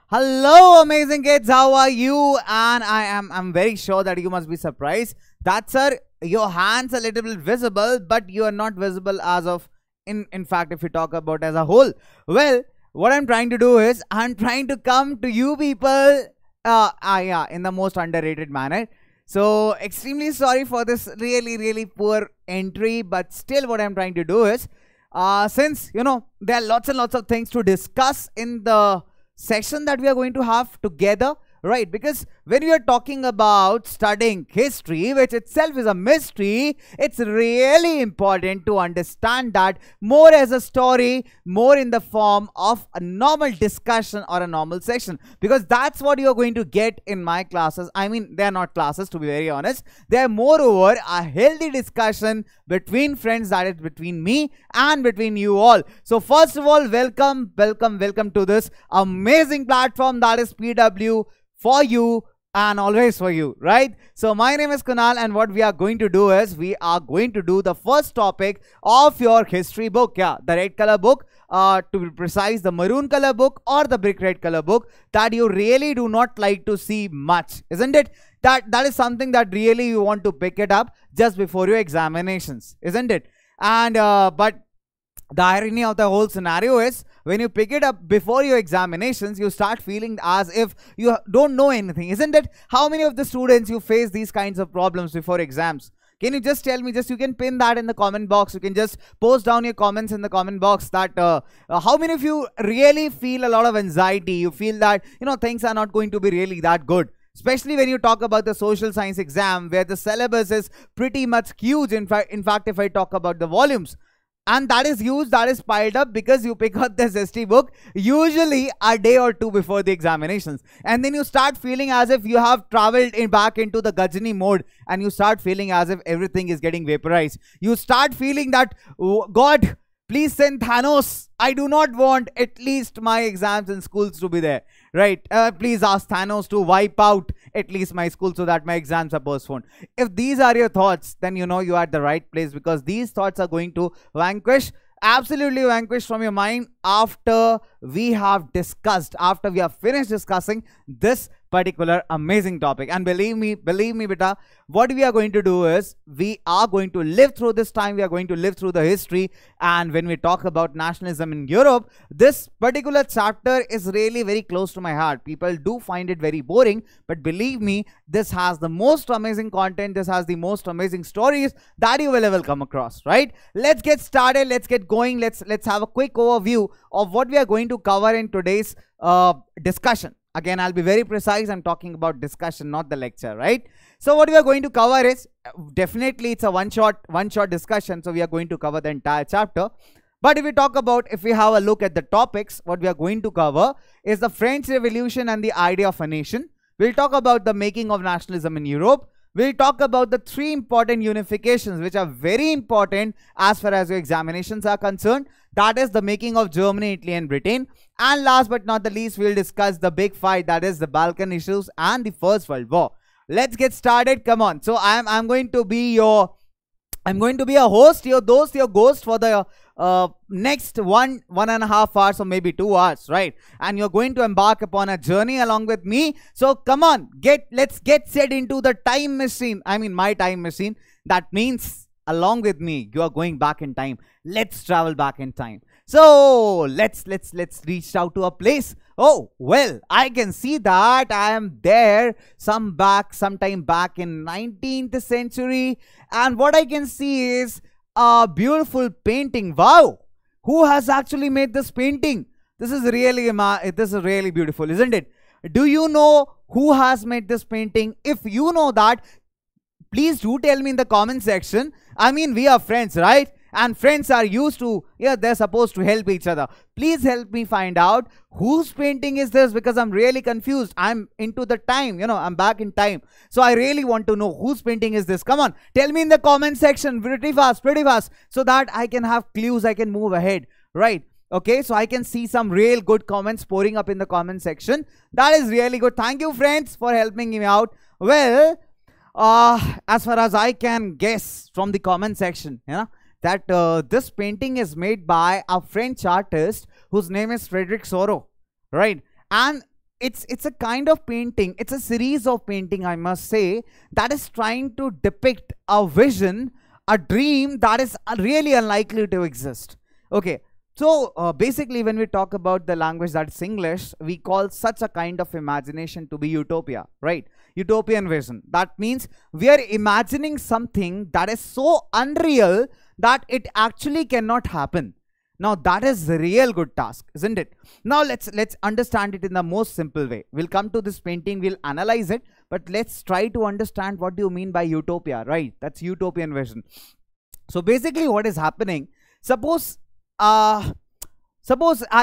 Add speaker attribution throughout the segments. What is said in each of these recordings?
Speaker 1: Hello, amazing kids. How are you? And I'm very sure that you must be surprised that, sir, your hands are a little bit visible, but you are not visible as of in fact, if you talk about as a whole. Well, what I'm trying to do is I'm trying to come to you people in the most underrated manner. So extremely sorry for this really poor entry, but still what I'm trying to do is since there are lots and lots of things to discuss in the session that we are going to have together, right? Because when we are talking about studying history, which itself is a mystery, it's really important to understand that more as a story, more in the form of a normal discussion or a normal section, because that's what you're going to get in my classes. I mean, they're not classes, to be very honest. They're moreover a healthy discussion between friends, that is between me and between you all. So first of all, welcome to this amazing platform that is PW, for you and always for you, right? So my name is Kunal, and what we are going to do is we are going to do the first topic of your history book. Yeah, the red color book, to be precise, the maroon color book or the brick red color book that you really do not like to see much, isn't it? That is something that really you want to pick it up just before your examinations, isn't it? And but the irony of the whole scenario is when you pick it up before your examinations, you start feeling as if you don't know anything, isn't it? How many of the students you face these kinds of problems before exams? Can you just tell me? Just you can pin that in the comment box. You can just post down your comments in the comment box that how many of you really feel a lot of anxiety? You feel that things are not going to be really that good. Especially when you talk about the social science exam, where the syllabus is pretty much huge. In fact, if I talk about the volumes, and that is huge, that is piled up because you pick up this history book usually a day or two before the examinations, and then you start feeling as if you have traveled back into the Gajini mode, and you start feeling as if everything is getting vaporized. You start feeling that, oh, God, please send Thanos. I do not want at least my exams in schools to be there, right? Please ask Thanos to wipe out at least my school so that my exams are postponed. If these are your thoughts, then you are at the right place, because these thoughts are going to absolutely vanquish from your mind after we have finished discussing this particular amazing topic. And believe me beta, what we are going to do is we are going to live through this time. We are going to live through the history, and when we talk about nationalism in Europe, this particular chapter is really very close to my heart. People do find it very boring, but believe me, this has the most amazing content. This has the most amazing stories that you will ever come across, right? Let's get started. Let's get going. Let's have a quick overview of what we are going to cover in today's discussion. Again, I'll be very precise. I'm talking about discussion, not the lecture, right? So what we are going to cover is, definitely it's a one shot discussion. So we are going to cover the entire chapter. But if we have a look at the topics, what we are going to cover is the French Revolution and the idea of a nation. We'll talk about the making of nationalism in Europe. We'll talk about the three important unifications, which are very important as far as your examinations are concerned. That is the making of Germany, Italy and Britain. And last but not the least, we'll discuss the big fight, that is the Balkan issues and the First World War. Let's get started. Come on. So I'm going to be a host, your ghost for the next one and a half hours or maybe 2 hours, right? And you're going to embark upon a journey along with me. So come on, let's get set into the time machine. I mean, my time machine. That means along with me, you are going back in time. Let's travel back in time. So let's reach out to a place. Oh, well, I can see that I am there sometime back in 19th century. And what I can see is a beautiful painting. Wow, who has actually made this painting? This is really beautiful, isn't it? Do you know who has made this painting? If you know that, please do tell me in the comment section. I mean, we are friends, right? And friends are used to, they're supposed to help each other. Please help me find out whose painting is this, because I'm really confused. I'm into the time, I'm back in time. So I really want to know whose painting is this. Come on, tell me in the comment section pretty fast, so that I can have clues, I can move ahead, right? Okay, so I can see some real good comments pouring up in the comment section. That is really good. Thank you, friends, for helping me out. Well, as far as I can guess from the comment section, that this painting is made by a French artist whose name is Frederick Soro, right? And it's a kind of painting, it's a series of painting, I must say, that is trying to depict a vision, a dream that is really unlikely to exist. Okay, so basically when we talk about the language that's English, we call such a kind of imagination to be utopia, right? Utopian vision. That means we are imagining something that is so unreal that it actually cannot happen. Now that is the real good task, isn't it? Now let's understand it in the most simple way. We'll come to this painting, we'll analyze it, but let's try to understand what do you mean by utopia, right? That's utopian vision. So basically what is happening, suppose I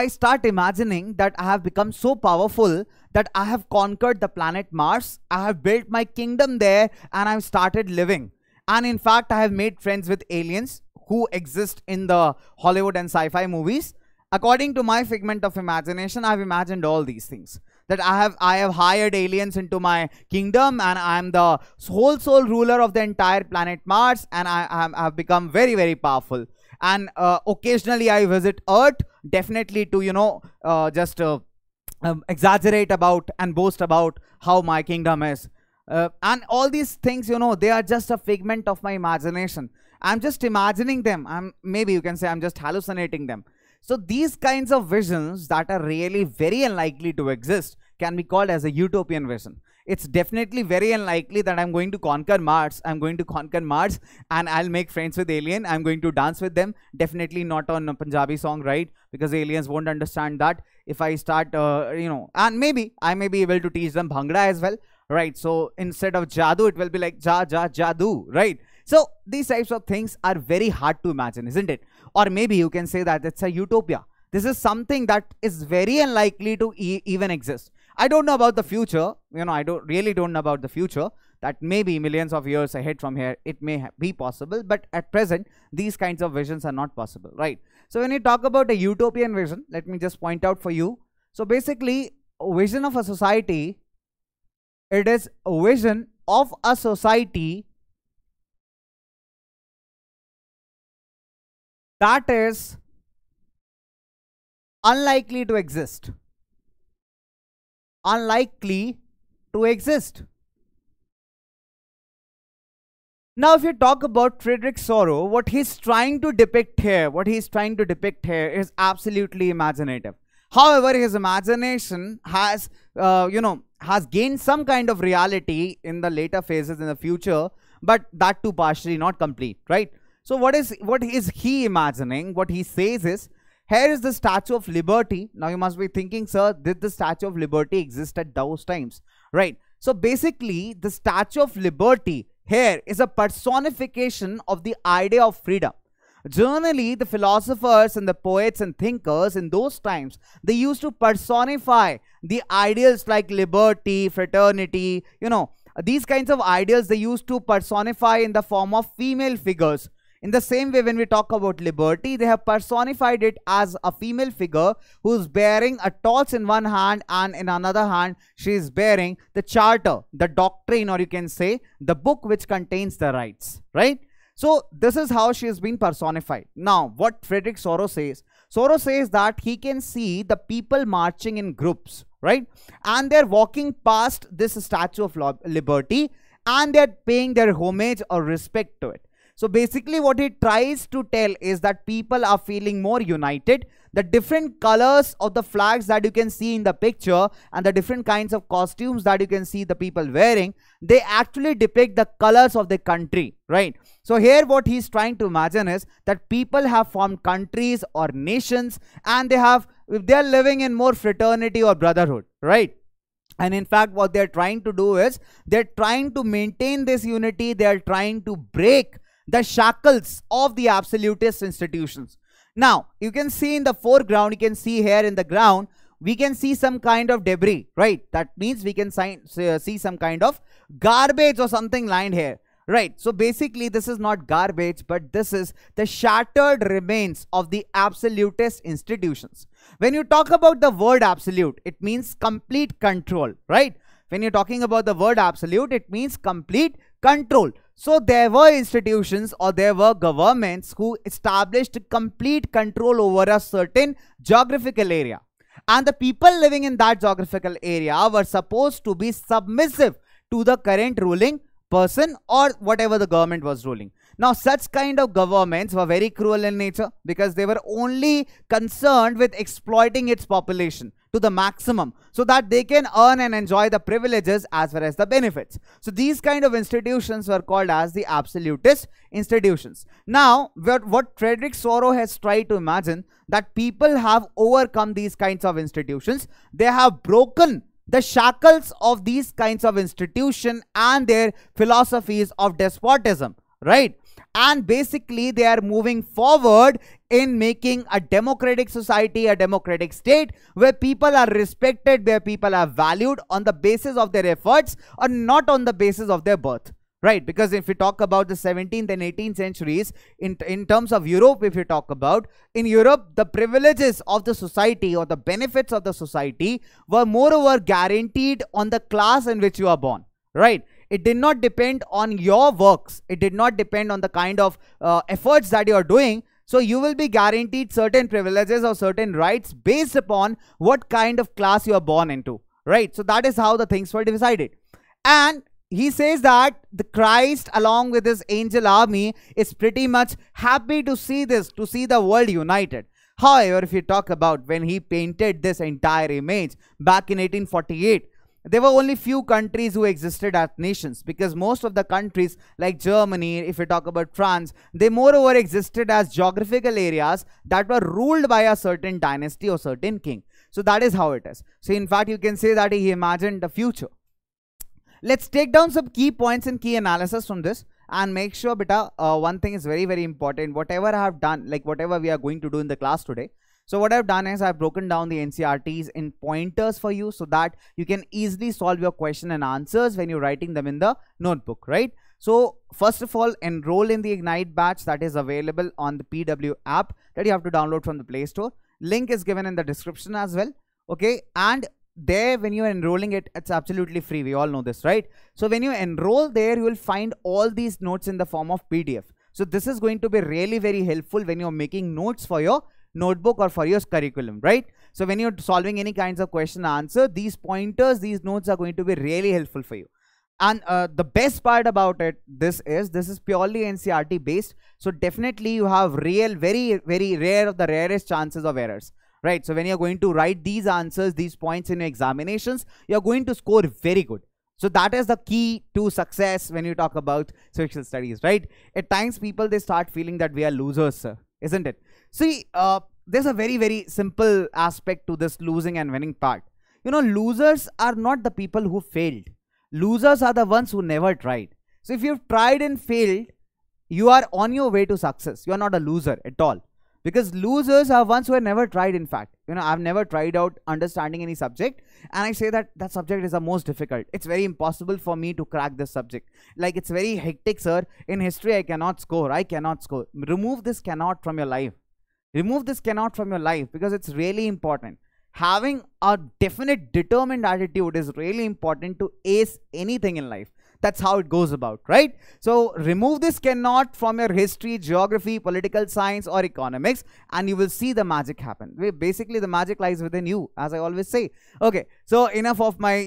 Speaker 1: start imagining that I have become so powerful that I have conquered the planet Mars, I have built my kingdom there, and I've started living. And in fact, I have made friends with aliens who exist in the Hollywood and sci-fi movies. According to my figment of imagination, I've imagined all these things. That I have hired aliens into my kingdom, and I'm the sole ruler of the entire planet Mars, and I have become very, very powerful. And occasionally I visit Earth, definitely to, just exaggerate about and boast about how my kingdom is. And all these things, they are just a figment of my imagination. I'm just imagining them. Maybe you can say I'm just hallucinating them. So these kinds of visions that are really very unlikely to exist can be called as a utopian vision. It's definitely very unlikely that I'm going to conquer Mars. I'm going to conquer Mars and I'll make friends with alien. I'm going to dance with them. Definitely not on a Punjabi song, right? Because aliens won't understand that. If I start, and maybe I may be able to teach them Bhangra as well, right? So instead of Jadoo, it will be like Jadoo, right? So these types of things are very hard to imagine, isn't it? Or maybe you can say that it's a utopia. This is something that is very unlikely to even exist. I don't know about the future. I really don't know about the future. That maybe millions of years ahead from here, it may be possible. But at present, these kinds of visions are not possible, right? So when you talk about a utopian vision, let me just point out for you. So basically, a vision of a society, it is a vision of a society that is unlikely to exist. Unlikely to exist. Now, if you talk about Frederick Sorrow, what he's trying to depict here, is absolutely imaginative. However, his imagination has, has gained some kind of reality in the later phases in the future, but that too partially, not complete, right? So what is he imagining? What he says is, here is the Statue of Liberty. Now you must be thinking, sir, did the Statue of Liberty exist at those times? Right. So basically, the Statue of Liberty here is a personification of the idea of freedom. Generally, the philosophers and the poets and thinkers in those times, they used to personify the ideals like liberty, fraternity, these kinds of ideals they used to personify in the form of female figures. In the same way, when we talk about liberty, they have personified it as a female figure who's bearing a torch in one hand, and in another hand, she is bearing the charter, the doctrine, or you can say the book which contains the rights, right? So this is how she has been personified. Now, what Frederick Sorrow says that he can see the people marching in groups, right? And they're walking past this Statue of Liberty, and they're paying their homage or respect to it. So basically what he tries to tell is that people are feeling more united. The different colors of the flags that you can see in the picture and the different kinds of costumes that you can see the people wearing, they actually depict the colors of the country, right? So here what he's trying to imagine is that people have formed countries or nations, and they're living in more fraternity or brotherhood, right? And in fact, what they're trying to do is they're trying to maintain this unity. They're trying to break the shackles of the absolutist institutions. Now, you can see in the foreground, you can see here in the ground, we can see some kind of debris, right? That means we can see some kind of garbage or something lying here, right? So basically, this is not garbage, but this is the shattered remains of the absolutist institutions. When you talk about the word absolute, it means complete control, right? When you're talking about the word absolute, it means complete control. So there were institutions or there were governments who established complete control over a certain geographical area. And the people living in that geographical area were supposed to be submissive to the current ruling person or whatever the government was ruling. Now, such kind of governments were very cruel in nature because they were only concerned with exploiting its population to the maximum so that they can earn and enjoy the privileges as well as the benefits. So these kind of institutions were called as the absolutist institutions. Now, what Frederick Soro has tried to imagine, that people have overcome these kinds of institutions. They have broken the shackles of these kinds of institutions and their philosophies of despotism, right? And basically they are moving forward in making a democratic society, a democratic state where people are respected, where people are valued on the basis of their efforts or not on the basis of their birth, right? Because if we talk about the 17th and 18th centuries, in terms of Europe, if you talk about, in Europe, the privileges of the society or the benefits of the society were moreover guaranteed on the class in which you are born, right? It did not depend on your works. It did not depend on the kind of efforts that you are doing. So you will be guaranteed certain privileges or certain rights based upon what kind of class you are born into, right? So that is how the things were decided. And he says that the Christ along with his angel army is pretty much happy to see this, to see the world united. However, if you talk about when he painted this entire image back in 1848, there were only few countries who existed as nations, because most of the countries like Germany, if we talk about France, they moreover existed as geographical areas that were ruled by a certain dynasty or certain king. So that is how it is. So in fact, you can say that he imagined the future. Let's take down some key points and key analysis from this and make sure, beta, one thing is very, very important. Whatever I have done, like whatever we are going to do in the class today, so what I've done is I've broken down the NCRTs in pointers for you so that you can easily solve your question and answers when you're writing them in the notebook, right? So first of all, enroll in the Ignite batch that is available on the PW app that you have to download from the Play Store. Link is given in the description as well, okay? And there, when you are enrolling it, it's absolutely free. We all know this, right? So when you enroll there, you will find all these notes in the form of PDF. So this is going to be really very helpful when you're making notes for your notebook or for your curriculum, right? So when you're solving any kinds of question and answer, these pointers, these notes are going to be really helpful for you. And the best part about it, this is purely NCRT based. So definitely you have real, very, very rare of the rarest chances of errors, right? So when you're going to write these answers, these points in your examinations, you're going to score very good. So that is the key to success when you talk about social studies, right? At times people, they start feeling that we are losers, sir, isn't it? See, there's a very, very simple aspect to this losing and winning part. You know, losers are not the people who failed. Losers are the ones who never tried. So if you've tried and failed, you are on your way to success. You are not a loser at all. Because losers are ones who have never tried, in fact. You know, I've never tried out understanding any subject, and I say that that subject is the most difficult. It's very impossible for me to crack this subject. Like, it's very hectic, sir. In history, I cannot score. I cannot score. Remove this cannot from your life. Remove this cannot from your life, because it's really important. Having a definite determined attitude is really important to ace anything in life. That's how it goes about, right? So remove this cannot from your history, geography, political science or economics, and you will see the magic happen. Basically, the magic lies within you, as I always say. Okay, so enough of my,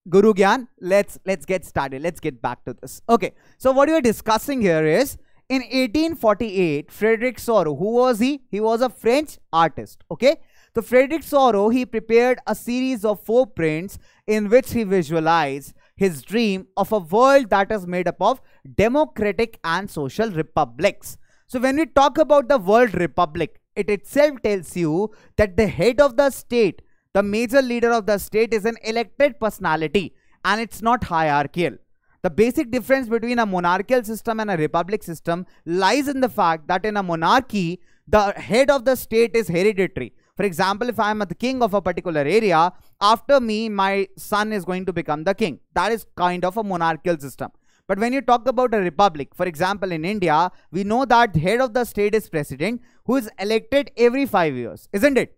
Speaker 1: Guru Gyan. Let's get started. Let's get back to this. Okay, so what we are discussing here is, in 1848, Frederick Soro, who was he? He was a French artist, okay? So Frederick Soro, he prepared a series of 4 prints in which he visualized his dream of a world that is made up of democratic and social republics. So when we talk about the world republic, it itself tells you that the head of the state, the major leader of the state, is an elected personality and it's not hierarchical. The basic difference between a monarchical system and a republic system lies in the fact that in a monarchy, the head of the state is hereditary. For example, if I am the king of a particular area, after me, my son is going to become the king. That is kind of a monarchical system. But when you talk about a republic, for example, in India, we know that head of the state is president, who is elected every 5 years, isn't it?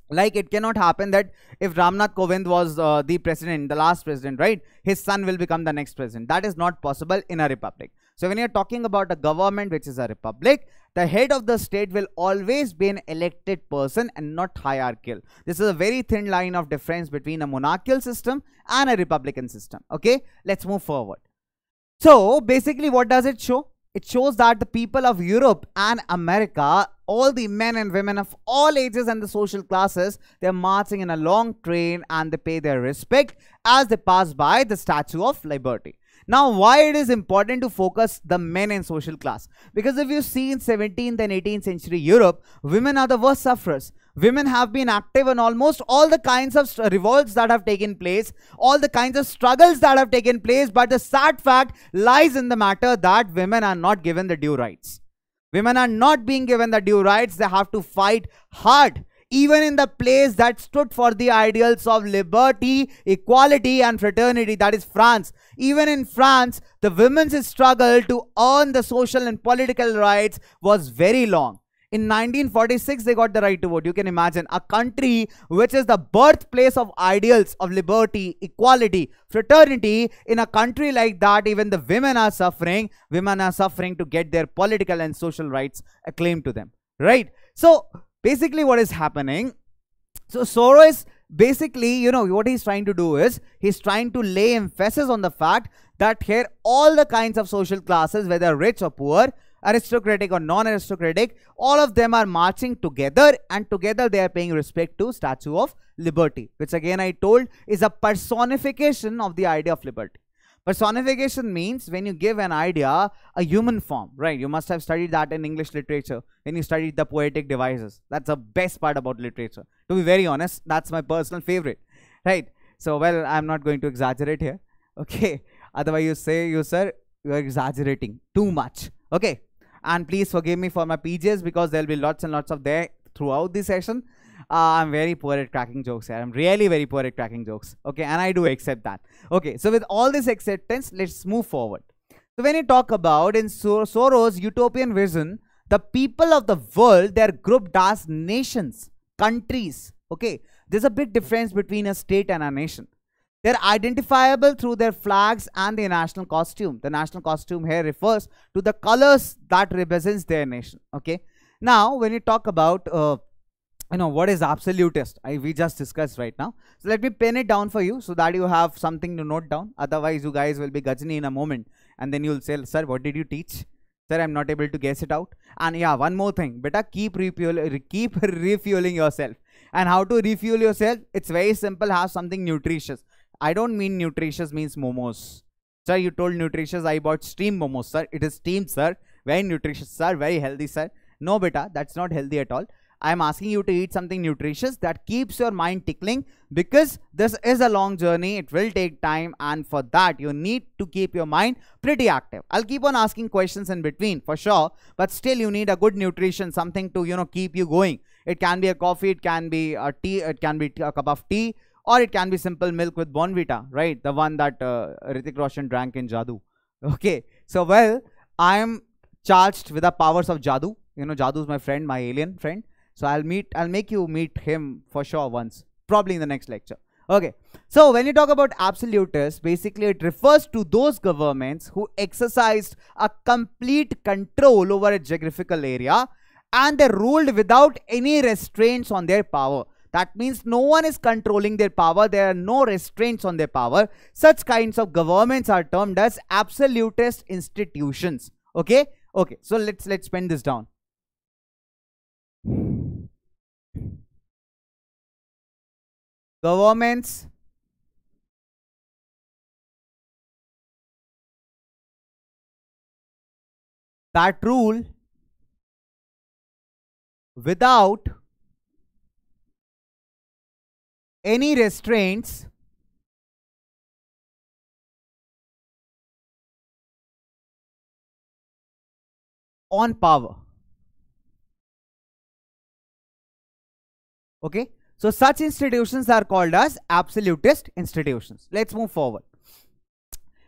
Speaker 1: Like, it cannot happen that if Ramnath Kovind was the president, the last president, right, his son will become the next president. That is not possible in a republic. So when you're talking about a government which is a republic, the head of the state will always be an elected person and not hierarchical. This is a very thin line of difference between a monarchical system and a republican system. Okay, let's move forward. So basically, what does it show? It shows that the people of Europe and America, all the men and women of all ages and the social classes, they're marching in a long train and they pay their respect as they pass by the Statue of Liberty. Now, why it is important to focus the men in social class? Because if you see in 17th and 18th century Europe, women are the worst sufferers. Women have been active in almost all the kinds of revolts that have taken place, all the kinds of struggles that have taken place, but the sad fact lies in the matter that women are not given the due rights. Women are not being given the due rights. They have to fight hard, even in the place that stood for the ideals of liberty, equality and fraternity, that is France. Even in France, the women's struggle to earn the social and political rights was very long. In 1946, they got the right to vote. You can imagine a country which is the birthplace of ideals of liberty, equality, fraternity. In a country like that, even the women are suffering. Women are suffering to get their political and social rights acclaimed to them, right? So basically what is happening, so Soros basically, you know, what he's trying to do is he's trying to lay emphasis on the fact that here all the kinds of social classes, whether rich or poor, aristocratic or non-aristocratic, all of them are marching together, and together they are paying respect to Statue of Liberty, which again I told is a personification of the idea of liberty. Personification means when you give an idea a human form, right? You must have studied that in English literature when you studied the poetic devices. That's the best part about literature. To be very honest, that's my personal favorite, right? So, well, I'm not going to exaggerate here, okay? Otherwise, you say, you sir, you are exaggerating too much, okay? And please forgive me for my PJs because there will be lots and lots of there throughout the session. I'm very poor at cracking jokes here. I'm really very poor at cracking jokes. Okay, and I do accept that. Okay, so with all this acceptance, let's move forward. So when you talk about in Soros' Utopian Vision, the people of the world, they're grouped as nations, countries. Okay, there's a big difference between a state and a nation. They're identifiable through their flags and their national costume. The national costume here refers to the colors that represents their nation. Okay. Now, when you talk about, you know, what is absolutist? We just discussed right now. So let me pen it down for you so that you have something to note down. Otherwise, you guys will be gajani in a moment, and then you'll say, "Sir, what did you teach? Sir, I'm not able to guess it out." And yeah, one more thing, beta, keep refueling yourself. And how to refuel yourself? It's very simple. Have something nutritious. I don't mean nutritious means momos. Sir, you told nutritious, I bought steamed momos, sir. It is steamed, sir. Very nutritious, sir. Very healthy, sir. No, beta, that's not healthy at all. I am asking you to eat something nutritious that keeps your mind tickling, because this is a long journey. It will take time, and for that, you need to keep your mind pretty active. I'll keep on asking questions in between for sure, but still you need a good nutrition, something to, you know, keep you going. It can be a coffee, it can be a tea, it can be a cup of tea, or it can be simple milk with Bonvita, right? The one that Hrithik Roshan drank in Jadoo. Okay. So, well, I am charged with the powers of Jadoo. You know, Jadoo is my friend, my alien friend. So, I'll make you meet him for sure once, probably in the next lecture. Okay. So, when you talk about absolutists, basically it refers to those governments who exercised a complete control over a geographical area, and they ruled without any restraints on their power. That means no one is controlling their power. There are no restraints on their power. Such kinds of governments are termed as absolutist institutions. Okay? Okay. So let's pen this down. Governments that rule without any restraints on power. Okay, so such institutions are called as absolutist institutions. Let's move forward.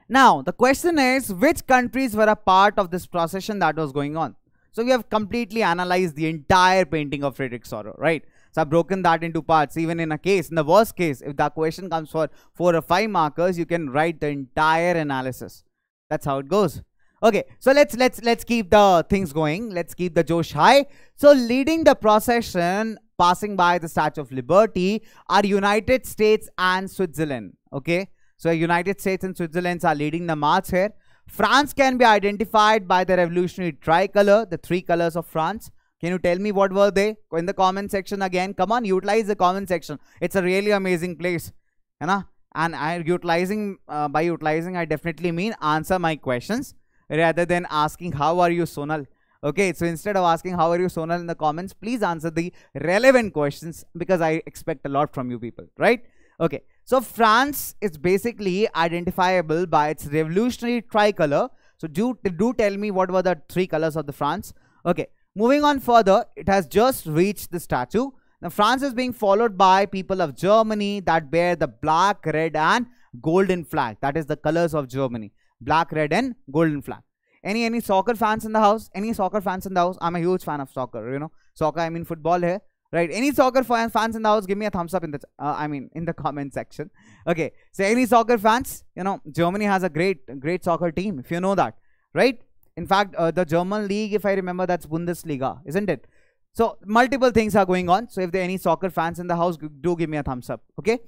Speaker 1: Now the question is, which countries were a part of this procession that was going on? So we have completely analyzed the entire painting of Frederick Sorrow, right? So I've broken that into parts. Even in a case, in the worst case, if the question comes for 4 or 5 markers, you can write the entire analysis. That's how it goes. Okay, so let's keep the things going. Let's keep the Josh high. So leading the procession, passing by the Statue of Liberty, are United States and Switzerland. Okay, so United States and Switzerland are leading the march here. France can be identified by the revolutionary tricolor, the three colors of France. Can you tell me what were they? In the comment section again. Come on, utilize the comment section. It's a really amazing place. You know? And by utilizing, I definitely mean answer my questions rather than asking how are you Sonal. Okay, so instead of asking how are you Sonal in the comments, please answer the relevant questions because I expect a lot from you people, right? Okay, so France is basically identifiable by its revolutionary tricolor. So do tell me what were the three colors of the France. Okay, moving on further, it has just reached the statue. Now France is being followed by people of Germany that bear the black, red and golden flag. That is the colors of Germany. Black, red and golden flag. Any soccer fans in the house? Any soccer fans in the house? I'm a huge fan of soccer, you know. Soccer, I mean football here. Right, any soccer fans in the house, give me a thumbs up in the in the comment section. Okay, so any soccer fans, you know, Germany has a great soccer team, if you know that, right? In fact, the German league, if I remember, that's Bundesliga, isn't it? So multiple things are going on. So if there are any soccer fans in the house, do give me a thumbs up. Okay,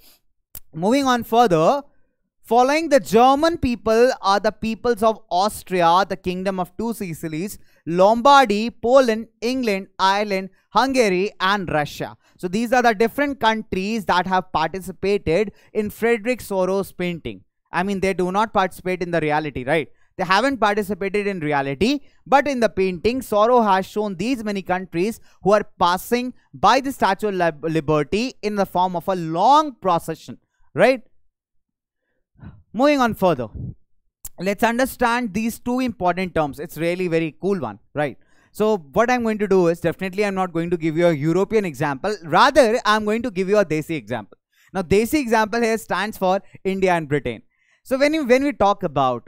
Speaker 1: moving on further. Following the German people are the peoples of Austria, the Kingdom of Two Sicilies, Lombardy, Poland, England, Ireland, Hungary and Russia. So these are the different countries that have participated in Frederick Sorrow's painting. I mean, they do not participate in the reality, right? They haven't participated in reality, but in the painting, Sorrow has shown these many countries who are passing by the Statue of Liberty in the form of a long procession, right? Moving on further, let's understand these two important terms. It's really very cool one, right? So what I'm going to do is, definitely I'm not going to give you a European example. Rather, I'm going to give you a Desi example. Now, Desi example here stands for India and Britain. So when we talk about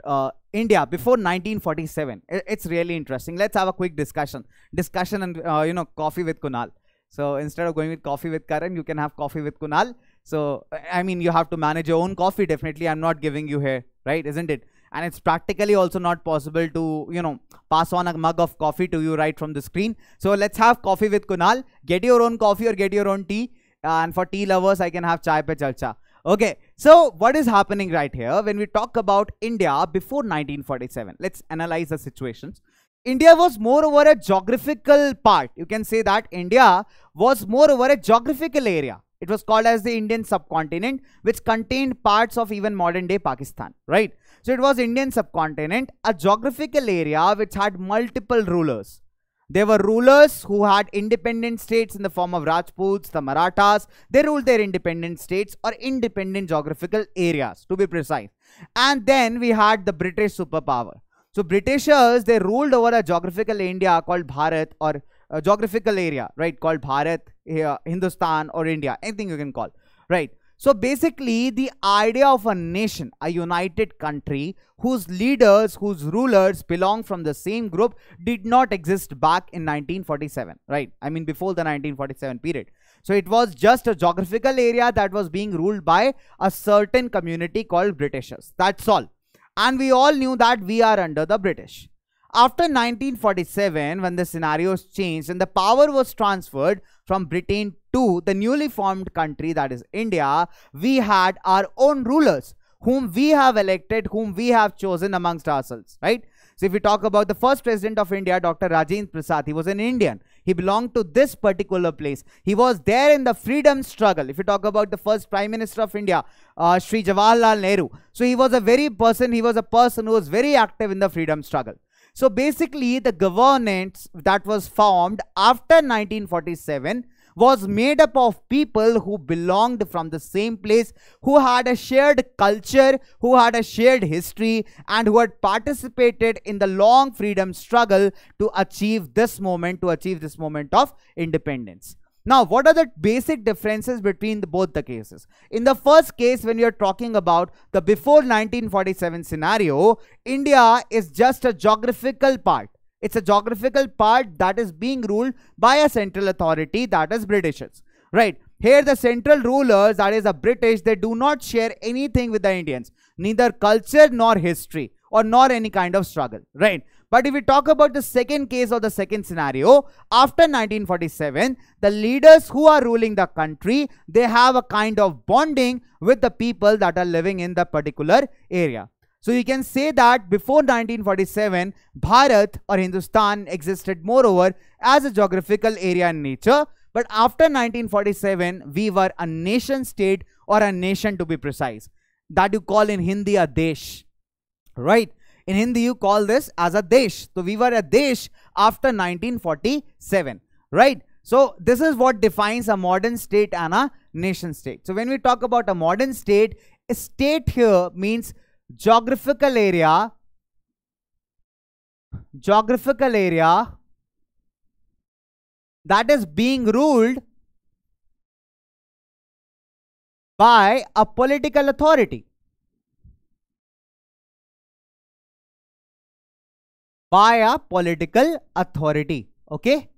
Speaker 1: India before 1947, it's really interesting. Let's have a quick discussion and coffee with Kunal. So instead of going with coffee with Karan, you can have coffee with Kunal. So, I mean, you have to manage your own coffee. Definitely, I'm not giving you here, right? Isn't it? And it's practically also not possible to, you know, pass on a mug of coffee to you right from the screen. So, let's have coffee with Kunal. Get your own coffee or get your own tea. And for tea lovers, I can have chai pe chalcha. Okay. So, what is happening right here when we talk about India before 1947? Let's analyze the situations. India was moreover a geographical part. You can say that India was moreover a geographical area. It was called as the Indian subcontinent, which contained parts of even modern day Pakistan, right? So it was Indian subcontinent, a geographical area which had multiple rulers. There were rulers who had independent states in the form of Rajputs, the Marathas. They ruled their independent states or independent geographical areas, to be precise. And then we had the British superpower. So Britishers, they ruled over a geographical India called Bharat, or a geographical area, right, called Bharat, Hindustan or India, anything you can call, right? So basically the idea of a nation, a united country whose leaders, whose rulers belong from the same group did not exist back in 1947, right? I mean before the 1947 period. So it was just a geographical area that was being ruled by a certain community called Britishers. That's all. And we all knew that we are under the British. After 1947, when the scenarios changed and the power was transferred from Britain to the newly formed country, that is India, we had our own rulers whom we have elected, whom we have chosen amongst ourselves, right? So if we talk about the first president of India, Dr. Rajendra Prasad, he was an Indian. He belonged to this particular place. He was there in the freedom struggle. If you talk about the first Prime Minister of India, Sri Jawaharlal Nehru. So he was a person who was very active in the freedom struggle. So basically the governance that was formed after 1947 was made up of people who belonged from the same place, who had a shared culture, who had a shared history, and who had participated in the long freedom struggle to achieve this moment, of independence. Now, what are the basic differences between both the cases? In the first case, when you're talking about the before 1947 scenario, India is just a geographical part. It's a geographical part that is being ruled by a central authority, that is Britishers, right? Here the central rulers, that is the British, they do not share anything with the Indians, neither culture nor history. or nor any kind of struggle, right? But if we talk about the second case or the second scenario, after 1947, the leaders who are ruling the country, they have a kind of bonding with the people that are living in the particular area. So you can say that before 1947, Bharat or Hindustan existed moreover as a geographical area in nature. But after 1947, we were a nation state, or a nation to be precise, that you call in Hindi a desh, right? In Hindi you call this as a desh. So we were a desh after 1947, right? So this is what defines a modern state and a nation state. So when we talk about a modern state, a state here means geographical area that is being ruled by a political authority. Okay.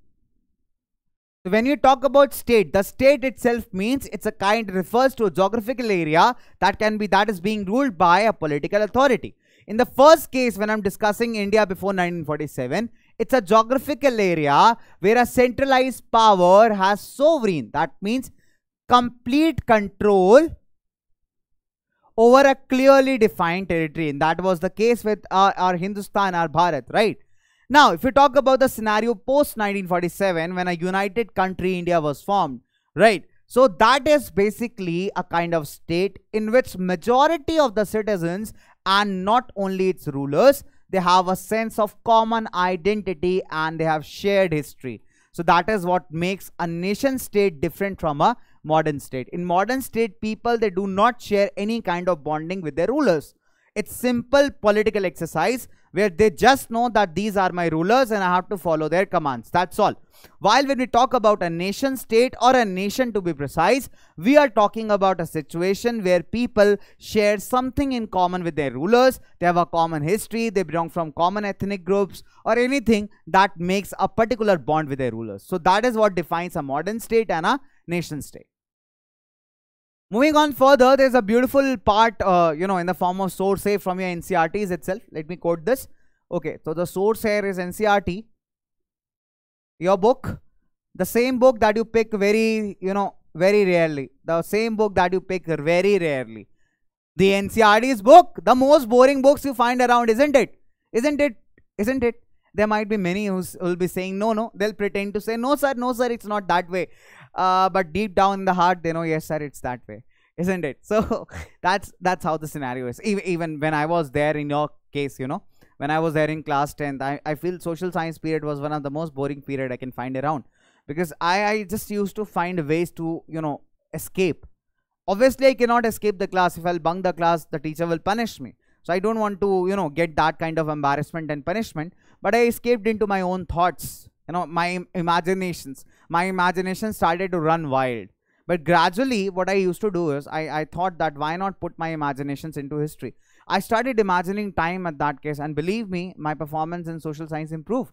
Speaker 1: So when you talk about state, the state itself means it's a kind, refers to a geographical area that is being ruled by a political authority. In the first case, when I'm discussing India before 1947, it's a geographical area where a centralized power has sovereign, that means complete control over a clearly defined territory. And that was the case with our Hindustan, our Bharat, right? Now, if you talk about the scenario post 1947, when a united country, India, was formed, right? So that is basically a kind of state in which majority of the citizens, and not only its rulers, they have a sense of common identity and they have shared history. So that is what makes a nation state different from a modern state. In modern state, people, they do not share any kind of bonding with their rulers. It's simple political exercise where they just know that these are my rulers and I have to follow their commands. That's all. While when we talk about a nation state, or a nation to be precise, we are talking about a situation where people share something in common with their rulers. They have a common history, they belong from common ethnic groups, or anything that makes a particular bond with their rulers. So that is what defines a modern state and a nation state. Moving on further, there's a beautiful part, in the form of source here from your NCERTs itself. Let me quote this. Okay, so the source here is NCERT, your book, the same book that you pick very rarely. The same book that you pick very rarely. The NCERT's book, the most boring books you find around, isn't it? Isn't it? There might be many who will be saying no. They'll pretend to say no sir, it's not that way. But deep down in the heart, they know, yes sir, it's that way, isn't it? So that's how the scenario is. Even when I was there in your case, when I was there in class 10th, I feel social science period was one of the most boring period I can find around, because I just used to find ways to escape. Obviously I cannot escape the class. If I'll bunk the class, the teacher will punish me. So I don't want to get that kind of embarrassment and punishment, but I escaped into my own thoughts, my imaginations. My imagination started to run wild. But gradually what I used to do is I thought that why not put my imaginations into history. I started imagining time at that case, and believe me, my performance in social science improved.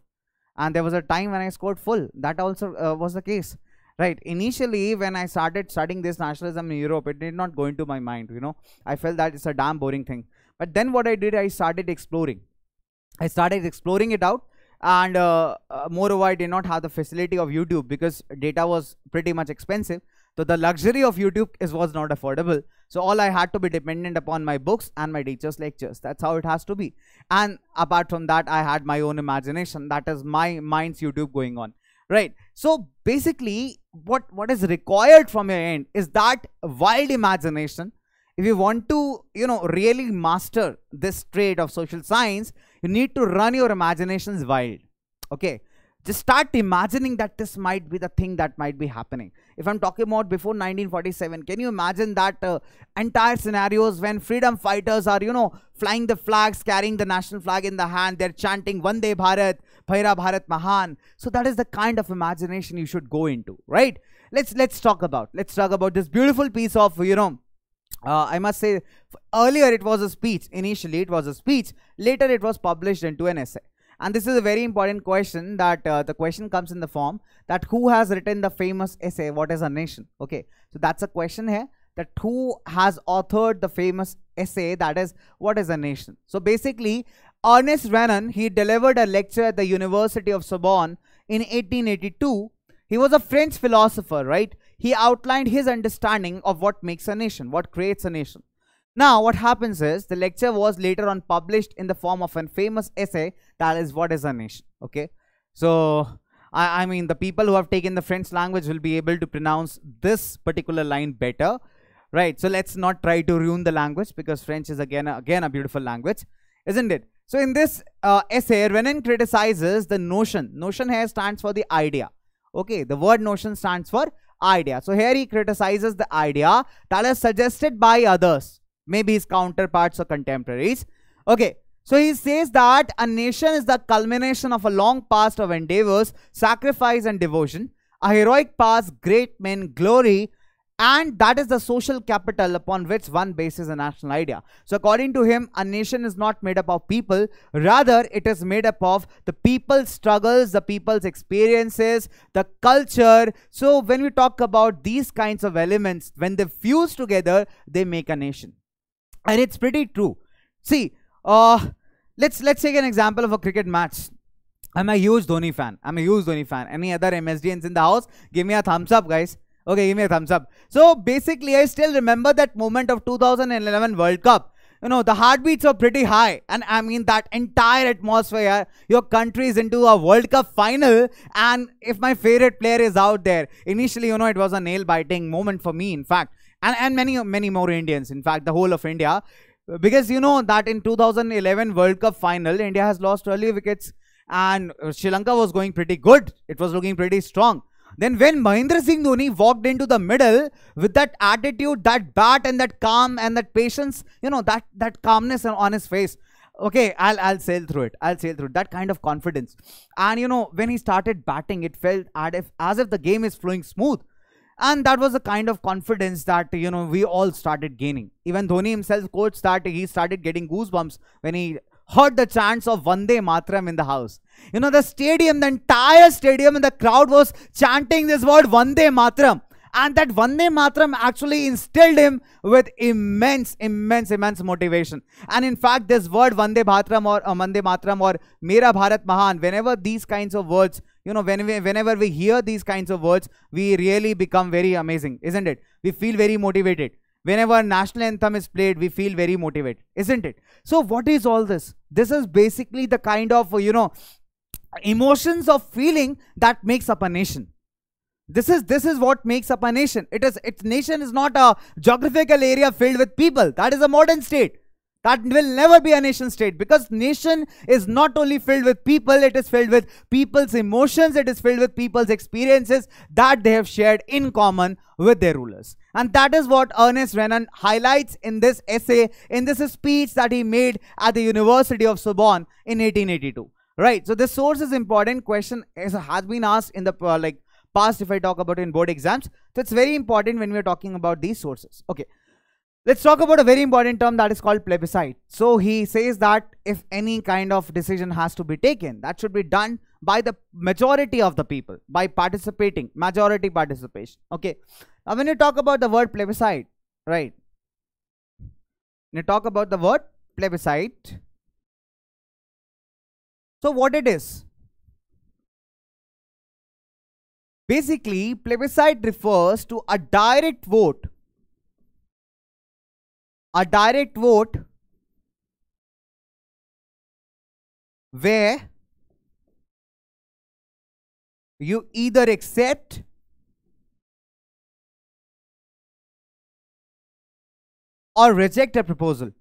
Speaker 1: And there was a time when I scored full. That also was the case, right? Initially when I started studying this nationalism in Europe, it did not go into my mind. I felt that it's a damn boring thing. But then what I did, I started exploring it out. And moreover, I did not have the facility of YouTube because data was pretty much expensive. So the luxury of YouTube was not affordable. So all I had to be dependent upon my books and my teachers' lectures. That's how it has to be. And apart from that, I had my own imagination. That is my mind's YouTube going on, right? So basically what is required from your end is that wild imagination. If you want to really master this trait of social science, you need to run your imaginations wild. Okay, just start imagining that this might be the thing that might be happening. If I'm talking about before 1947, can you imagine that entire scenarios when freedom fighters are flying the flags, carrying the national flag in the hand, they're chanting Vande Bharat, Bhaira Bharat Mahan. So that is the kind of imagination you should go into, right? Let's talk about this beautiful piece of I must say, earlier it was a speech. Initially it was a speech. Later it was published into an essay. And this is a very important question, that the question comes in the form that who has written the famous essay, What is a Nation? Okay, so that's a question here. that who has authored the famous essay that is What is a Nation. So basically, Ernst Renan, he delivered a lecture at the University of Sorbonne in 1882. He was a French philosopher, right? He outlined his understanding of what makes a nation, what creates a nation. Now, what happens is the lecture was later on published in the form of a famous essay that is What is a Nation. Okay, so I mean the people who have taken the French language will be able to pronounce this particular line better, right? So let's not try to ruin the language, because French is again a beautiful language, isn't it? So in this essay, Renan criticizes the notion. Notion here stands for the idea. Okay, the word notion stands for idea. So here he criticizes the idea that is suggested by others, maybe his counterparts or contemporaries. Okay, so he says that a nation is the culmination of a long past of endeavors, sacrifice and devotion, a heroic past, great men, glory, and that is the social capital upon which one bases a national idea. So according to him, a nation is not made up of people, rather it is made up of the people's struggles, the people's experiences, the culture. So when we talk about these kinds of elements, when they fuse together, they make a nation. And it's pretty true. See, let's take an example of a cricket match. I'm a huge Dhoni fan. Any other MSDNs in the house? Give me a thumbs up, guys. Okay, give me a thumbs up. So basically, I still remember that moment of 2011 World Cup. You know, the heartbeats are pretty high. And I mean, that entire atmosphere, your country is into a World Cup final. And if my favorite player is out there, initially, you know, it was a nail-biting moment for me, in fact. And many more Indians, in fact, the whole of India. Because you know that in 2011 World Cup final, India has lost early wickets. And Sri Lanka was going pretty good. It was looking pretty strong. Then when Mahendra Singh Dhoni walked into the middle with that attitude, that bat and that calm and that patience, you know, that calmness on his face. Okay, I'll sail through it. That kind of confidence. And you know, when he started batting, it felt as if the game is flowing smooth. And that was the kind of confidence that, you know, we all started gaining. Even Dhoni himself quotes that he started getting goosebumps when he heard the chants of Vande Mataram in the house. You know, the stadium, the entire stadium and the crowd was chanting this word Vande Mataram. And that Vande Mataram actually instilled him with immense motivation. And in fact, this word Vande Mataram or Mera Bharat Mahan, whenever these kinds of words, you know, whenever we hear these kinds of words, we really become very amazing, isn't it? We feel very motivated. Whenever national anthem is played, we feel very motivated, isn't it? So what is all this? This is basically the kind of, you know, emotions of feeling that makes up a nation. This is what makes up a nation. Its nation is not a geographical area filled with people. That is a modern state. That will never be a nation state, because nation is not only filled with people, it is filled with people's emotions, it is filled with people's experiences that they have shared in common with their rulers. And that is what Ernst Renan highlights in this essay, in this speech that he made at the University of Sorbonne in 1882. Right, so this source is important. Question has been asked in the past, if I talk about in board exams. So it's very important when we are talking about these sources. Okay. Let's talk about a very important term that is called plebiscite. So he says that if any kind of decision has to be taken, that should be done by the majority of the people, by participating, majority participation. Okay. Now when you talk about the word plebiscite, right? When you talk about the word plebiscite, so what it is? Basically, plebiscite refers to a direct vote. A direct vote where you either accept or reject a proposal.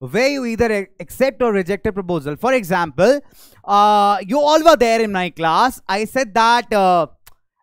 Speaker 1: Where you either accept or reject a proposal. For example, you all were there in my class. I said that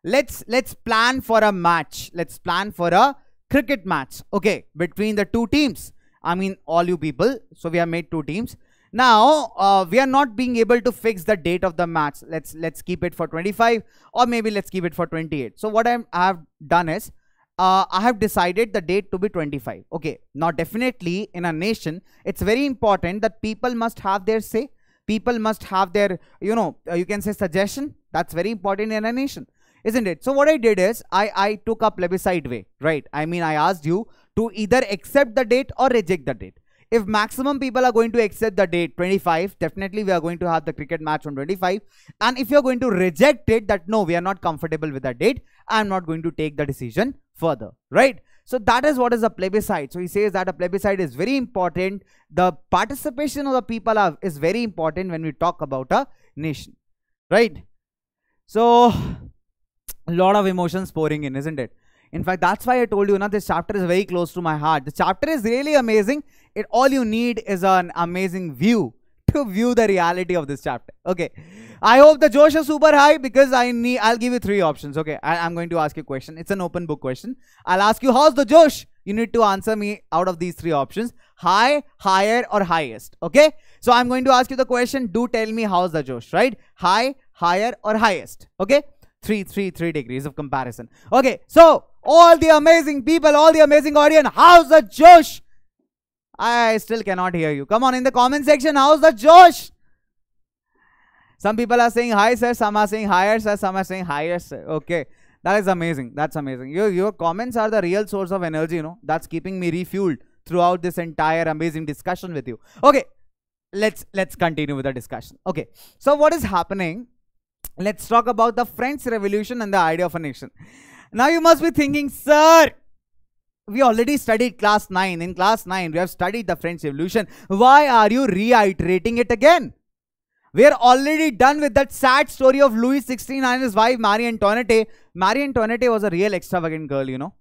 Speaker 1: let's plan for a match. Let's plan for a cricket match. Okay, between the two teams. I mean, all you people. So we have made two teams. Now we are not being able to fix the date of the match. Let's keep it for 25, or maybe let's keep it for 28. So what I have done is, I have decided the date to be 25. Okay, now definitely in a nation, it's very important that people must have their say. People must have their, you can say suggestion. That's very important in a nation, isn't it? So what I did is I took a plebiscite way, right? I mean, I asked you to either accept the date or reject the date. If maximum people are going to accept the date 25, definitely we are going to have the cricket match on 25. And if you're going to reject it, that no, we are not comfortable with that date, I'm not going to take the decision further, right? So that is what is a plebiscite. So he says that a plebiscite is very important. The participation of the people is very important when we talk about a nation, right? So a lot of emotions pouring in, isn't it? In fact, that's why I told you, this chapter is very close to my heart. The chapter is really amazing. All you need is an amazing view to view the reality of this chapter. Okay. I hope the Josh is super high, because I'll give you 3 options. Okay. I'm going to ask you a question. It's an open book question. I'll ask you, how's the Josh? You need to answer me out of these 3 options: high, higher, or highest. Okay. So I'm going to ask you the question. Do tell me how's the Josh, right? High, higher, or highest. Okay. 3 degrees of comparison. Okay. So all the amazing people, all the amazing audience, how's the Josh? I still cannot hear you. Come on, in the comment section, how's the Josh? Some people are saying hi, sir. Some are saying higher, sir. Some are saying higher, sir. Okay. That is amazing. That's amazing. Your comments are the real source of energy, That's keeping me refueled throughout this entire amazing discussion with you. Okay. Let's continue with the discussion. Okay. So what is happening? Let's talk about the French Revolution and the idea of a nation. Now you must be thinking, sir, we already studied class 9. In class 9, we have studied the French Revolution. Why are you reiterating it again? We are already done with that sad story of Louis XVI and his wife Marie Antoinette. Marie Antoinette was a real extravagant girl,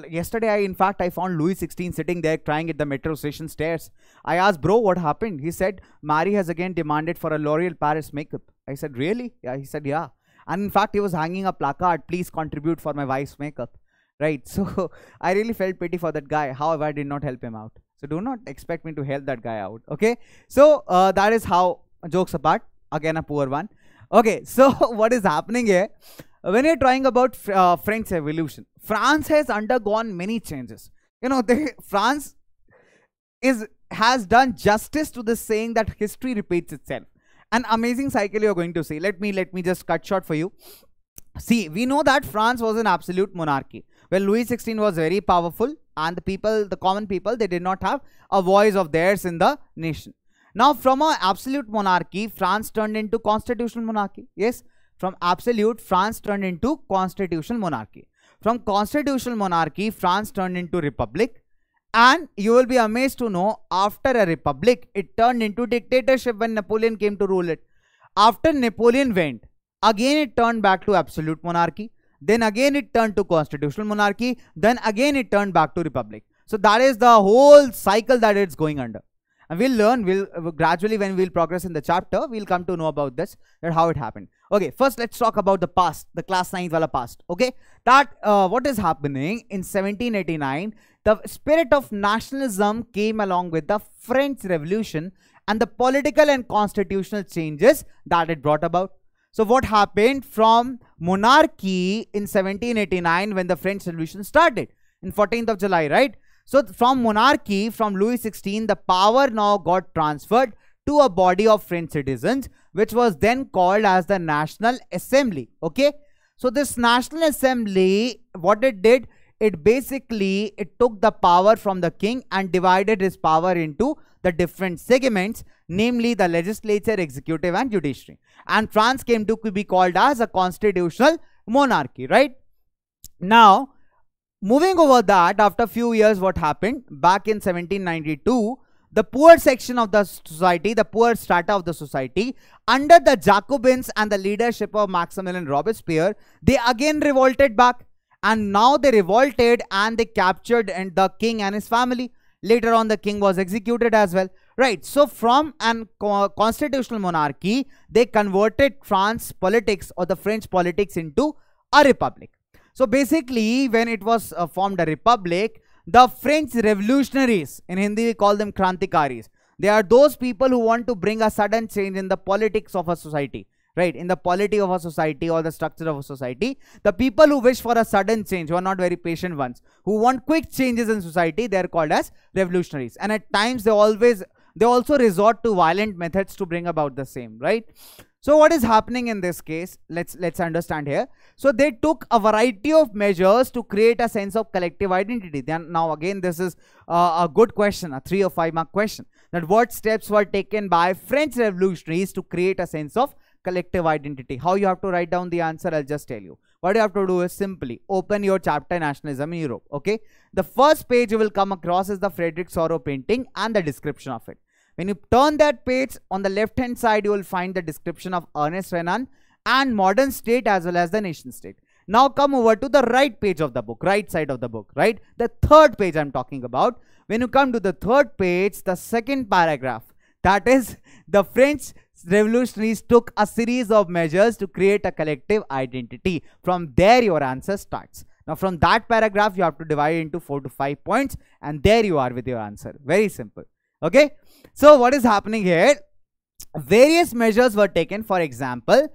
Speaker 1: Yesterday, in fact, I found Louis XVI sitting there crying at the metro station stairs. I asked, bro, what happened? He said, Marie has again demanded for a L'Oreal Paris makeup. I said, really? Yeah, he said, yeah. And in fact, he was hanging a placard, please contribute for my wife's makeup. Right? So I really felt pity for that guy. However, I did not help him out. So do not expect me to help that guy out. Okay? So that is how, jokes apart, again a poor one. Okay, so what is happening here? When you're trying about French Revolution, France has undergone many changes. France has done justice to this saying that history repeats itself. An amazing cycle you're going to see. Let me just cut short for you. See, we know that France was an absolute monarchy. Well, Louis XVI was very powerful, and the common people, they did not have a voice of theirs in the nation. Now, from an absolute monarchy, France turned into constitutional monarchy. Yes, from absolute, France turned into constitutional monarchy. From constitutional monarchy, France turned into republic. And you will be amazed to know, after a republic, it turned into dictatorship when Napoleon came to rule it. After Napoleon went, again it turned back to absolute monarchy. Then again it turned to constitutional monarchy. Then again it turned back to republic. So that is the whole cycle that it's going under. And we'll learn, gradually when we'll progress in the chapter, we'll come to know about this, that how it happened. Okay, first let's talk about the past, the class 9 wala past. Okay, that what is happening in 1789, the spirit of nationalism came along with the French Revolution and the political and constitutional changes that it brought about. So what happened from monarchy in 1789 when the French Revolution started in 14th of July, right? So from monarchy, from Louis XVI, the power now got transferred to a body of French citizens, which was then called as the National Assembly. Okay. So this National Assembly, what it did, it took the power from the king and divided his power into the different segments, namely the legislature, executive, and judiciary. And France came to be called as a constitutional monarchy, right? Now, moving over that, after a few years, what happened? Back in 1792, the poor section of the society, the poor strata of the society, under the Jacobins and the leadership of Maximilian Robespierre, they again revolted back. And now they revolted and they captured the king and his family. Later on, the king was executed as well. Right. So from an constitutional monarchy, they converted France politics or the French politics into a republic. So basically, when it was formed a republic, the French revolutionaries, in Hindi we call them Krantikaris, they are those people who want to bring a sudden change in the politics of a society, right? In the polity of a society or the structure of a society. The people who wish for a sudden change, who are not very patient ones, who want quick changes in society, they are called as revolutionaries. And at times they always they also resort to violent methods to bring about the same, right? So what is happening in this case? Let's understand here. So they took a variety of measures to create a sense of collective identity. Then now again, this is a good question, a 3 or 5 mark question. That what steps were taken by French revolutionaries to create a sense of collective identity? How you have to write down the answer, I'll just tell you. What you have to do is simply open your chapter Nationalism in Europe. Okay, the first page you will come across is the Frederick Sorrow painting and the description of it. When you turn that page, on the left hand side you will find the description of Ernst Renan and modern state as well as the nation state. Now come over to the right page of the book, right side of the book, right? The third page I'm talking about. When you come to the third page, the second paragraph, that is the French revolutionaries took a series of measures to create a collective identity. From there your answer starts. Now from that paragraph you have to divide into 4 to 5 points and there you are with your answer. Very simple. Okay, so what is happening here? Various measures were taken. For example,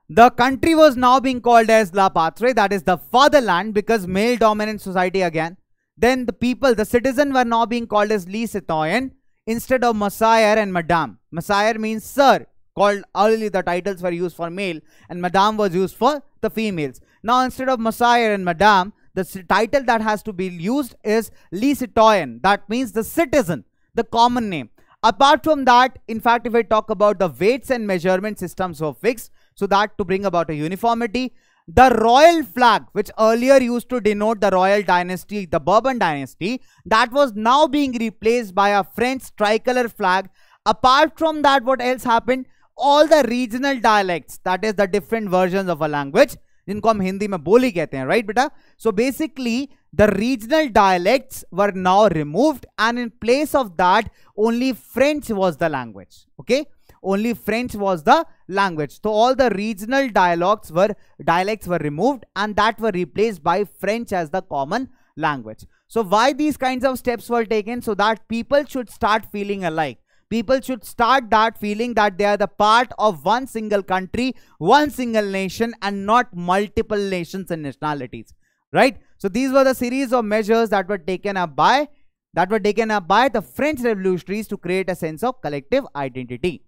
Speaker 1: the country was now being called as La Patrie, that is the fatherland, because male dominant society again. Then the people, the citizen, were now being called as Les Citoyens instead of Monsieur and Madame. Monsieur means sir, called earlier the titles were used for male and Madame was used for the females. Now instead of Monsieur and Madame, the title that has to be used is Les Citoyens, that means the citizen, the common name. Apart from that, in fact, if I talk about the weights and measurement systems were fixed, so that to bring about a uniformity. The royal flag, which earlier used to denote the royal dynasty, the Bourbon dynasty, that was now being replaced by a French tricolor flag. Apart from that, what else happened? All the regional dialects, that is the different versions of a language, जिनको हम हिंदी में बोली कहते हैं, right beta? So basically the regional dialects were now removed and in place of that only French was the language. Okay, only French was the language. So all the regional dialects were removed and that were replaced by French as the common language. So why these kinds of steps were taken? So that people should start feeling alike. People should start that feeling that they are the part of one single country, one single nation and not multiple nations and nationalities, right? So these were the series of measures that were taken up by the French revolutionaries to create a sense of collective identity.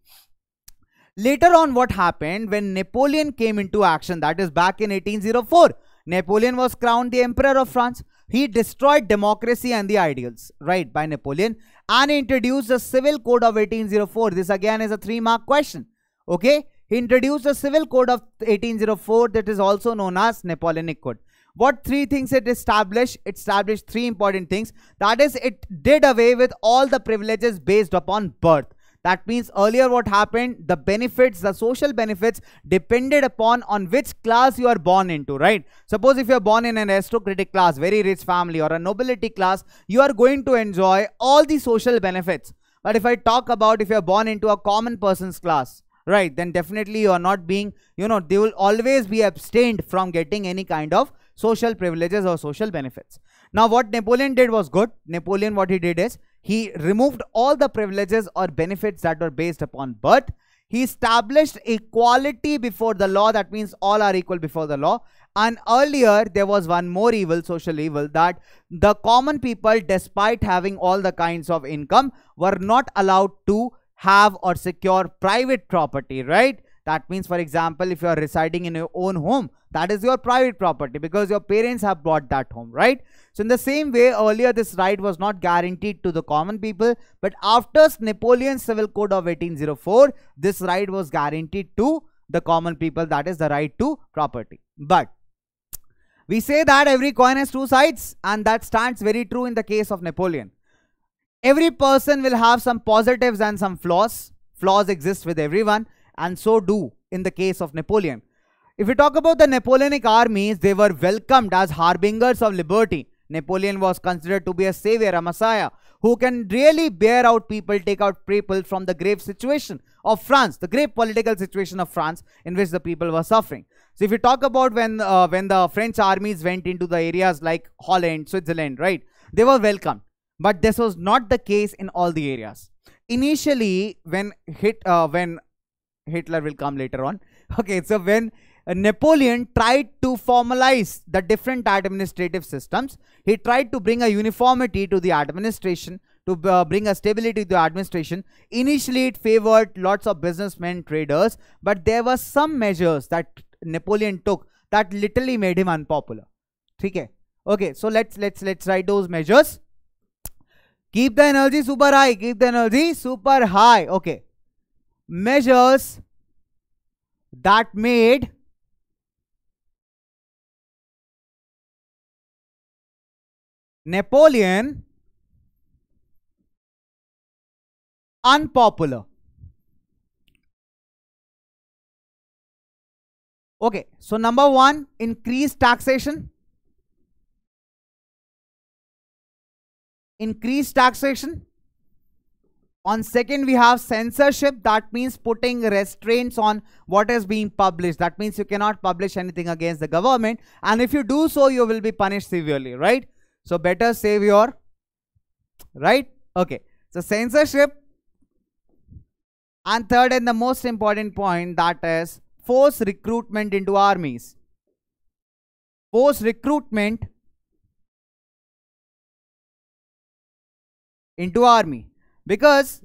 Speaker 1: Later on, what happened when Napoleon came into action, that is back in 1804, Napoleon was crowned the Emperor of France. He destroyed democracy and the ideals, right, by Napoleon, and introduced the Civil Code of 1804. This again is a 3-mark question. Okay, he introduced the Civil Code of 1804 that is also known as Napoleonic Code. What 3 things it established? It established 3 important things. That is, it did away with all the privileges based upon birth. That means earlier what happened, the benefits, the social benefits depended upon on which class you are born into, right? Suppose if you are born in an aristocratic class, very rich family or a nobility class, you are going to enjoy all the social benefits. But if I talk about if you are born into a common person's class, right, then definitely you are not being, they will always be abstained from getting any kind of social privileges or social benefits. Now what Napoleon did was good. Napoleon, what he did is, he removed all the privileges or benefits that were based upon birth. He established equality before the law. That means all are equal before the law. And earlier there was one more evil, social evil, that the common people, despite having all the kinds of income, were not allowed to have or secure private property, right? That means, for example, if you are residing in your own home, that is your private property because your parents have bought that home, right? So in the same way, earlier this right was not guaranteed to the common people, but after Napoleon's Civil Code of 1804, this right was guaranteed to the common people, that is the right to property. But we say that every coin has 2 sides, and that stands very true in the case of Napoleon. Every person will have some positives and some flaws. Flaws exist with everyone, and so do in the case of Napoleon. If we talk about the Napoleonic armies, they were welcomed as harbingers of liberty. Napoleon was considered to be a savior, a messiah, who can really bear out people, take out people from the grave situation of France, the grave political situation of France in which the people were suffering. So if you talk about when the French armies went into the areas like Holland, Switzerland, right, they were welcomed. But this was not the case in all the areas. Initially, when Hitler will come later on. Okay, so when Napoleon tried to formalize the different administrative systems, he tried to bring a uniformity to the administration, to bring a stability to the administration. Initially, it favored lots of businessmen, traders, but there were some measures that Napoleon took that literally made him unpopular. Okay. Okay, so let's write those measures. Keep the energy super high. Keep the energy super high. Okay. Measures that made Napoleon unpopular. Okay, so number one, increased taxation. Increased taxation. On second, we have censorship. That means putting restraints on what is being published. That means you cannot publish anything against the government. And if you do so, you will be punished severely, right? So better save your, right? Okay. So censorship. And third and the most important point, that is force recruitment into armies. Force recruitment into army. Because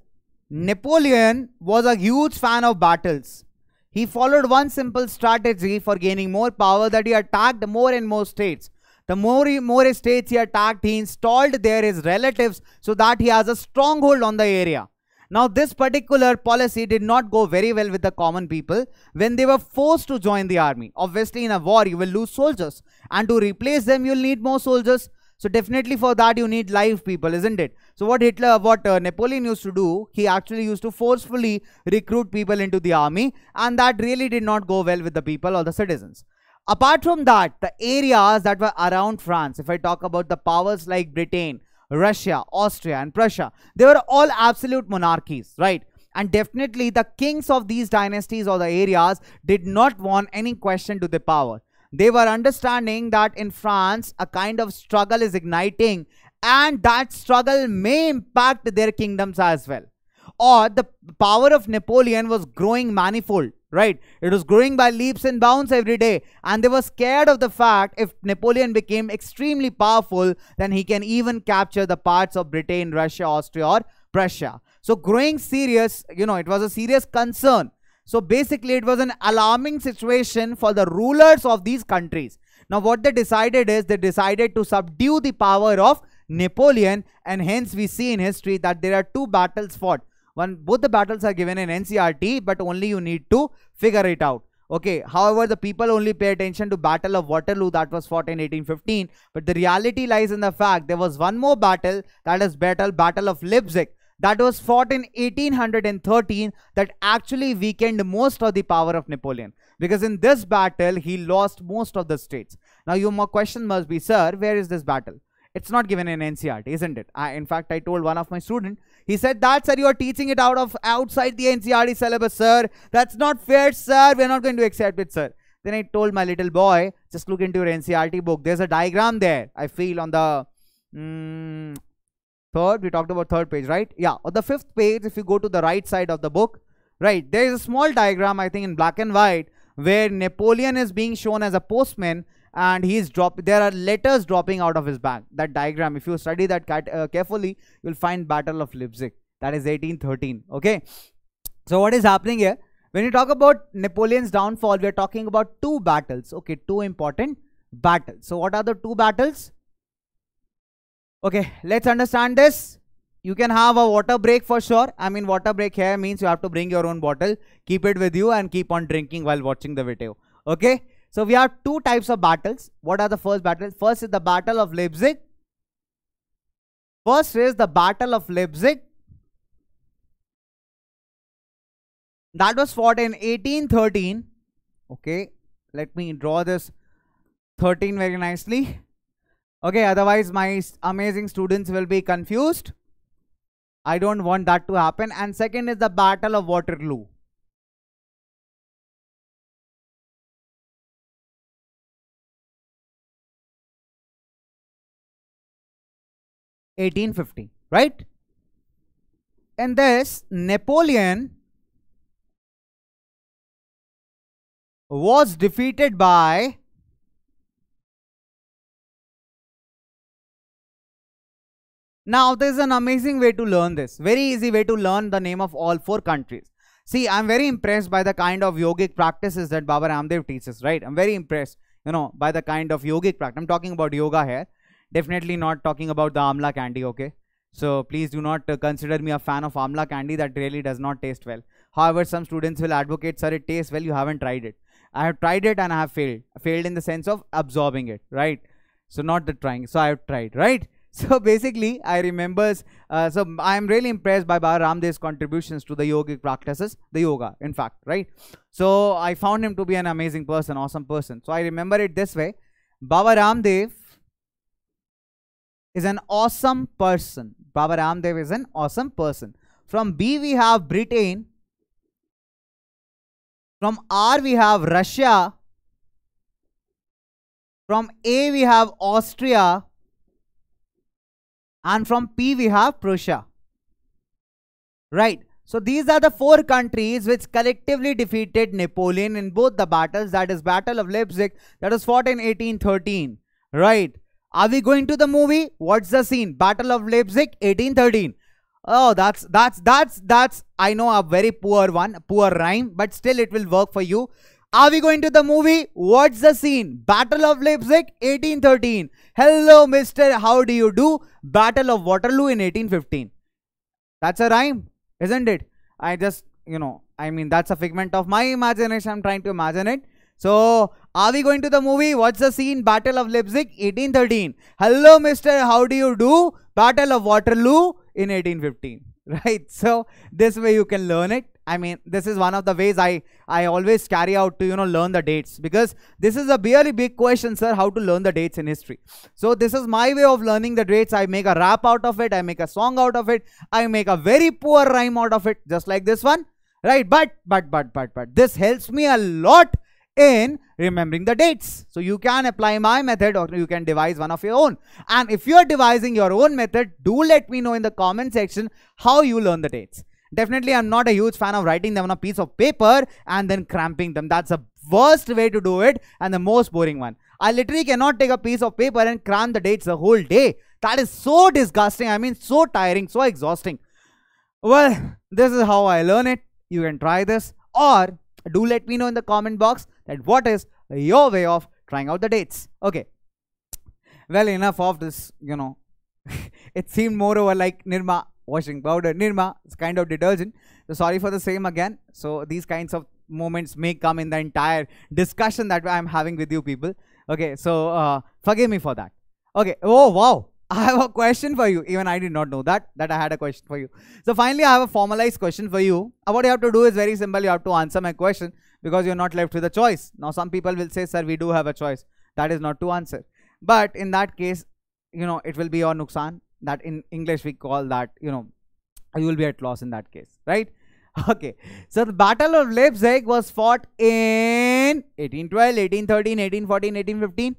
Speaker 1: Napoleon was a huge fan of battles. He followed one simple strategy for gaining more power, that he attacked more and more states. The more states he attacked, he installed there his relatives so that he has a stronghold on the area. Now, this particular policy did not go very well with the common people when they were forced to join the army. Obviously, in a war, you will lose soldiers, and to replace them, you will need more soldiers. So definitely for that you need live people, isn't it? So what Napoleon used to do, he actually used to forcefully recruit people into the army, and that really did not go well with the people or the citizens. Apart from that, the areas that were around France, if I talk about the powers like Britain, Russia, Austria and Prussia, they were all absolute monarchies, right? And definitely the kings of these dynasties or the areas did not want any question to the power. They were understanding that in France, a kind of struggle is igniting, and that struggle may impact their kingdoms as well. Or the power of Napoleon was growing manifold, right? It was growing by leaps and bounds every day. And they were scared of the fact if Napoleon became extremely powerful, then he can even capture the parts of Britain, Russia, Austria or Prussia. So growing serious, it was a serious concern. So basically it was an alarming situation for the rulers of these countries. Now what they decided is, they decided to subdue the power of Napoleon, and hence we see in history that there are two battles fought. Both the battles are given in NCERT, but only you need to figure it out. Okay, however, the people only pay attention to Battle of Waterloo that was fought in 1815, but the reality lies in the fact there was one more battle, that is Battle of Leipzig. That was fought in 1813, that actually weakened most of the power of Napoleon. Because in this battle, he lost most of the states. Now, your question must be, sir, where is this battle? It's not given in NCERT, isn't it? In fact, I told one of my students, he said that, sir, you are teaching it outside the NCERT syllabus, sir. That's not fair, sir. We're not going to accept it, sir. Then I told my little boy, just look into your NCERT book. There's a diagram there, I feel, on the... third, we talked about third page, right? Yeah, on the fifth page, if you go to the right side of the book, right, there is a small diagram, I think in black and white, where Napoleon is being shown as a postman, and there are letters dropping out of his bag. That diagram, if you study that carefully, you'll find Battle of Leipzig. That is 1813, okay? So what is happening here? When you talk about Napoleon's downfall, we are talking about two battles, okay? Two important battles. So what are the two battles? Okay, let's understand this. You can have a water break for sure. I mean, water break here means you have to bring your own bottle, keep it with you and keep on drinking while watching the video. Okay, so we have two types of battles. What are the first battles? First is the Battle of Leipzig. First is the Battle of Leipzig. That was fought in 1813. Okay, let me draw this 13 very nicely. Okay, otherwise my amazing students will be confused. I don't want that to happen. And second is the Battle of Waterloo. (1850), right? In this, Napoleon was defeated by Now, there's an amazing way to learn this. Very easy way to learn the name of all 4 countries. See, I'm very impressed by the kind of yogic practices that Baba Ramdev teaches, right? I'm very impressed, by the kind of yogic practice. I'm talking about yoga here. Definitely not talking about the amla candy, okay? So please do not consider me a fan of amla candy. That really does not taste well. However, some students will advocate, sir, it tastes well. You haven't tried it. I have tried it and I have failed. Failed in the sense of absorbing it, right? So not the trying. So I have tried, right? So basically, I remember, so I'm really impressed by Baba Ramdev's contributions to the yogic practices, the yoga, in fact, right? So I found him to be an amazing person, awesome person. So I remember it this way. Baba Ramdev is an awesome person. Baba Ramdev is an awesome person. From B, we have Britain. From R, we have Russia. From A, we have Austria. And from P, we have Prussia. Right. So these are the 4 countries which collectively defeated Napoleon in both the battles. That is Battle of Leipzig, that was fought in 1813. Right. Are we going to the movie? What's the scene? Battle of Leipzig, 1813. Oh, that's I know a very poor rhyme, but still it will work for you. Are we going to the movie? What's the scene? Battle of Leipzig, 1813. Hello, mister. How do you do? Battle of Waterloo in 1815. That's a rhyme, isn't it? I just, I mean, that's a figment of my imagination. I'm trying to imagine it. So, are we going to the movie? What's the scene? Battle of Leipzig, 1813. Hello, mister. How do you do? Battle of Waterloo in 1815. Right? So, this way you can learn it. I mean, this is one of the ways I always carry out to, learn the dates, because this is a really big question, sir, how to learn the dates in history. So this is my way of learning the dates. I make a rap out of it. I make a song out of it. I make a very poor rhyme out of it, just like this one, right? But this helps me a lot in remembering the dates. So you can apply my method or you can devise one of your own. And if you are devising your own method, do let me know in the comment section how you learn the dates. Definitely, I'm not a huge fan of writing them on a piece of paper and then cramping them. That's the worst way to do it and the most boring one. I literally cannot take a piece of paper and cram the dates the whole day. That is so disgusting. I mean, so tiring, so exhausting. Well, this is how I learn it. You can try this, or do let me know in the comment box that what is your way of trying out the dates. Okay. Well, enough of this, It seemed moreover like Nirma washing powder. Nirma is kind of detergent. So sorry for the same again. So these kinds of moments may come in the entire discussion that I'm having with you people. Okay, so forgive me for that. Okay. Oh wow, I have a question for you. Even I did not know that I had a question for you. So finally, I have a formalized question for you. What you have to do is very simple. You have to answer my question because you're not left with a choice. Now some people will say, sir, we do have a choice. That is not to answer. But in that case, it will be your nuksan. That in English we call that, you will be at loss in that case, right? Okay. So the Battle of Leipzig was fought in 1812, 1813, 1814, 1815.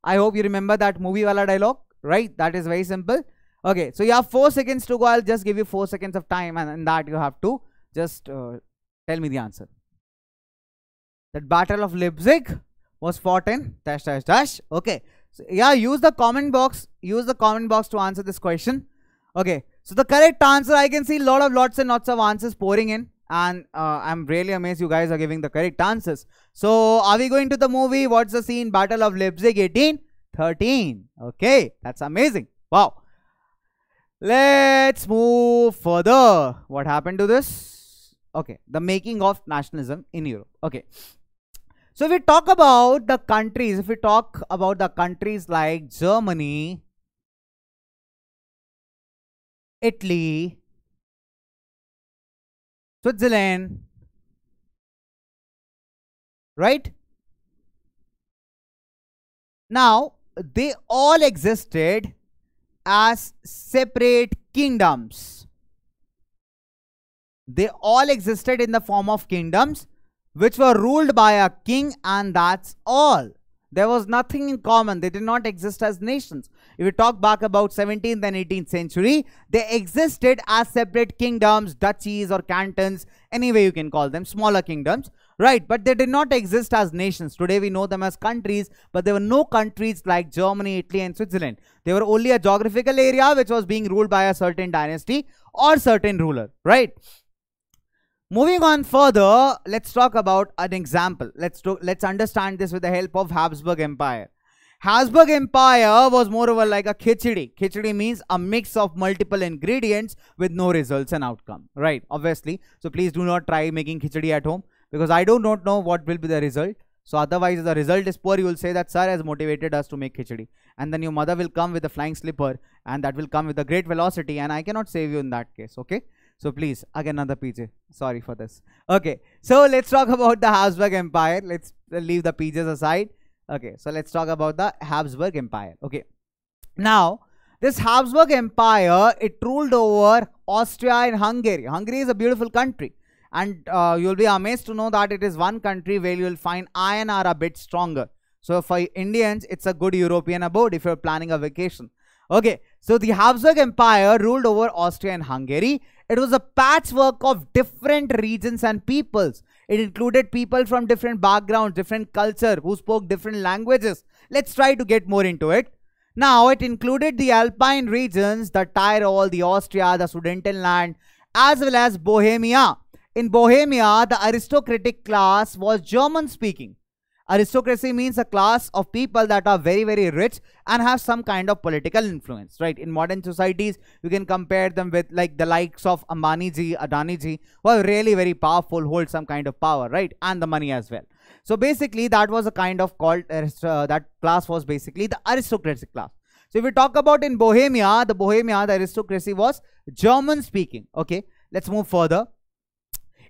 Speaker 1: I hope you remember that movie wala dialogue, right? That is very simple. Okay. So you have 4 seconds to go. I'll just give you 4 seconds of time, and in that you have to just tell me the answer. That Battle of Leipzig was fought in ... Okay. So yeah, use the comment box. Use the comment box to answer this question. Okay. So the correct answer, I can see lots and lots of answers pouring in, and I'm really amazed you guys are giving the correct answers. So are we going to the movie? What's the scene? Battle of Leipzig, 1813. Okay, that's amazing. Wow. Let's move further. What happened to this? Okay, the making of nationalism in Europe. Okay. So if we talk about the countries, like Germany, Italy, Switzerland, right? Now, they all existed as separate kingdoms. They all existed in the form of kingdoms which were ruled by a king, and that's all. There was nothing in common. They did not exist as nations. If we talk back about 17th and 18th century, they existed as separate kingdoms, duchies or cantons, any way you can call them, smaller kingdoms, right? But they did not exist as nations. Today we know them as countries, but there were no countries like Germany, Italy and Switzerland. They were only a geographical area which was being ruled by a certain dynasty or certain ruler, right? Moving on further, let's talk about an example. Let's understand this with the help of Habsburg Empire. Habsburg Empire was moreover like a khichdi. Khichdi means a mix of multiple ingredients with no results and outcome, right? Obviously. So please do not try making khichdi at home, because I do not know what will be the result. So otherwise, if the result is poor, you will say that sir has motivated us to make khichdi. And then your mother will come with a flying slipper, and that will come with a great velocity, and I cannot save you in that case, okay? So please, again another PJ. Sorry for this. Okay, so let's talk about the Habsburg Empire. Let's leave the PJs aside. Okay, so let's talk about the Habsburg Empire. Okay, now this Habsburg Empire, it ruled over Austria and Hungary. Hungary is a beautiful country, and you'll be amazed to know that it is one country where you will find iron are a bit stronger. So for Indians, it's a good European abode if you're planning a vacation. Okay, so the Habsburg Empire ruled over Austria and Hungary. It was a patchwork of different regions and peoples. It included people from different backgrounds, different culture, who spoke different languages. Let's try to get more into it. Now, it included the Alpine regions, the Tyrol, the Austria, the Sudetenland, as well as Bohemia. In Bohemia, the aristocratic class was German-speaking. Aristocracy means a class of people that are very, very rich and have some kind of political influence, right? In modern societies, you can compare them with like the likes of Ambani ji, Adani ji, who are really very powerful, hold some kind of power, right? And the money as well. So basically, that was a kind of called, that class was basically the aristocratic class. So if we talk about in Bohemia, the aristocracy was German speaking. Okay, let's move further.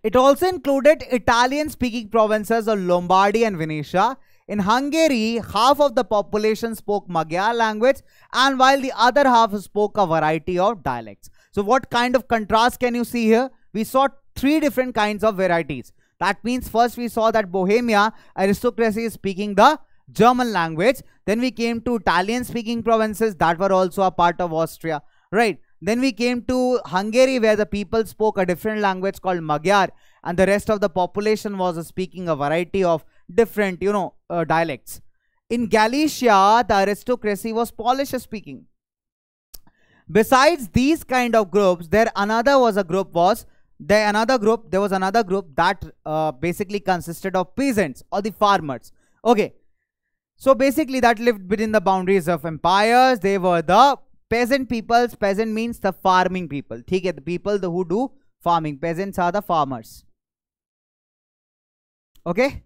Speaker 1: It also included Italian-speaking provinces of Lombardy and Venetia. In Hungary, half of the population spoke Magyar language, and while the other half spoke a variety of dialects. So what kind of contrast can you see here? We saw three different kinds of varieties. That means first we saw that Bohemia, aristocracy is speaking the German language. Then we came to Italian-speaking provinces that were also a part of Austria, right? Then we came to Hungary, where the people spoke a different language called Magyar, and the rest of the population was speaking a variety of different, dialects. In Galicia, the aristocracy was Polish speaking. Besides these kind of groups, there was another group that basically consisted of peasants or the farmers. Okay, so basically that lived within the boundaries of empires. They were the peasant peoples. Peasant means the farming people. The people who do farming. Peasants are the farmers. Okay.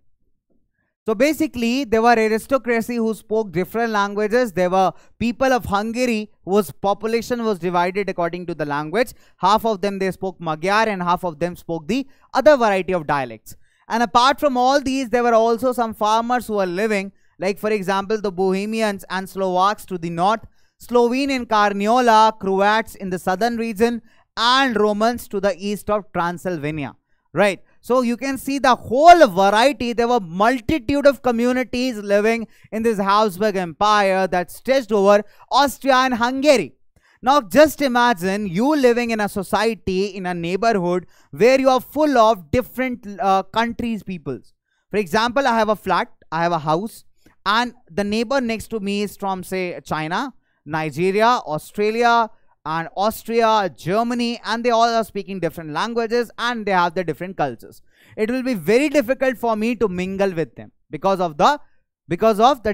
Speaker 1: So basically, there were aristocracy who spoke different languages. There were people of Hungary whose population was divided according to the language. Half of them they spoke Magyar and half of them spoke the other variety of dialects. And apart from all these, there were also some farmers who were living, like for example, the Bohemians and Slovaks to the north, Slovene in Carniola, Croats in the southern region, and Romans to the east of Transylvania, right? So you can see the whole variety. There were multitude of communities living in this Habsburg Empire that stretched over Austria and Hungary. Now just imagine you living in a society, in a neighborhood where you are full of different countries, peoples. For example, I have a flat, I have a house, and the neighbor next to me is from, say, China, Nigeria, Australia, and Austria, Germany, and they all are speaking different languages and they have their different cultures. It will be very difficult for me to mingle with them because of the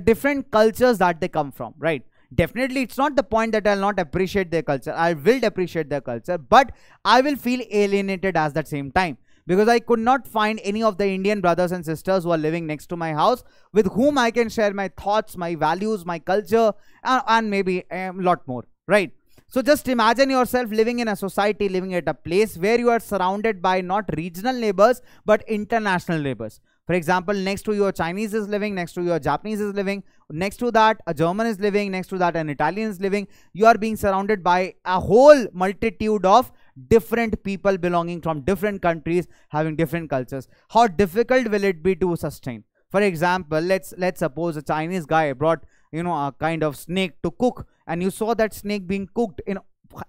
Speaker 1: different cultures that they come from, right? Definitely, it's not the point that I'll not appreciate their culture. I will appreciate their culture, but I will feel alienated at the same time, because I could not find any of the Indian brothers and sisters who are living next to my house with whom I can share my thoughts, my values, my culture, and maybe a lot more, right? So just imagine yourself living in a society, living at a place where you are surrounded by not regional neighbors, but international neighbors. For example, next to you a Chinese is living, next to you a Japanese is living, next to that a German is living, next to that an Italian is living. You are being surrounded by a whole multitude of different people belonging from different countries, having different cultures. How difficult will it be to sustain? For example, let's suppose a Chinese guy brought, a kind of snake to cook, and you saw that snake being cooked in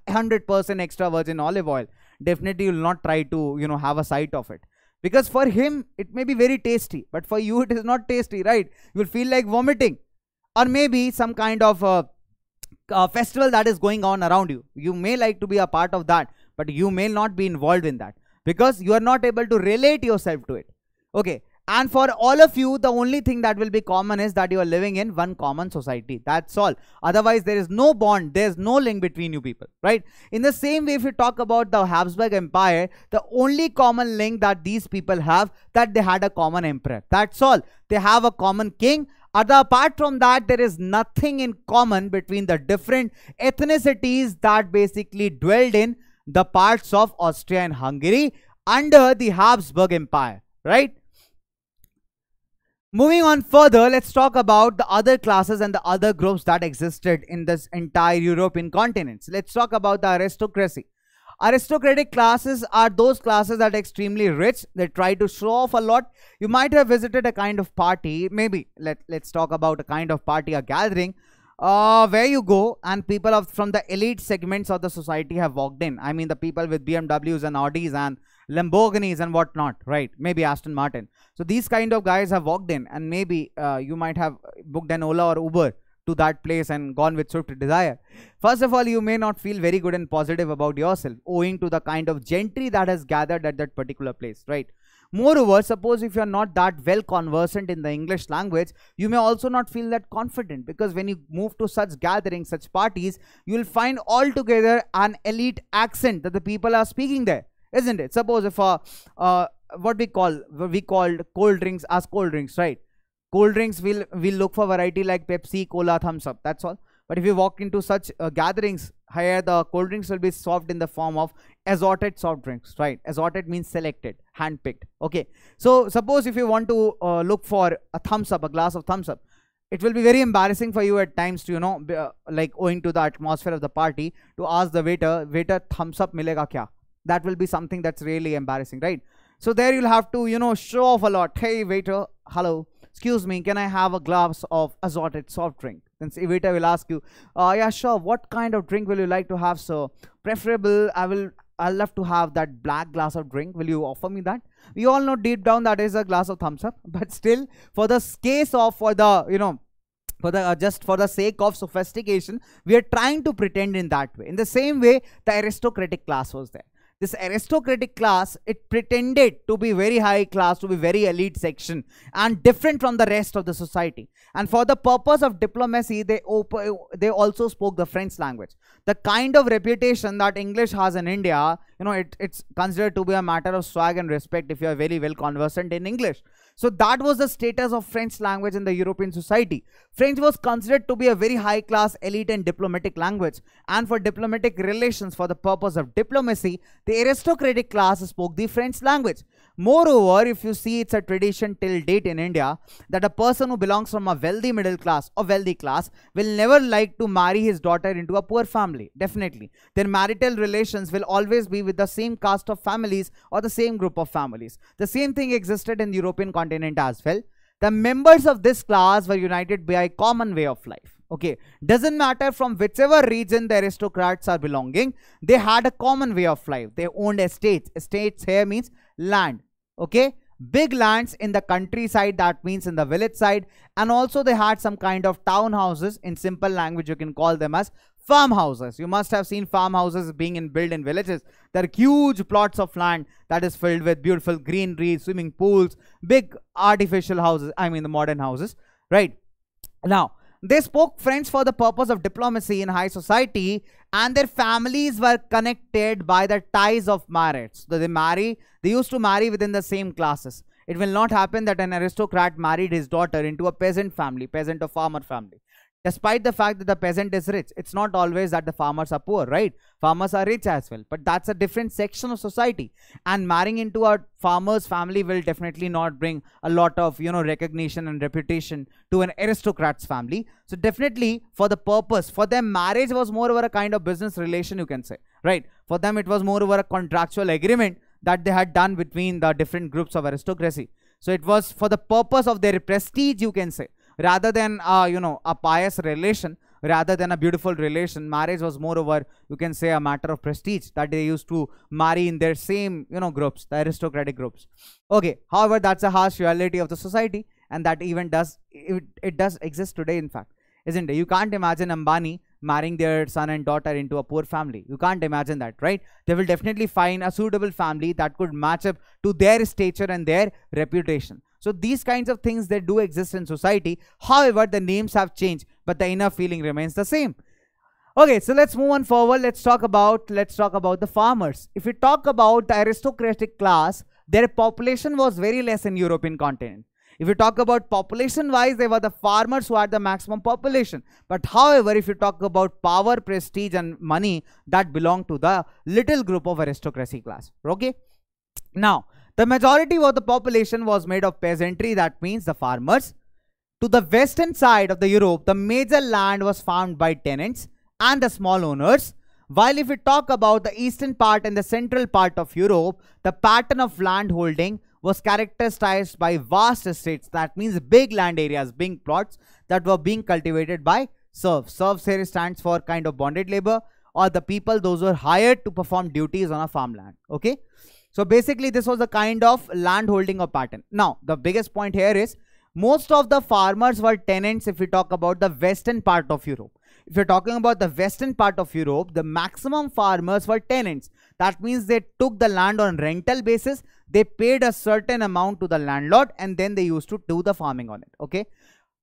Speaker 1: 100% extra virgin olive oil. Definitely you will not try to, have a sight of it. Because for him, it may be very tasty, but for you, it is not tasty, right? You will feel like vomiting. Or maybe some kind of festival that is going on around you. You may like to be a part of that, but you may not be involved in that because you are not able to relate yourself to it. Okay. And for all of you, the only thing that will be common is that you are living in one common society. That's all. Otherwise, there is no bond. There is no link between you people, right? In the same way, if you talk about the Habsburg Empire, the only common link that these people have, that they had a common emperor. That's all. They have a common king. Apart from that, there is nothing in common between the different ethnicities that basically dwelled in the parts of Austria and Hungary under the Habsburg Empire, right? Moving on further, let's talk about the other classes and the other groups that existed in this entire European continent. So let's talk about the aristocracy. Aristocratic classes are those classes that are extremely rich. They try to show off a lot. You might have visited a kind of party, maybe let's talk about a kind of party, a gathering, where you go and people from the elite segments of the society have walked in. I mean the people with BMWs and Audis and Lamborghinis and whatnot, right? Maybe Aston Martin. So these kind of guys have walked in, and maybe you might have booked an Ola or Uber to that place and gone with Swift Desire. First of all, you may not feel very good and positive about yourself owing to the kind of gentry that has gathered at that particular place, right? Moreover, suppose if you are not that well conversant in the English language, you may also not feel that confident, because when you move to such gatherings, such parties, you will find altogether an elite accent that the people are speaking there, isn't it? Suppose if what we called cold drinks as cold drinks, right? Cold drinks will look for variety like Pepsi, Cola, Thumbs Up, that's all. But if you walk into such gatherings, here the cold drinks will be served in the form of assorted soft drinks, right? Assorted means selected, handpicked. Okay. So suppose if you want to look for a Thumbs Up, a glass of Thumbs Up, it will be very embarrassing for you at times to, you know, like owing to the atmosphere of the party, to ask the waiter, Thumbs Up milega kya? That will be something that's really embarrassing, right? So there you'll have to, you know, show off a lot. Hey waiter, hello, excuse me, can I have a glass of assorted soft drink? Then the waiter will ask you, yeah, sure, what kind of drink will you like to have, sir? Preferable, I'll love to have that black glass of drink. Will you offer me that? We all know deep down that is a glass of Thumbs Up, but still, for the case of, for the, you know, for the just for the sake of sophistication, we are trying to pretend in that way. In the same way, the aristocratic class was there. This aristocratic class, it pretended to be very high class, to be very elite section and different from the rest of the society. And for the purpose of diplomacy, they also spoke the French language. The kind of reputation that English has in India, you know, it's considered to be a matter of swag and respect if you are very well conversant in English. So that was the status of French language in the European society. French was considered to be a very high class, elite and diplomatic language. And for diplomatic relations, for the purpose of diplomacy, the aristocratic class spoke the French language. Moreover, if you see, it's a tradition till date in India that a person who belongs from a wealthy middle class or wealthy class will never like to marry his daughter into a poor family. Definitely. Their marital relations will always be with the same caste of families or the same group of families. The same thing existed in the European continent as well. The members of this class were united by a common way of life. Okay, doesn't matter from whichever region the aristocrats are belonging, they had a common way of life. They owned estates. Estates here means land. Okay, big lands in the countryside, that means in the village side, and also they had some kind of townhouses. In simple language, you can call them as farmhouses. You must have seen farmhouses being built in villages. There are huge plots of land that is filled with beautiful greenery, swimming pools, big artificial houses, I mean the modern houses, right? Now, they spoke French for the purpose of diplomacy in high society, and their families were connected by the ties of marriage. So they used to marry within the same classes. It will not happen that an aristocrat married his daughter into a peasant family, peasant or farmer family. Despite the fact that the peasant is rich, it's not always that the farmers are poor, right? Farmers are rich as well, but that's a different section of society. And marrying into a farmer's family will definitely not bring a lot of, you know, recognition and reputation to an aristocrat's family. So definitely for the purpose, for them marriage was more over a kind of business relation, you can say, right? For them it was more over a contractual agreement that they had done between the different groups of aristocracy. So it was for the purpose of their prestige, you can say, rather than you know, a pious relation. rather than a beautiful relation. Marriage was moreover, you can say, a matter of prestige, that they used to marry in their same, groups, the aristocratic groups. Okay, however, that's a harsh reality of the society, and that even does, it does exist today, in fact, isn't it? You can't imagine Ambani marrying their son and daughter into a poor family. You can't imagine that, right? They will definitely find a suitable family that could match up to their stature and their reputation. So these kinds of things, they do exist in society. However, the names have changed, but the inner feeling remains the same. Okay, so let's move on forward. Let's talk about the farmers. If we talk about the aristocratic class, their population was very less in European continent. If you talk about population-wise, they were the farmers who had the maximum population. But however, if you talk about power, prestige and money, that belonged to the little group of aristocracy class. Okay? Now, the majority of the population was made of peasantry, that means the farmers. To the western side of the Europe, the major land was farmed by tenants and the small owners. While if we talk about the eastern part and the central part of Europe, the pattern of land holding was characterized by vast estates, that means big land areas, big plots that were being cultivated by serfs. Serfs here stands for kind of bonded labor, or the people those who were hired to perform duties on a farmland. Okay, so basically this was a kind of land holding or pattern. Now the biggest point here is most of the farmers were tenants if we talk about the western part of Europe. If you're talking about the western part of Europe, the maximum farmers were tenants. That means they took the land on rental basis. They paid a certain amount to the landlord and then they used to do the farming on it. Okay.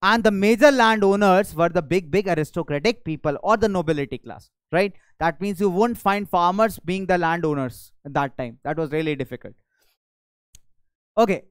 Speaker 1: And the major landowners were the big aristocratic people or the nobility class, right? That means you won't find farmers being the landowners at that time. That was really difficult. Okay.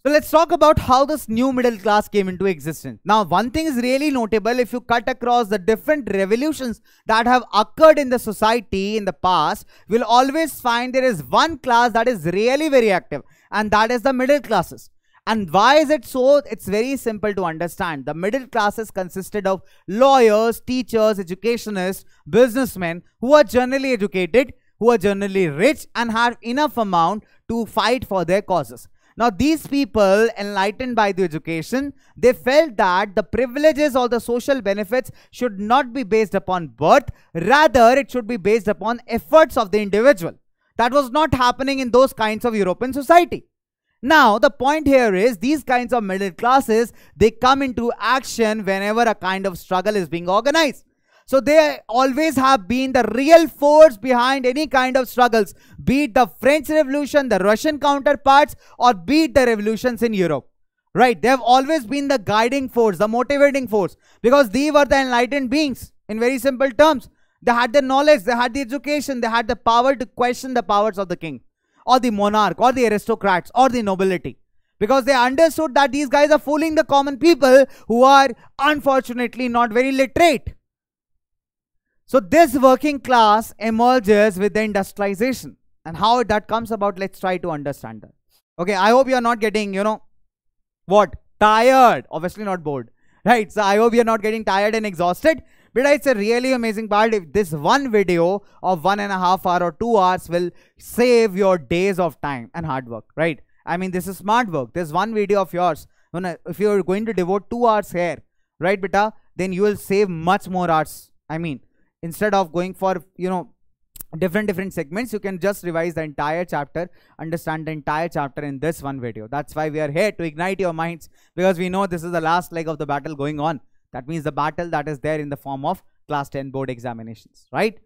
Speaker 1: So let's talk about how this new middle class came into existence. Now, one thing is really notable. If you cut across the different revolutions that have occurred in the society in the past, we'll always find there is one class that is really very active, and that is the middle classes. And why is it so? It's very simple to understand. The middle classes consisted of lawyers, teachers, educationists, businessmen who are generally educated, who are generally rich and have enough amount to fight for their causes. Now, these people, enlightened by the education, they felt that the privileges or the social benefits should not be based upon birth. Rather, it should be based upon efforts of the individual. That was not happening in those kinds of European society. Now, the point here is these kinds of middle classes, they come into action whenever a kind of struggle is being organized. So they always have been the real force behind any kind of struggles, be it the French Revolution, the Russian counterparts, or be it the revolutions in Europe. Right? They have always been the guiding force, the motivating force, because they were the enlightened beings in very simple terms. They had the knowledge, they had the education, they had the power to question the powers of the king, or the monarch, or the aristocrats, or the nobility. Because they understood that these guys are fooling the common people who are unfortunately not very literate. So this working class emerges with the industrialization, and how that comes about, let's try to understand that. Okay, I hope you are not getting, what? Tired. Obviously not bored, right? So I hope you're not getting tired and exhausted. But it's a really amazing part. If this one video of 1.5 hours or 2 hours will save your days of time and hard work, right? I mean, this is smart work. This one video of yours, if you're going to devote 2 hours here, right, beta, then you will save much more hours. I mean, instead of going for, different segments, you can just revise the entire chapter, understand the entire chapter in this one video. That's why we are here, to ignite your minds, because we know this is the last leg of the battle going on. That means the battle that is there in the form of class 10 board examinations, right?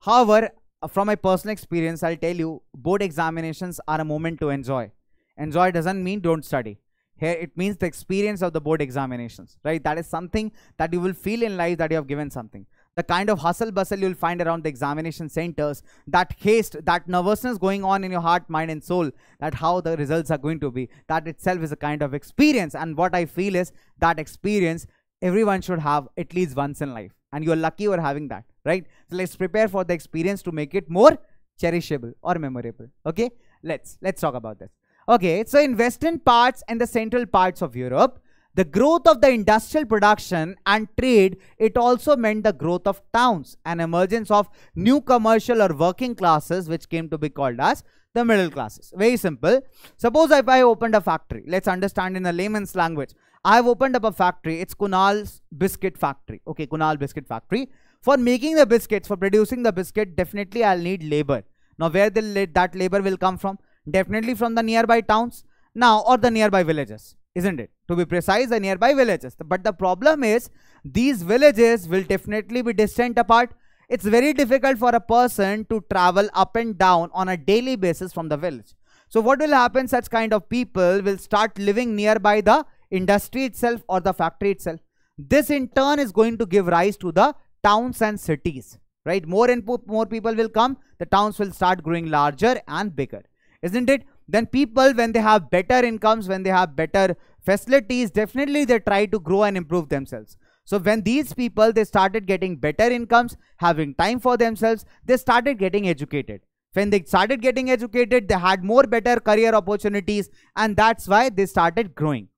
Speaker 1: However, from my personal experience, I'll tell you, board examinations are a moment to enjoy. Enjoy doesn't mean don't study. Here it means the experience of the board examinations, right? That is something that you will feel in life, that you have given something. The kind of hustle bustle you'll find around the examination centers, that haste, that nervousness going on in your heart, mind and soul, that how the results are going to be, that itself is a kind of experience. And what I feel is that experience everyone should have at least once in life, and you're lucky you're having that, right? So let's prepare for the experience to make it more cherishable or memorable. Okay, let's talk about this. Okay, so in western parts and the central parts of Europe, the growth of the industrial production and trade, it also meant the growth of towns and emergence of new commercial or working classes, which came to be called as the middle classes. Very simple. Suppose if I opened a factory, let's understand in a layman's language. I've opened up a factory. It's Kunal's biscuit factory. Okay, Kunal biscuit factory. For making the biscuits, for producing the biscuit, definitely I'll need labor. Now, where that labor will come from? Definitely from the nearby towns. Now, or the nearby villages, isn't it? To be precise, the nearby villages. But the problem is, these villages will definitely be distant apart. It's very difficult for a person to travel up and down on a daily basis from the village. So what will happen? Such kind of people will start living nearby the industry itself or the factory itself. This in turn is going to give rise to the towns and cities, right? More and more people will come. The towns will start growing larger and bigger, isn't it? Then people, when they have better incomes, when they have better facilities, definitely they try to grow and improve themselves. So when these people, they started getting better incomes, having time for themselves, they started getting educated. When they started getting educated, they had more better career opportunities, and that's why they started growing.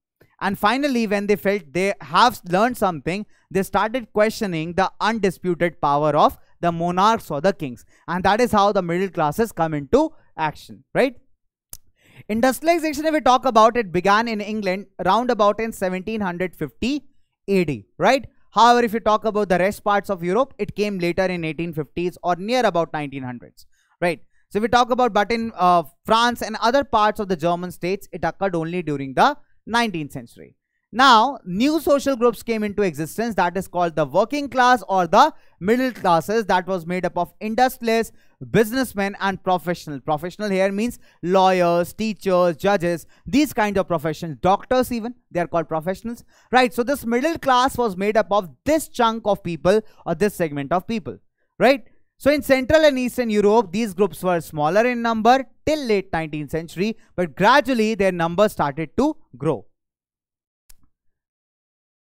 Speaker 1: And finally, when they felt they have learned something, they started questioning the undisputed power of the monarchs or the kings. And that is how the middle classes come into action, right? Industrialization, if we talk about it, began in England round about in 1750 AD, right? However, if you talk about the rest parts of Europe, it came later in 1850s or near about 1900s, right? So if we talk about, but in France and other parts of the German states, it occurred only during the 19th century. Now, new social groups came into existence, that is called the working class or the middle classes, that was made up of industrialists, businessmen and professional. Professional here means lawyers, teachers, judges, these kind of professions, doctors even, they are called professionals, right? So this middle class was made up of this chunk of people or this segment of people, right? So in Central and Eastern Europe, these groups were smaller in number till late 19th century, but gradually their numbers started to grow.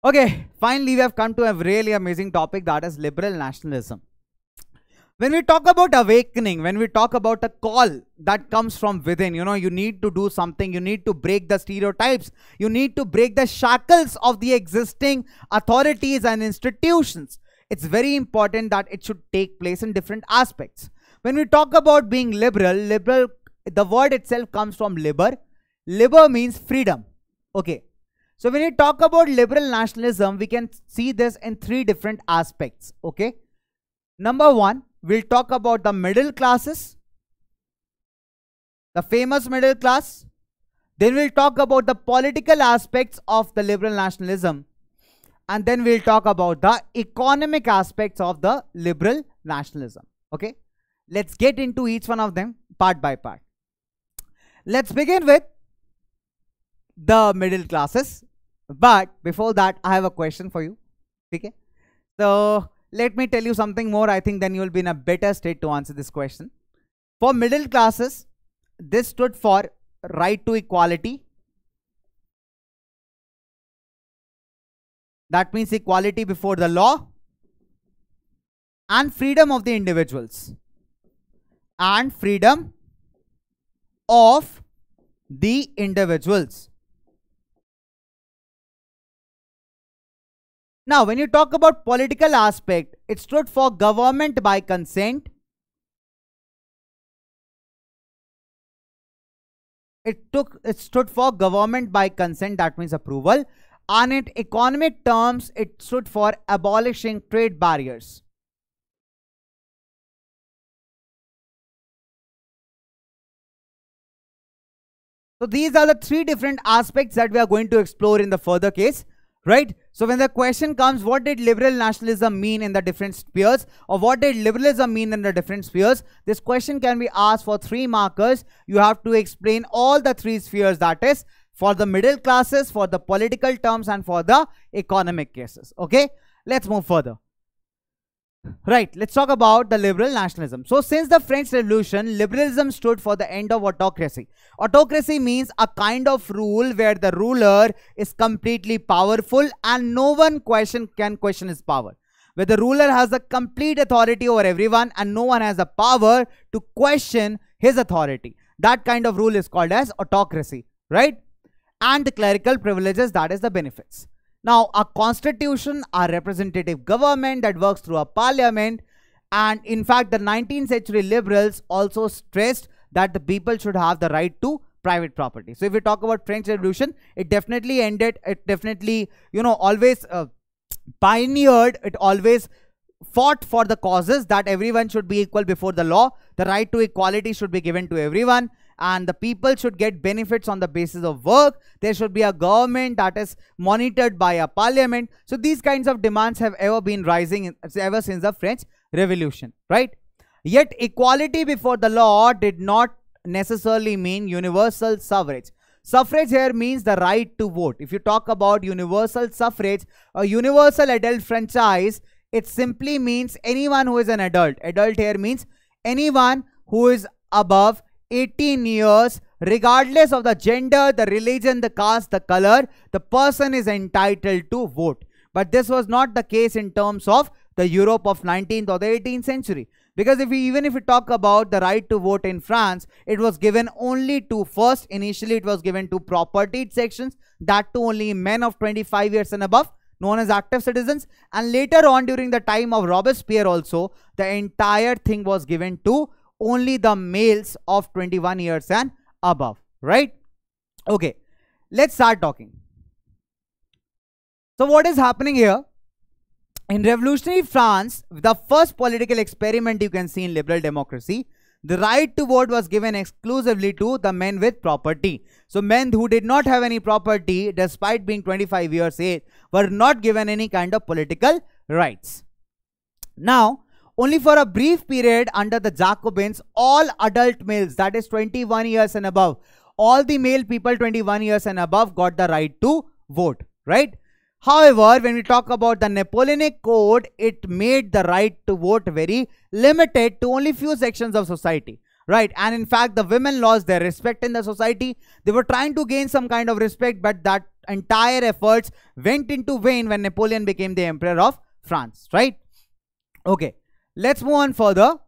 Speaker 1: Okay, finally we have come to a really amazing topic, that is liberal nationalism. When we talk about awakening, when we talk about a call that comes from within, you know, you need to do something, you need to break the stereotypes, you need to break the shackles of the existing authorities and institutions. It's very important that it should take place in different aspects. When we talk about being liberal, the word itself comes from liber. Liber means freedom. Okay. So when we talk about liberal nationalism, we can see this in three different aspects. Okay. Number one, we'll talk about the middle classes, the famous middle class. Then we'll talk about the political aspects of the liberal nationalism. And then we'll talk about the economic aspects of the liberal nationalism. Okay. Let's get into each one of them part by part. Let's begin with the middle classes. But before that, I have a question for you. Okay. So let me tell you something more. I think then you will be in a better state to answer this question. For middle classes, this stood for right to equality. That means equality before the law and freedom of the individuals and freedom of the individuals. Now, when you talk about political aspect, it stood for government by consent. It stood for government by consent, that means approval. And in economic terms, it stood for abolishing trade barriers. So these are the three different aspects that we are going to explore in the further case, right? So when the question comes, what did liberal nationalism mean in the different spheres, or what did liberalism mean in the different spheres? This question can be asked for 3 markers. You have to explain all the 3 spheres, that is for the middle classes, for the political terms and for the economic cases. Okay, let's move further. Right, let's talk about the liberal nationalism. So since the French Revolution, liberalism stood for the end of autocracy. Autocracy means a kind of rule where the ruler is completely powerful and no one can question his power. Where the ruler has the complete authority over everyone and no one has the power to question his authority. That kind of rule is called as autocracy, right? And the clerical privileges, that is the benefits. Now, a constitution, a representative government that works through a parliament, and in fact, the 19th century liberals also stressed that the people should have the right to private property. So if we talk about French Revolution, it definitely ended, it definitely, always pioneered, it always fought for the causes that everyone should be equal before the law, the right to equality should be given to everyone, and the people should get benefits on the basis of work. There should be a government that is monitored by a parliament. So these kinds of demands have ever been rising ever since the French Revolution, right? Yet equality before the law did not necessarily mean universal suffrage. Suffrage here means the right to vote. If you talk about universal suffrage or universal adult franchise, it simply means anyone who is an adult. Adult here means anyone who is above 18 years, regardless of the gender, the religion, the caste, the color, the person is entitled to vote. But this was not the case in terms of the Europe of 19th or the 18th century. Because even if we talk about the right to vote in France, it was given only to, first initially it was given to propertied sections, that to only men of 25 years and above, known as active citizens, and later on during the time of Robespierre also, the entire thing was given to only the males of 21 years and above, right? Okay, let's start talking. So what is happening here? In revolutionary France, the first political experiment you can see in liberal democracy, the right to vote was given exclusively to the men with property. So men who did not have any property, despite being 25 years age, were not given any kind of political rights. Now, only for a brief period under the Jacobins, all adult males, that is 21 years and above, all the male people 21 years and above got the right to vote, right? However, when we talk about the Napoleonic Code, it made the right to vote very limited to only few sections of society, right? And in fact, the women lost their respect in the society. They were trying to gain some kind of respect, but that entire efforts went into vain when Napoleon became the emperor of France, right? Okay, let's move on further.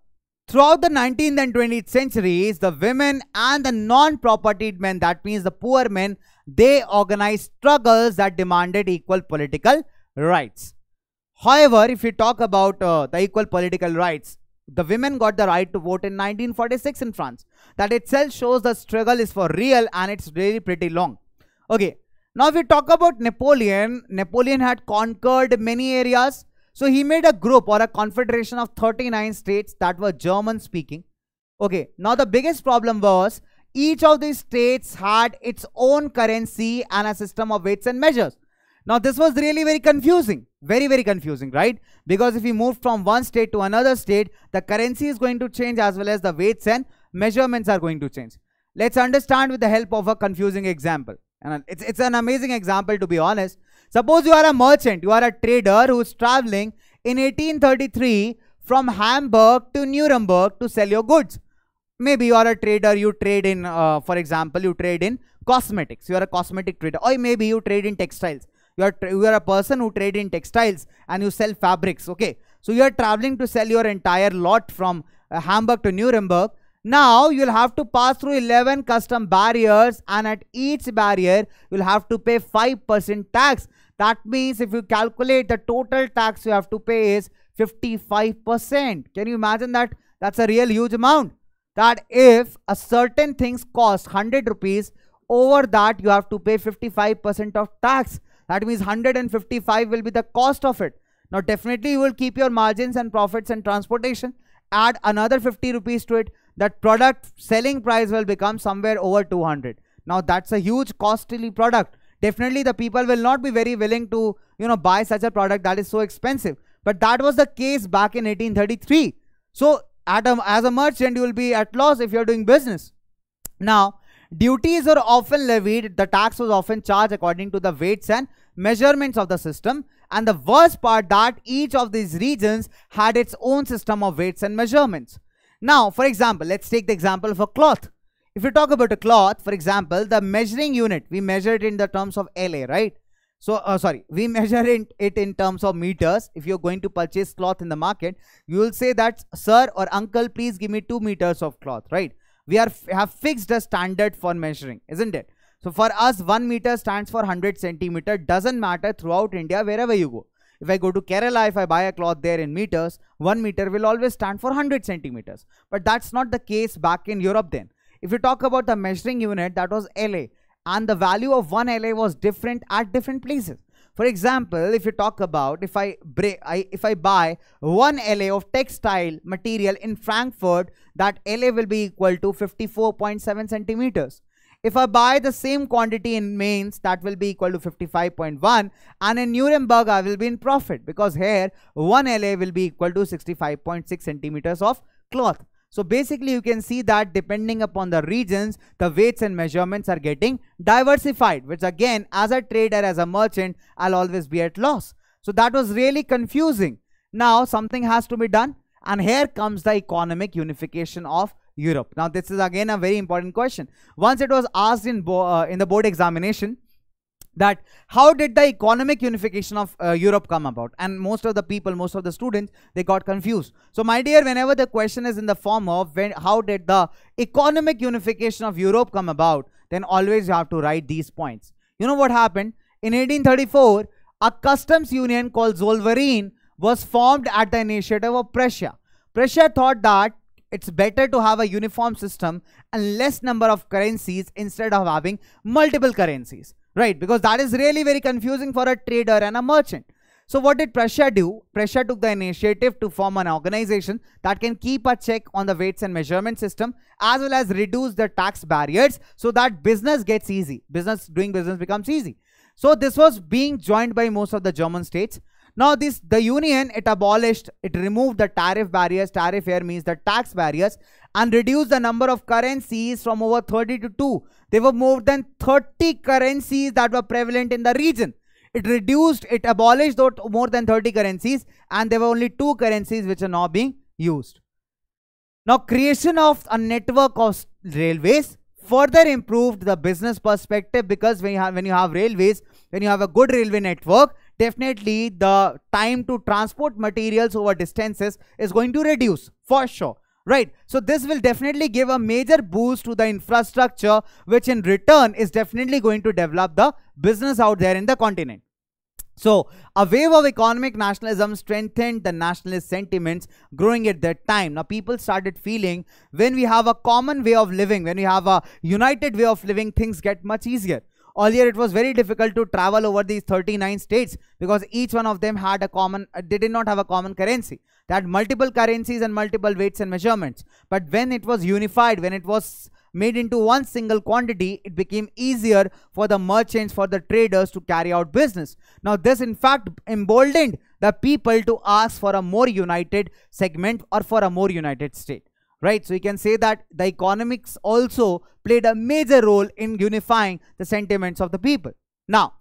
Speaker 1: Throughout the 19th and 20th centuries, the women and the non-propertied men, that means the poor men, they organized struggles that demanded equal political rights. However, if we talk about the equal political rights, the women got the right to vote in 1946 in France. That itself shows the struggle is for real and it's really pretty long. Okay, now if we talk about Napoleon, Napoleon had conquered many areas. So he made a group or a confederation of 39 states that were German speaking. Okay, now the biggest problem was each of these states had its own currency and a system of weights and measures. Now this was really very confusing, very confusing, right? Because if we move from one state to another state, the currency is going to change as well as the weights and measurements are going to change. Let's understand with the help of a confusing example. And it's an amazing example, to be honest. Suppose you are a merchant, you are a trader who is traveling in 1833 from Hamburg to Nuremberg to sell your goods. Maybe you are a trader, you trade in, for example, you trade in cosmetics. You are a cosmetic trader. Or maybe you trade in textiles. You are a person who trade in textiles and you sell fabrics. Okay. So you are traveling to sell your entire lot from Hamburg to Nuremberg. Now you'll have to pass through 11 custom barriers, and at each barrier you'll have to pay 5% tax. That means if you calculate, the total tax you have to pay is 55%. Can you imagine that? That's a real huge amount. That if a certain things cost 100 rupees, over that you have to pay 55% of tax. That means 155 will be the cost of it. Now definitely you will keep your margins and profits and transportation. Add another 50 rupees to it. That product selling price will become somewhere over 200. Now that's a huge costly product. Definitely the people will not be very willing to, buy such a product that is so expensive. But that was the case back in 1833. So as a merchant, you will be at loss if you are doing business. Now, duties are often levied. The tax was often charged according to the weights and measurements of the system. And the worst part, that each of these regions had its own system of weights and measurements. Now, for example, let's take the example of a cloth. If you talk about a cloth, for example, the measuring unit, we measure it in the terms of LA, right? So, we measure it in terms of meters. If you're going to purchase cloth in the market, you will say that, sir or uncle, please give me 2 meters of cloth, right? We have fixed a standard for measuring, isn't it? So, for us, 1 meter stands for 100 centimeter. Doesn't matter throughout India, wherever you go. If I go to Kerala, if I buy a cloth there in meters, 1 meter will always stand for 100 centimeters. But that's not the case back in Europe then. If you talk about the measuring unit, that was LA, and the value of 1 LA was different at different places. For example, if you talk about, if I buy 1 LA of textile material in Frankfurt, that LA will be equal to 54.7 centimeters. If I buy the same quantity in Mainz, that will be equal to 55.1, and in Nuremberg I will be in profit, because here 1 LA will be equal to 65.6 centimeters of cloth. So basically you can see that depending upon the regions, the weights and measurements are getting diversified, which again, as a trader, as a merchant, I'll always be at loss. So that was really confusing. Now something has to be done, and here comes the economic unification of Europe. Now this is again a very important question. Once it was asked in the board examination that how did the economic unification of Europe come about, and most of the people, most of the students, they got confused. So my dear, whenever the question is in the form of how did the economic unification of Europe come about, then always you have to write these points. You know what happened? In 1834, a customs union called Zollverein was formed at the initiative of Prussia. Prussia thought that it's better to have a uniform system and less number of currencies instead of having multiple currencies. Right, because that is really very confusing for a trader and a merchant. So what did Prussia do? Prussia took the initiative to form an organization that can keep a check on the weights and measurement system, as well as reduce the tax barriers, so that business gets easy. Doing business becomes easy. So this was being joined by most of the German states. Now the union, it removed the tariff barriers. Tariff here means the tax barriers, and reduced the number of currencies from over 30 to 2. There were more than 30 currencies that were prevalent in the region. It abolished those more than 30 currencies, and there were only 2 currencies which are now being used. Now creation of a network of railways further improved the business perspective, because when you have railways, when you have a good railway network, definitely the time to transport materials over distances is going to reduce for sure. Right, so this will definitely give a major boost to the infrastructure, which in return is definitely going to develop the business out there in the continent. So a wave of economic nationalism strengthened the nationalist sentiments growing at that time. Now people started feeling, when we have a common way of living, when we have a united way of living, things get much easier. Earlier it was very difficult to travel over these 39 states, because each one of them had they did not have a common currency. They had multiple currencies and multiple weights and measurements. But when it was unified, when it was made into one single quantity, it became easier for the merchants, for the traders to carry out business. Now this in fact emboldened the people to ask for a more united segment, or for a more united state. Right, so you can say that the economics also played a major role in unifying the sentiments of the people. Now,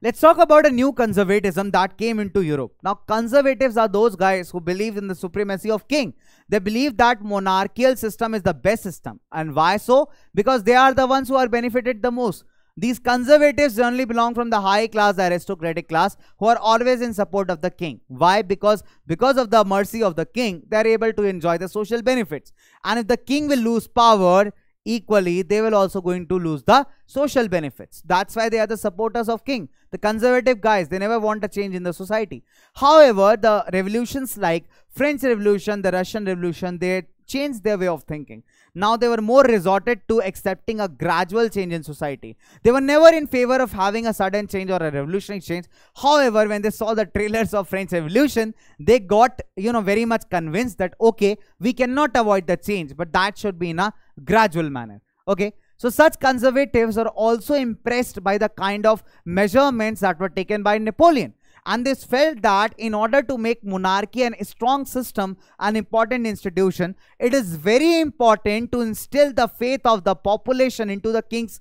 Speaker 1: let's talk about a new conservatism that came into Europe. Now, conservatives are those guys who believe in the supremacy of king. They believe that monarchical system is the best system. And why so? Because they are the ones who are benefited the most. These conservatives generally belong from the high class, the aristocratic class, who are always in support of the king. Why? Because of the mercy of the king, they are able to enjoy the social benefits. And if the king will lose power, equally, they will also going to lose the social benefits. That's why they are the supporters of king. The conservative guys, they never want a change in the society. However, the revolutions like French Revolution, the Russian Revolution, they changed their way of thinking. Now they were more resorted to accepting a gradual change in society. They were never in favor of having a sudden change or a revolutionary change. However, when they saw the trailers of French Revolution, they got, very much convinced that, okay, we cannot avoid the change, but that should be in a gradual manner. Okay. So such conservatives are also impressed by the kind of measurements that were taken by Napoleon. And they felt that in order to make monarchy a strong system, an important institution, it is very important to instill the faith of the population into the king's,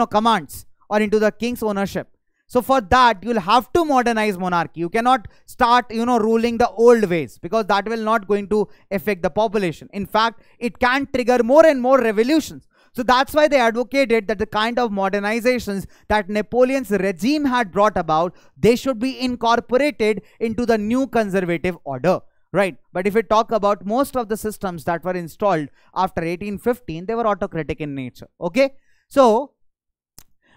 Speaker 1: commands, or into the king's ownership. So for that, you'll have to modernize monarchy. You cannot start, ruling the old ways, because that will not going to affect the population. In fact, it can trigger more and more revolutions. So that's why they advocated that the kind of modernizations that Napoleon's regime had brought about, they should be incorporated into the new conservative order. Right. But if we talk about most of the systems that were installed after 1815, they were autocratic in nature. Okay. So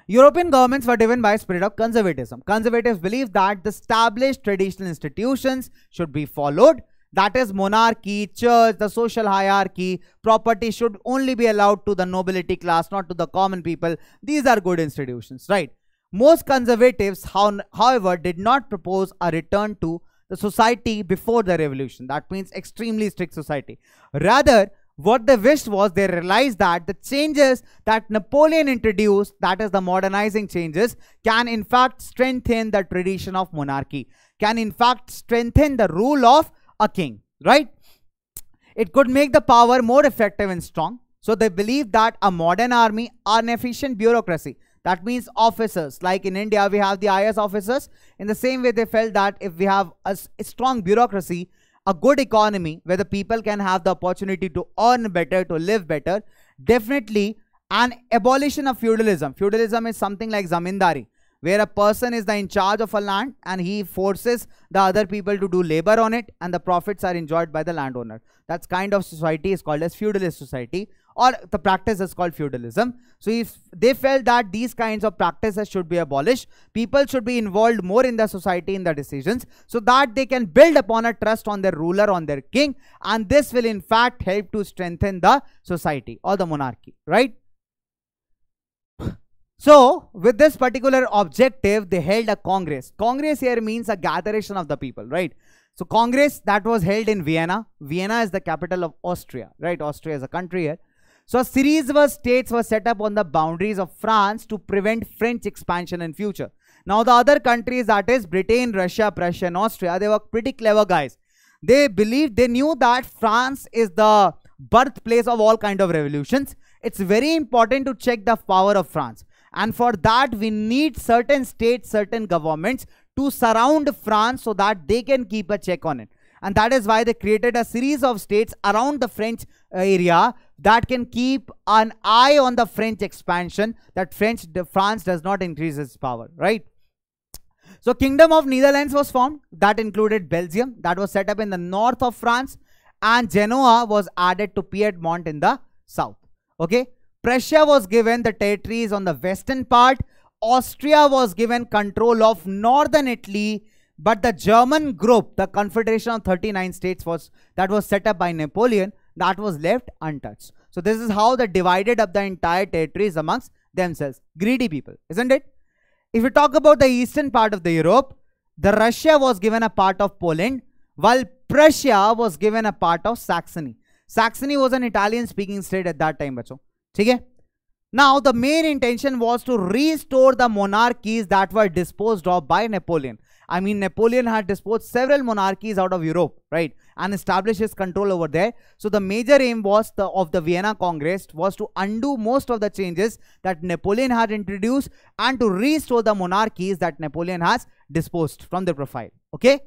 Speaker 1: European governments were driven by a spirit of conservatism. Conservatives believe that the established traditional institutions should be followed. That is monarchy, church, the social hierarchy, property should only be allowed to the nobility class, not to the common people. These are good institutions, right? Most conservatives, however, did not propose a return to the society before the revolution. That means extremely strict society. Rather, what they wished was they realized that the changes that Napoleon introduced, that is the modernizing changes, can in fact strengthen the tradition of monarchy, can in fact strengthen the rule of a king, right? It could make the power more effective and strong. So they believed that a modern army, an efficient bureaucracy, that means officers, like in India we have the IS officers, in the same way they felt that if we have a strong bureaucracy, a good economy where the people can have the opportunity to earn better, to live better, definitely an abolition of feudalism. Feudalism is something like zamindari, where a person is in charge of a land and he forces the other people to do labor on it and the profits are enjoyed by the landowner. That's kind of society is called as feudalist society, or the practice is called feudalism. So if they felt that these kinds of practices should be abolished, people should be involved more in the society in the decisions, so that they can build upon a trust on their ruler, on their king, and this will in fact help to strengthen the society or the monarchy, right? So with this particular objective, they held a congress. Congress here means a gatheration of the people, right? So congress that was held in Vienna. Vienna is the capital of Austria, right? Austria is a country here. So a series of states were set up on the boundaries of France to prevent French expansion in future. Now the other countries, that is Britain, Russia, Prussia and Austria, they were pretty clever guys. They knew that France is the birthplace of all kind of revolutions. It's very important to check the power of France. And for that we need certain states, certain governments to surround France so that they can keep a check on it. And that is why they created a series of states around the French area that can keep an eye on the French expansion, that France does not increase its power, right? So Kingdom of Netherlands was formed. That included Belgium, that was set up in the north of France, and Genoa was added to Piedmont in the south. Okay, Prussia was given the territories on the western part. Austria was given control of northern Italy, but the German group, the Confederation of 39 states, was set up by Napoleon, that was left untouched. So this is how they divided up the entire territories amongst themselves. Greedy people, isn't it? If we talk about the eastern part of the Europe, the Russia was given a part of Poland, while Prussia was given a part of Saxony. Saxony was an Italian speaking state at that time, bacho. Okay? Now the main intention was to restore the monarchies that were disposed of by Napoleon. I mean, Napoleon had disposed several monarchies out of Europe, right, and established his control over there. So the major aim was of the Vienna Congress was to undo most of the changes that Napoleon had introduced and to restore the monarchies that Napoleon has disposed from the profile. Okay.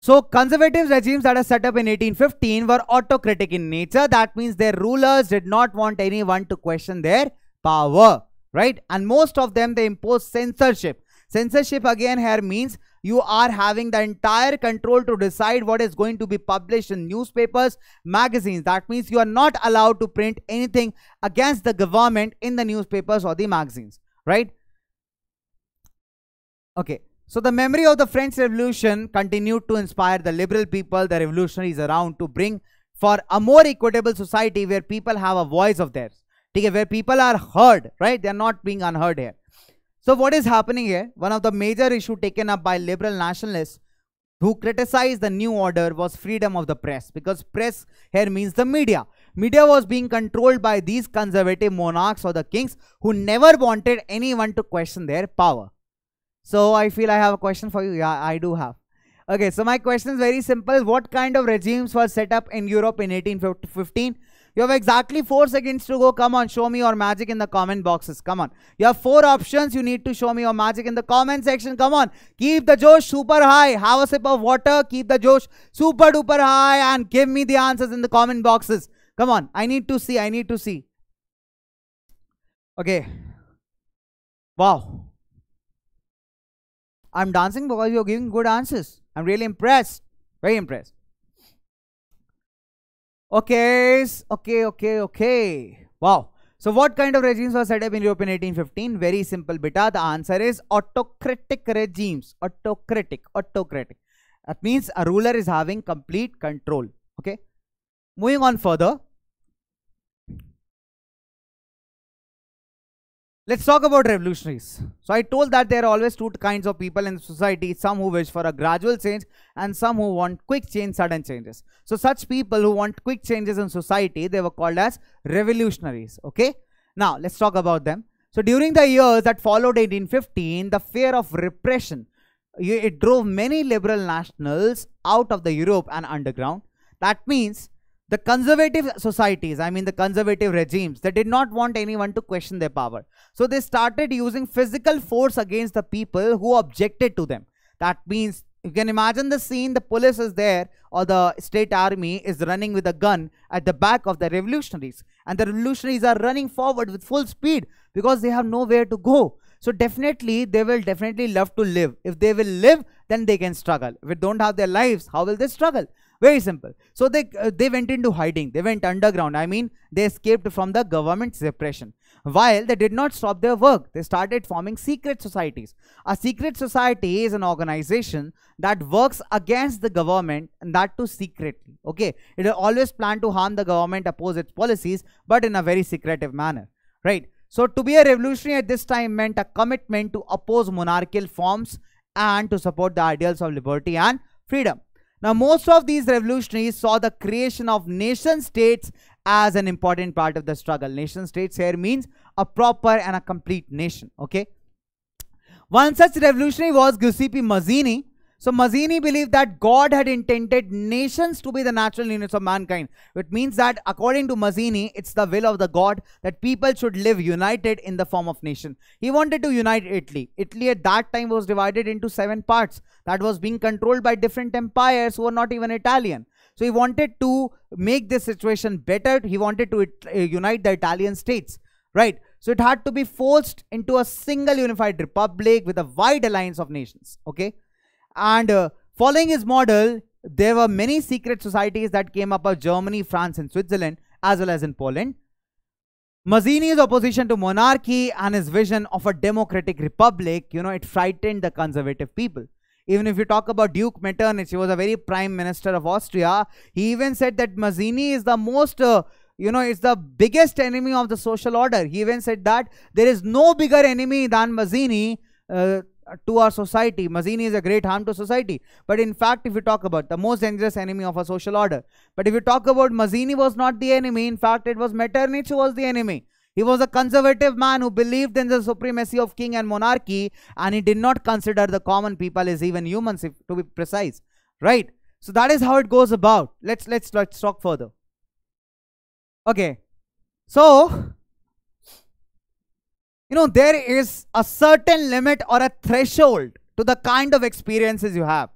Speaker 1: So conservative regimes that are set up in 1815 were autocratic in nature. That means their rulers did not want anyone to question their power, right? And most of them, they imposed censorship. Censorship again here means you are having the entire control to decide what is going to be published in newspapers, magazines. That means you are not allowed to print anything against the government in the newspapers or the magazines, right? Okay. So the memory of the French Revolution continued to inspire the liberal people, the revolutionaries around, to bring for a more equitable society where people have a voice of theirs. Okay, where people are heard, right? They are not being unheard here. So what is happening here? One of the major issues taken up by liberal nationalists who criticized the new order was freedom of the press, because press here means the media. Media was being controlled by these conservative monarchs or the kings who never wanted anyone to question their power. So I feel I have a question for you. Yeah, I do have. Okay, so my question is very simple. What kind of regimes were set up in Europe in 1815? You have exactly 4 seconds to go. Come on, show me your magic in the comment boxes. Come on. You have 4 options. You need to show me your magic in the comment section. Come on. Keep the Josh super high. Have a sip of water. Keep the Josh super duper high and give me the answers in the comment boxes. Come on. I need to see. I need to see. Okay. Wow. I'm dancing because you're giving good answers. I'm really impressed. Very impressed. Okay. Wow. So what kind of regimes were set up in Europe in 1815? Very simple, beta. The answer is autocratic regimes. Autocratic. That means a ruler is having complete control. Okay. Moving on further. Let's talk about revolutionaries. So I told that there are always two kinds of people in society, some who wish for a gradual change and some who want quick change, sudden changes. So such people who want quick changes in society, they were called as revolutionaries. Okay. Now let's talk about them. So during the years that followed 1815, the fear of repression, it drove many liberal nationals out of the Europe and underground. That means the conservative societies, I mean the conservative regimes, they did not want anyone to question their power. So they started using physical force against the people who objected to them. That means you can imagine the scene, the police is there or the state army is running with a gun at the back of the revolutionaries. And the revolutionaries are running forward with full speed because they have nowhere to go. So definitely, they will definitely love to live. If they will live, then they can struggle. If they don't have their lives, how will they struggle? Very simple. So they went into hiding. They went underground. I mean, they escaped from the government's repression. While they did not stop their work, they started forming secret societies. A secret society is an organization that works against the government, and that too secretly. Okay, it will always plan to harm the government, oppose its policies, but in a very secretive manner. Right. So to be a revolutionary at this time meant a commitment to oppose monarchical forms and to support the ideals of liberty and freedom. Now, most of these revolutionaries saw the creation of nation states as an important part of the struggle. Nation states here means a proper and a complete nation. Okay. One such revolutionary was Giuseppe Mazzini. So Mazzini believed that God had intended nations to be the natural units of mankind. It means that according to Mazzini, it's the will of the God that people should live united in the form of nation. He wanted to unite Italy. Italy at that time was divided into 7 parts that was being controlled by different empires who were not even Italian. So he wanted to make this situation better. He wanted to unite the Italian states, right? So it had to be forced into a single unified republic with a wide alliance of nations, okay? And following his model, there were many secret societies that came up of Germany, France and Switzerland, as well as in Poland. Mazzini's opposition to monarchy and his vision of a democratic republic, it frightened the conservative people. Even if you talk about Duke Metternich, he was a very prime minister of Austria. He even said that Mazzini is the most, is the biggest enemy of the social order. He even said that there is no bigger enemy than Mazzini to our society. Mazzini is a great harm to society. But in fact, if you talk about the most dangerous enemy of a social order, but if you talk about Mazzini was not the enemy, in fact, it was Metternich who was the enemy. He was a conservative man who believed in the supremacy of king and monarchy, and he did not consider the common people as even humans, if to be precise, right? So that is how it goes about. Let's talk further. Okay, so there is a certain limit or a threshold to the kind of experiences you have.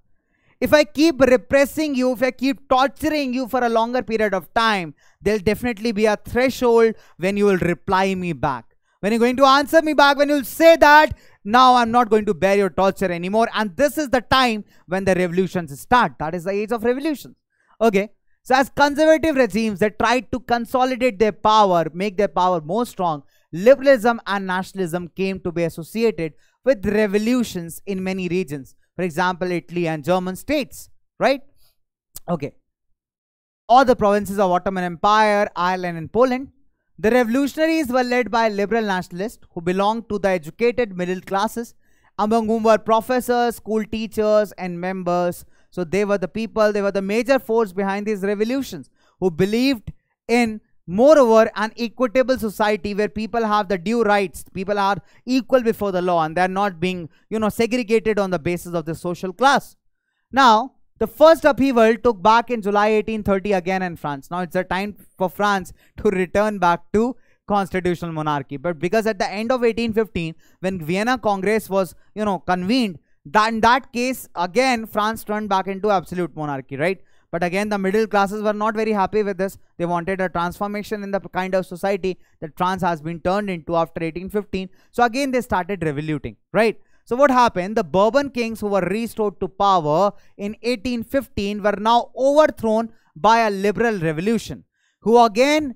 Speaker 1: If I keep repressing you, if I keep torturing you for a longer period of time, there'll definitely be a threshold when you will reply me back. When you're going to answer me back, when you'll say that, now I'm not going to bear your torture anymore. And this is the time when the revolutions start. That is the age of revolutions. Okay. So as conservative regimes, they tried to consolidate their power, make their power more strong. Liberalism and nationalism came to be associated with revolutions in many regions. For example, Italy and German states, right? Okay. Or the provinces of Ottoman Empire, Ireland and Poland. The revolutionaries were led by liberal nationalists who belonged to the educated middle classes, among whom were professors, school teachers and members. So they were the people, they were the major force behind these revolutions, who believed in, moreover, an equitable society where people have the due rights, people are equal before the law and they are not being, segregated on the basis of the social class. Now, the first upheaval took back in July 1830 again in France. Now, it's a time for France to return back to constitutional monarchy. But because at the end of 1815, when Vienna Congress was, convened, in that case, again, France turned back into absolute monarchy, right? But again, the middle classes were not very happy with this. They wanted a transformation in the kind of society that France has been turned into after 1815. So again, they started revoluting, right? So what happened? The Bourbon kings who were restored to power in 1815 were now overthrown by a liberal revolution, who again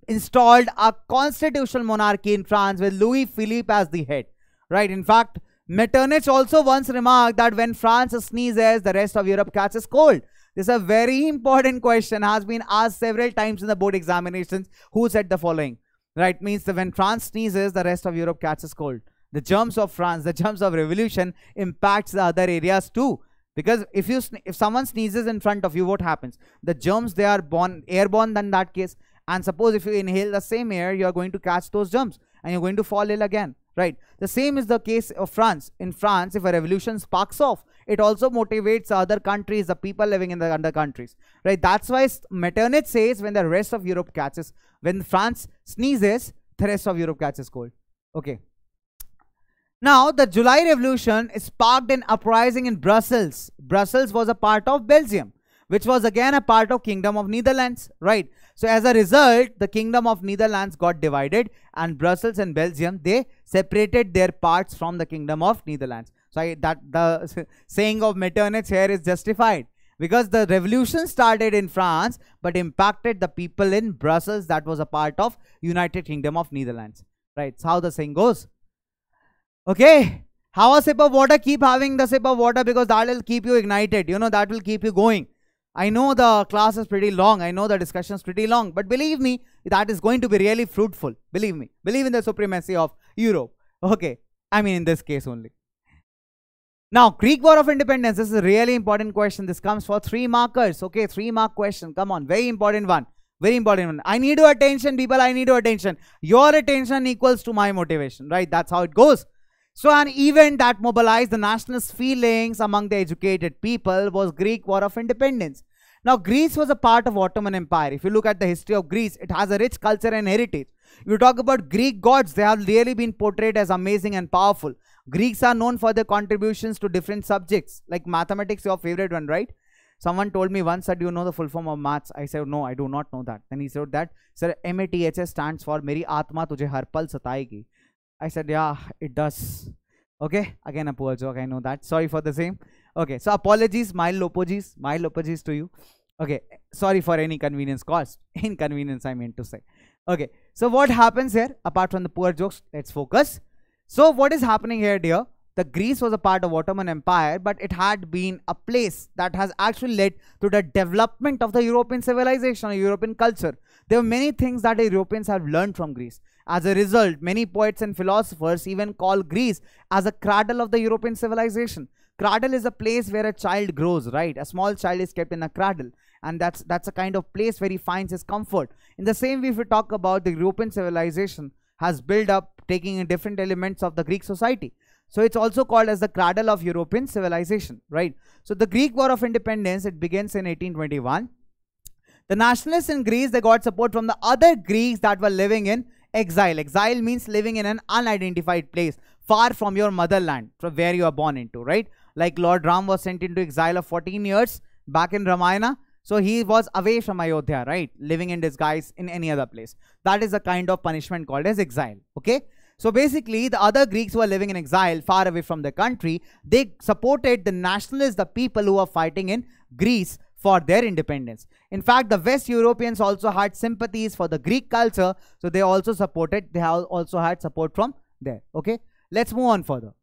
Speaker 1: installed a constitutional monarchy in France with Louis Philippe as the head, right? In fact, Metternich also once remarked that when France sneezes, the rest of Europe catches cold. This is a very important question, has been asked several times in the board examinations. Who said the following? Right, means that when France sneezes, the rest of Europe catches cold. The germs of France, the germs of revolution impacts the other areas too. Because if someone sneezes in front of you, what happens? The germs, they are airborne in that case. And suppose if you inhale the same air, you are going to catch those germs and you're going to fall ill again. Right. The same is the case of France. In France, if a revolution sparks off, it also motivates other countries, the people living in the other countries. Right. That's why Metternich says when the rest of Europe catches, when France sneezes, the rest of Europe catches cold. Okay. Now, the July Revolution sparked an uprising in Brussels. Brussels was a part of Belgium, which was again a part of Kingdom of Netherlands. Right. So as a result, the Kingdom of Netherlands got divided, and Brussels and Belgium, they separated their parts from the Kingdom of Netherlands. So that the saying of Metternich here is justified, because the revolution started in France but impacted the people in Brussels that was a part of United Kingdom of Netherlands. Right. So how the saying goes. Okay. Have a sip of water. Keep having the sip of water, because that will keep you ignited. You know, that will keep you going. I know the class is pretty long. I know the discussion is pretty long. But believe me, that is going to be really fruitful. Believe me. Believe in the supremacy of Europe. Okay. I mean, in this case only. Now, Greek War of Independence. This is a really important question. This comes for 3 markers. Okay, 3-mark question. Come on. Very important one. Very important one. I need your attention, people. I need your attention. Your attention equals to my motivation. Right? That's how it goes. So an event that mobilized the nationalist feelings among the educated people was Greek War of Independence. Now, Greece was a part of Ottoman Empire. If you look at the history of Greece, it has a rich culture and heritage. If you talk about Greek gods, they have really been portrayed as amazing and powerful. Greeks are known for their contributions to different subjects, like mathematics, your favorite one, right? Someone told me once that, you know the full form of maths. I said, no, I do not know that. Then he said that, sir, MATHS stands for Meri Atma Tujhe Har Pal Satayegi. I said, yeah, it does. Okay, again a poor joke, I know that. Sorry for the same. Okay, so apologies, mild apologies to you. Okay, sorry for any inconvenience caused. Inconvenience, I meant to say. Okay, so what happens here? Apart from the poor jokes, let's focus. So what is happening here, dear? The Greece was a part of Ottoman Empire, but it had been a place that has actually led to the development of the European civilization or European culture. There were many things that the Europeans have learned from Greece. As a result, many poets and philosophers even call Greece as a cradle of the European civilization. Cradle is a place where a child grows, right? A small child is kept in a cradle, and that's a kind of place where he finds his comfort. In the same way, if we talk about the European civilization has built up taking in different elements of the Greek society. So it's also called as the cradle of European civilization, right? So the Greek War of Independence, it begins in 1821. The nationalists in Greece, they got support from the other Greeks that were living in exile. Exile means living in an unidentified place, far from your motherland, from where you are born into, right? Like Lord Ram was sent into exile of 14 years back in Ramayana. So he was away from Ayodhya, right? Living in disguise in any other place. That is a kind of punishment called as exile, okay? So basically, the other Greeks who are living in exile, far away from their country, they supported the nationalists, the people who are fighting in Greece for their independence. In fact, the West Europeans also had sympathies for the Greek culture, so they also supported, they have also had support from there. Okay, let's move on further.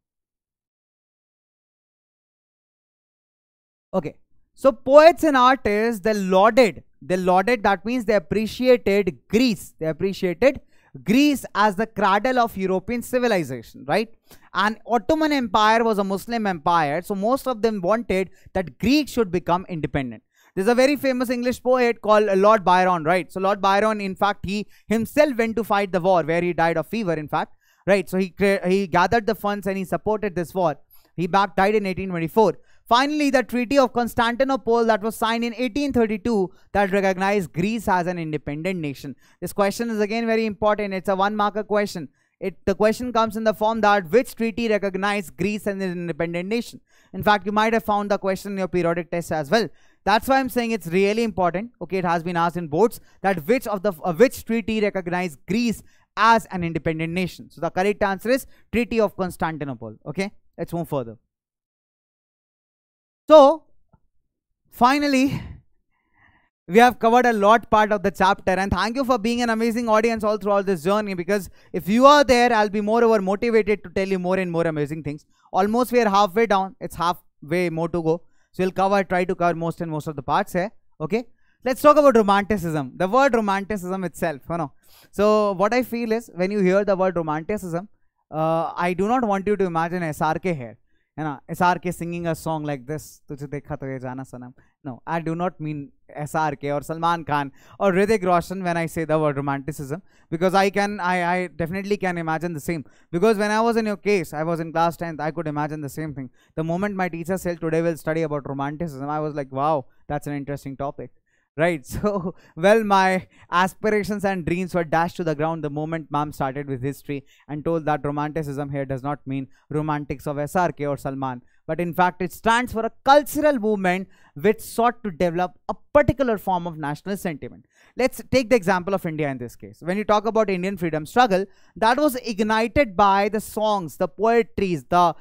Speaker 1: Okay, so poets and artists, they lauded, that means they appreciated Greece. They appreciated Greece as the cradle of European civilization, right? And Ottoman Empire was a Muslim empire, so most of them wanted that Greece should become independent. There's a very famous English poet called Lord Byron, right? So Lord Byron, in fact, he himself went to fight the war, where he died of fever, in fact, right? So he gathered the funds and he supported this war. He died in 1824. Finally, the Treaty of Constantinople that was signed in 1832 that recognized Greece as an independent nation. This question is again very important. It's a 1-marker question. The question comes in the form that which treaty recognized Greece as an independent nation. In fact, you might have found the question in your periodic test as well. That's why I'm saying it's really important. Okay, it has been asked in boards that which treaty recognized Greece as an independent nation. So the correct answer is Treaty of Constantinople. Okay, let's move further. So finally, We have covered a lot part of the chapter, and thank you for being an amazing audience all throughout this journey, because if you are there, I'll be moreover motivated to tell you more and more amazing things. Almost we are halfway down. It's halfway more to go. So we'll try to cover most of the parts here. Okay. Let's talk about Romanticism. The word Romanticism itself, So what I feel is, when you hear the word Romanticism, I do not want you to imagine SRK here. SRK singing a song like this. Tujhe dekha to ye jana sanam. No, I do not mean SRK or Salman Khan or Hrithik Roshan when I say the word Romanticism, because I definitely can imagine the same. Because when I was in your case, I was in class 10th, I could imagine the same thing. The moment my teacher said today we'll study about Romanticism, I was like, wow, that's an interesting topic. Right, so, well, my aspirations and dreams were dashed to the ground the moment ma'am started with history and told that Romanticism here does not mean romantics of SRK or Salman, but in fact it stands for a cultural movement which sought to develop a particular form of national sentiment. Let's take the example of India in this case. When you talk about Indian freedom struggle, that was ignited by the songs, the poetries, the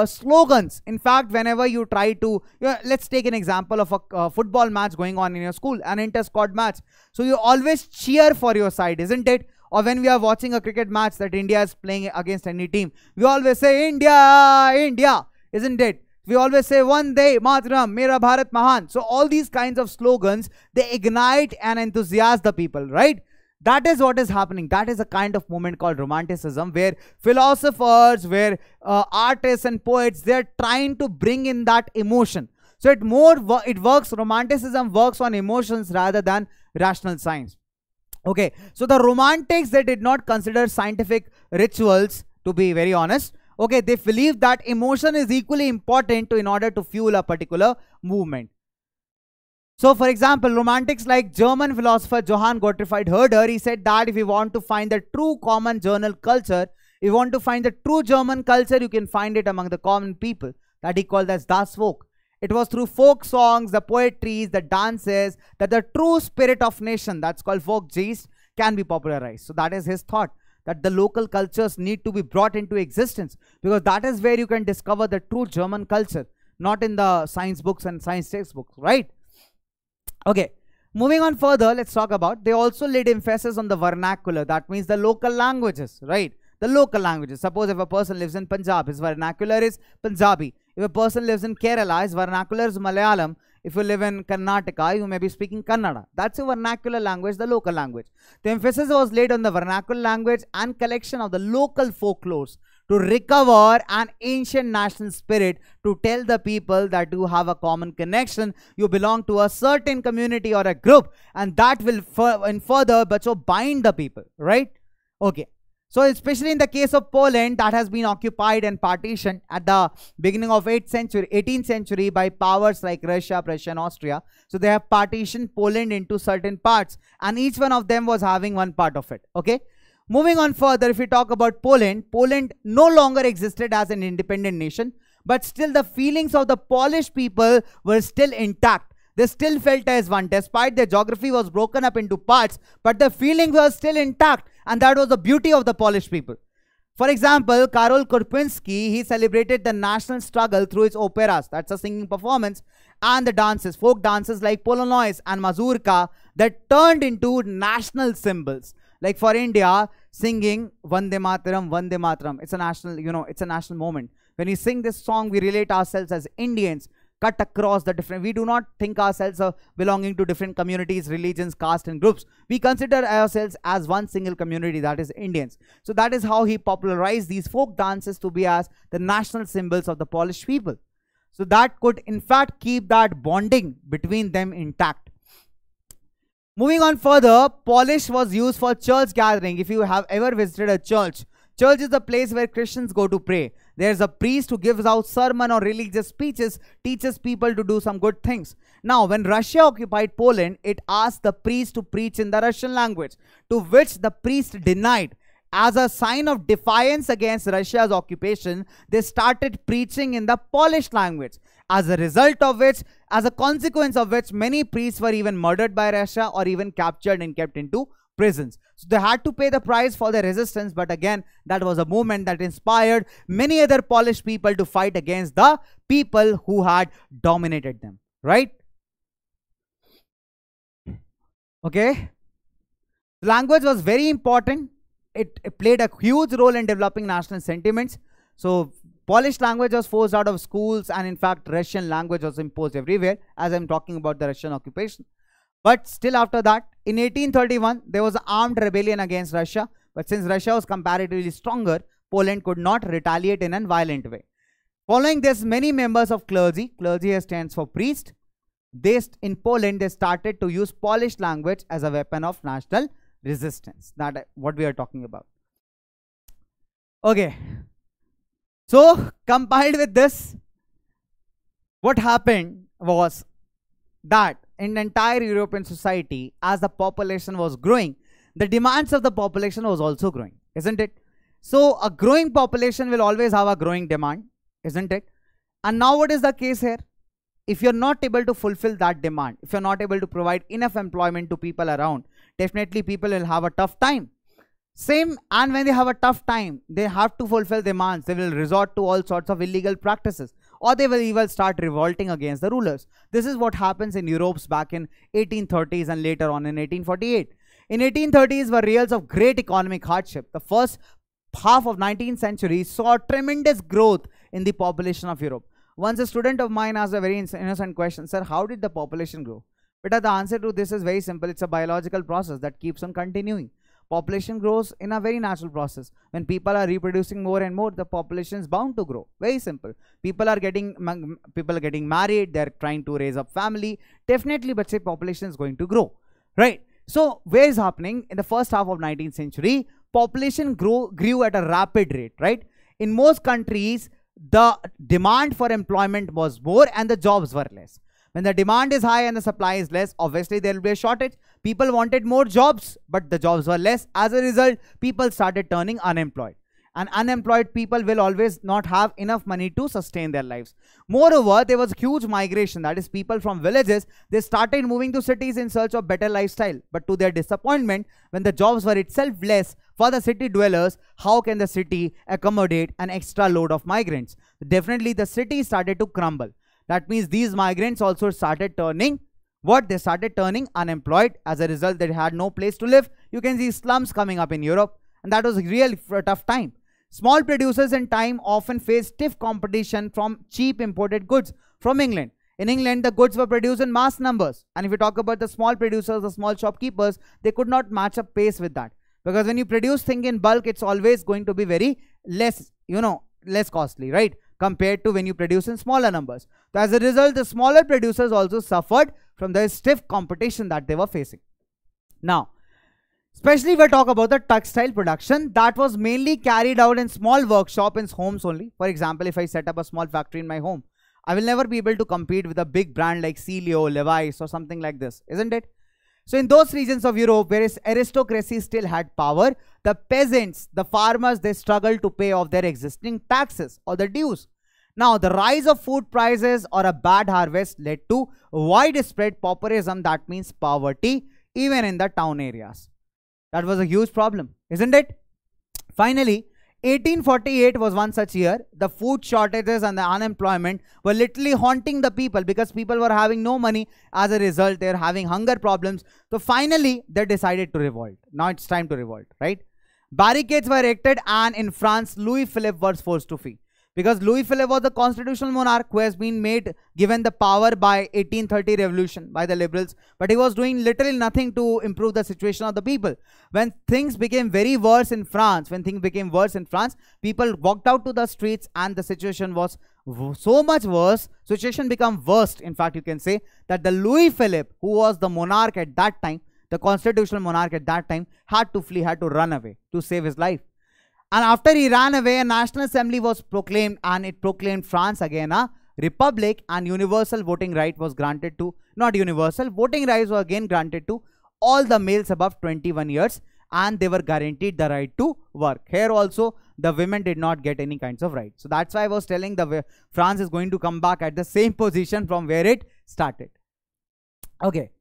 Speaker 1: slogans. In fact, whenever you try to, let's take an example of a football match going on in your school, an inter-squad match. So you always cheer for your side, isn't it? Or when we are watching a cricket match that India is playing against any team, we always say India, India, isn't it? We always say Vande Mataram, Mera Bharat Mahan. So all these kinds of slogans, they ignite and enthusiast the people, right? That is what is happening. That is a kind of movement called Romanticism, where philosophers, where artists and poets, they are trying to bring in that emotion. So it works, Romanticism works on emotions rather than rational science. Okay, so the Romantics, they did not consider scientific rituals, to be very honest. Okay, they believe that emotion is equally important in order to fuel a particular movement. So, for example, Romantics like German philosopher Johann Gottfried Herder, he said that if you want to find the true common journal culture, if you want to find the true German culture, you can find it among the common people, that he called as Das Volk. It was through folk songs, the poetries, the dances, that the true spirit of nation, that's called Volksgeist, can be popularized. So that is his thought, that the local cultures need to be brought into existence, because that is where you can discover the true German culture, not in the science books and science textbooks, right? Okay, moving on further, let's talk about, they also laid emphasis on the vernacular, that means the local languages, right? The local languages. Suppose if a person lives in Punjab, his vernacular is Punjabi. If a person lives in Kerala, his vernacular is Malayalam. If you live in Karnataka, you may be speaking Kannada. That's a vernacular language, the local language. The emphasis was laid on the vernacular language and collection of the local folklores to recover an ancient national spirit, to tell the people that you have a common connection, you belong to a certain community or a group, and that will further but so bind the people, right? Okay. So especially in the case of Poland, that has been occupied and partitioned at the beginning of 18th century by powers like Russia, Prussia and Austria. So they have partitioned Poland into certain parts, and each one of them was having one part of it. Okay. Moving on further, if we talk about Poland, Poland no longer existed as an independent nation, but still the feelings of the Polish people were still intact. They still felt as one, despite their geography was broken up into parts, but the feelings were still intact, and that was the beauty of the Polish people. For example, Karol Kurpinski, he celebrated the national struggle through his operas, that's a singing performance, and the dances, folk dances like Polonoise and Mazurka, that turned into national symbols. Like for India, singing Vande Mataram, it's a national, it's a national moment. When we sing this song, we relate ourselves as Indians, cut across the different, we do not think ourselves of belonging to different communities, religions, caste and groups. We consider ourselves as one single community, that is Indians. So that is how he popularized these folk dances to be as the national symbols of the Polish people. So that could in fact keep that bonding between them intact. Moving on further, Polish was used for church gathering. If you have ever visited a church, church is the place where Christians go to pray. There's a priest who gives out sermon or religious speeches, teaches people to do some good things. Now, when Russia occupied Poland, it asked the priest to preach in the Russian language, to which the priest denied. As a sign of defiance against Russia's occupation, they started preaching in the Polish language. As a result of which, as a consequence of which, many priests were even murdered by Russia or even captured and kept into prisons. So they had to pay the price for their resistance, but again, that was a movement that inspired many other Polish people to fight against the people who had dominated them, right? Okay. Language was very important. It played a huge role in developing national sentiments. So Polish language was forced out of schools, and in fact Russian language was imposed everywhere, as I'm talking about the Russian occupation. But still after that, in 1831, there was an armed rebellion against Russia. But since Russia was comparatively stronger, Poland could not retaliate in a violent way. Following this, many members of clergy here stands for priest, in Poland, they started to use Polish language as a weapon of national resistance. That what we are talking about. Okay. So, compiled with this, what happened was that in the entire European society, as the population was growing, the demands of the population was also growing, isn't it? So, a growing population will always have a growing demand, isn't it? And now what is the case here? If you're not able to fulfill that demand, if you're not able to provide enough employment to people around, definitely people will have a tough time. Same, and when they have a tough time, they have to fulfill demands. They will resort to all sorts of illegal practices, or they will even start revolting against the rulers. This is what happens in Europe back in 1830s and later on in 1848. In 1830s were years of great economic hardship. The first half of 19th century saw tremendous growth in the population of Europe. Once a student of mine asked a very innocent question, sir, how did the population grow? But the answer to this is very simple. It's a biological process that keeps on continuing. Population grows in a very natural process. When people are reproducing more and more, the population is bound to grow. Very simple. People are getting married. They're trying to raise up family. Definitely, but say population is going to grow, right? So, where is happening in the first half of 19th century? Population grew at a rapid rate, right? In most countries, the demand for employment was more and the jobs were less. When the demand is high and the supply is less, obviously there will be a shortage. People wanted more jobs, but the jobs were less. As a result, people started turning unemployed. And unemployed people will always not have enough money to sustain their lives. Moreover, there was huge migration. That is, people from villages, they started moving to cities in search of better lifestyle. But to their disappointment, when the jobs were itself less for the city dwellers, how can the city accommodate an extra load of migrants? Definitely, the city started to crumble. That means these migrants also started turning what? They started turning unemployed. As a result, they had no place to live. You can see slums coming up in Europe, and that was really a tough time. Small producers in time often faced stiff competition from cheap imported goods from England. In England, the goods were produced in mass numbers. And if you talk about the small producers, the small shopkeepers, they could not match up pace with that. Because when you produce things in bulk, it's always going to be very less, less costly, right? Compared to when you produce in smaller numbers. So as a result, the smaller producers also suffered from the stiff competition that they were facing. Now, especially if I talk about the textile production, that was mainly carried out in small workshops in homes only. For example, if I set up a small factory in my home, I will never be able to compete with a big brand like Celio, Levi's or something like this, isn't it? So in those regions of Europe, where aristocracy still had power, the peasants, the farmers, they struggled to pay off their existing taxes or the dues. Now, the rise of food prices or a bad harvest led to widespread pauperism, that means poverty, even in the town areas. That was a huge problem, isn't it? Finally, 1848 was one such year. The food shortages and the unemployment were literally haunting the people because people were having no money. As a result, they were having hunger problems. So finally, they decided to revolt. Now it's time to revolt, right? Barricades were erected, and in France, Louis Philippe was forced to flee. Because Louis Philippe was the constitutional monarch who has been given the power by 1830 revolution by the liberals, but he was doing literally nothing to improve the situation of the people. When things became very worse in France, people walked out to the streets and the situation was so much worse, situation became worst. In fact, you can say that the Louis Philippe, who was the monarch at that time, the constitutional monarch at that time, had to flee, had to run away to save his life. And after he ran away, a national assembly was proclaimed, and it proclaimed France again a republic, and universal voting right was granted to, not universal, voting rights were again granted to all the males above 21 years, and they were guaranteed the right to work. Here also, the women did not get any kinds of rights. So that's why I was telling France is going to come back at the same position from where it started. Okay.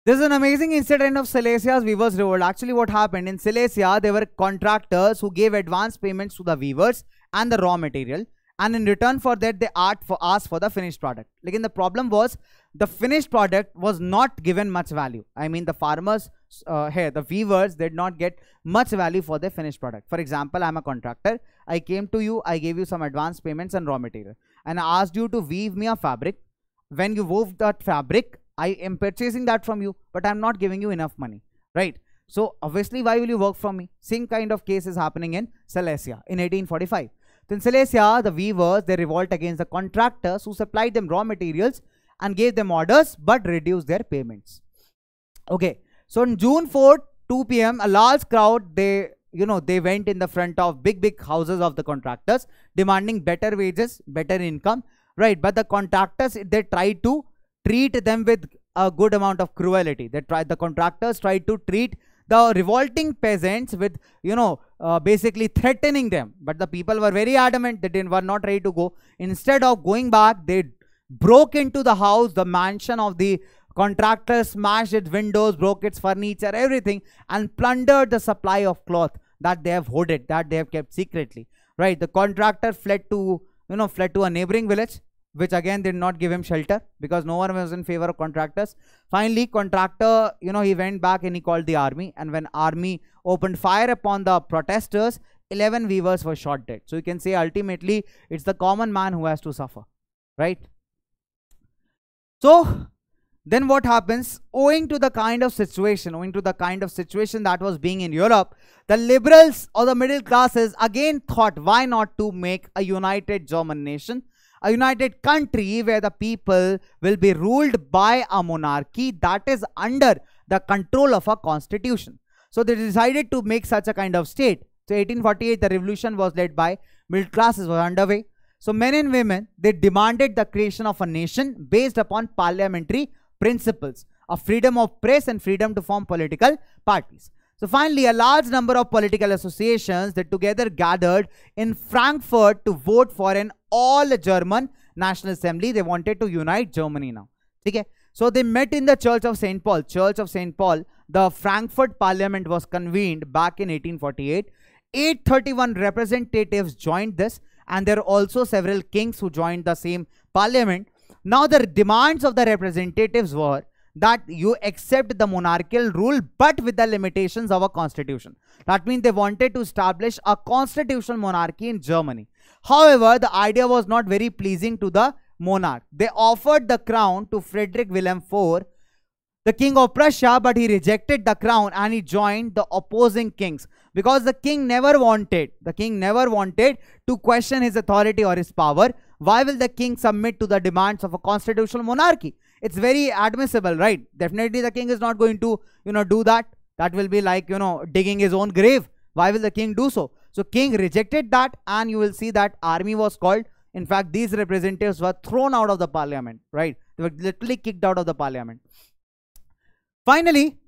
Speaker 1: This is an amazing incident of Silesia's weavers' revolt. Actually, what happened in Silesia, there were contractors who gave advance payments to the weavers and the raw material, and in return for that they asked for the finished product. Like, the problem was the finished product was not given much value. I mean, the farmers here, the weavers, did not get much value for their finished product. For example, I'm a contractor. I came to you, I gave you some advance payments and raw material, and I asked you to weave me a fabric. When you wove that fabric, I am purchasing that from you, but I'm not giving you enough money, right? So obviously, why will you work from me? Same kind of case is happening in Silesia in 1845. In Silesia, the weavers, they revolt against the contractors who supplied them raw materials and gave them orders but reduced their payments. Okay, so on June 4th, 2 p.m., a large crowd, they went in the front of big houses of the contractors demanding better wages, better income, right? But the contractors, they tried to treat them with a good amount of cruelty. The contractors tried to treat the revolting peasants with, basically threatening them. But the people were very adamant. They were not ready to go. Instead of going back, they broke into the house, the mansion of the contractor, smashed its windows, broke its furniture, everything, and plundered the supply of cloth that they have hoarded, that they have kept secretly, right? The contractor fled to a neighboring village, which again did not give him shelter because no one was in favor of contractors. Finally, contractor, he went back and he called the army, and when army opened fire upon the protesters, 11 weavers were shot dead. So you can say ultimately it's the common man who has to suffer, right? So then what happens? Owing to the kind of situation that was being in Europe, the liberals or the middle classes again thought, why not to make a united German nation, a united country where the people will be ruled by a monarchy that is under the control of a constitution. So they decided to make such a kind of state. So 1848, the revolution was led by middle classes, was underway. So men and women, they demanded the creation of a nation based upon parliamentary principles of freedom of press and freedom to form political parties. So finally, a large number of political associations that together gathered in Frankfurt to vote for an all-German National Assembly. They wanted to unite Germany now. Okay? So they met in the Church of St. Paul. Church of St. Paul. The Frankfurt Parliament was convened back in 1848. 831 representatives joined this, and there are also several kings who joined the same parliament. Now the demands of the representatives were that you accept the monarchical rule but with the limitations of a constitution. That means they wanted to establish a constitutional monarchy in Germany. However, the idea was not very pleasing to the monarch. They offered the crown to Frederick William IV, the king of Prussia, but he rejected the crown and he joined the opposing kings because the king never wanted to question his authority or his power. Why will the king submit to the demands of a constitutional monarchy? It's very admissible, right? Definitely the king is not going to, do that. That will be like, digging his own grave. Why will the king do so? So king rejected that, and you will see that army was called. In fact, these representatives were thrown out of the parliament, right? They were literally kicked out of the parliament. Finally,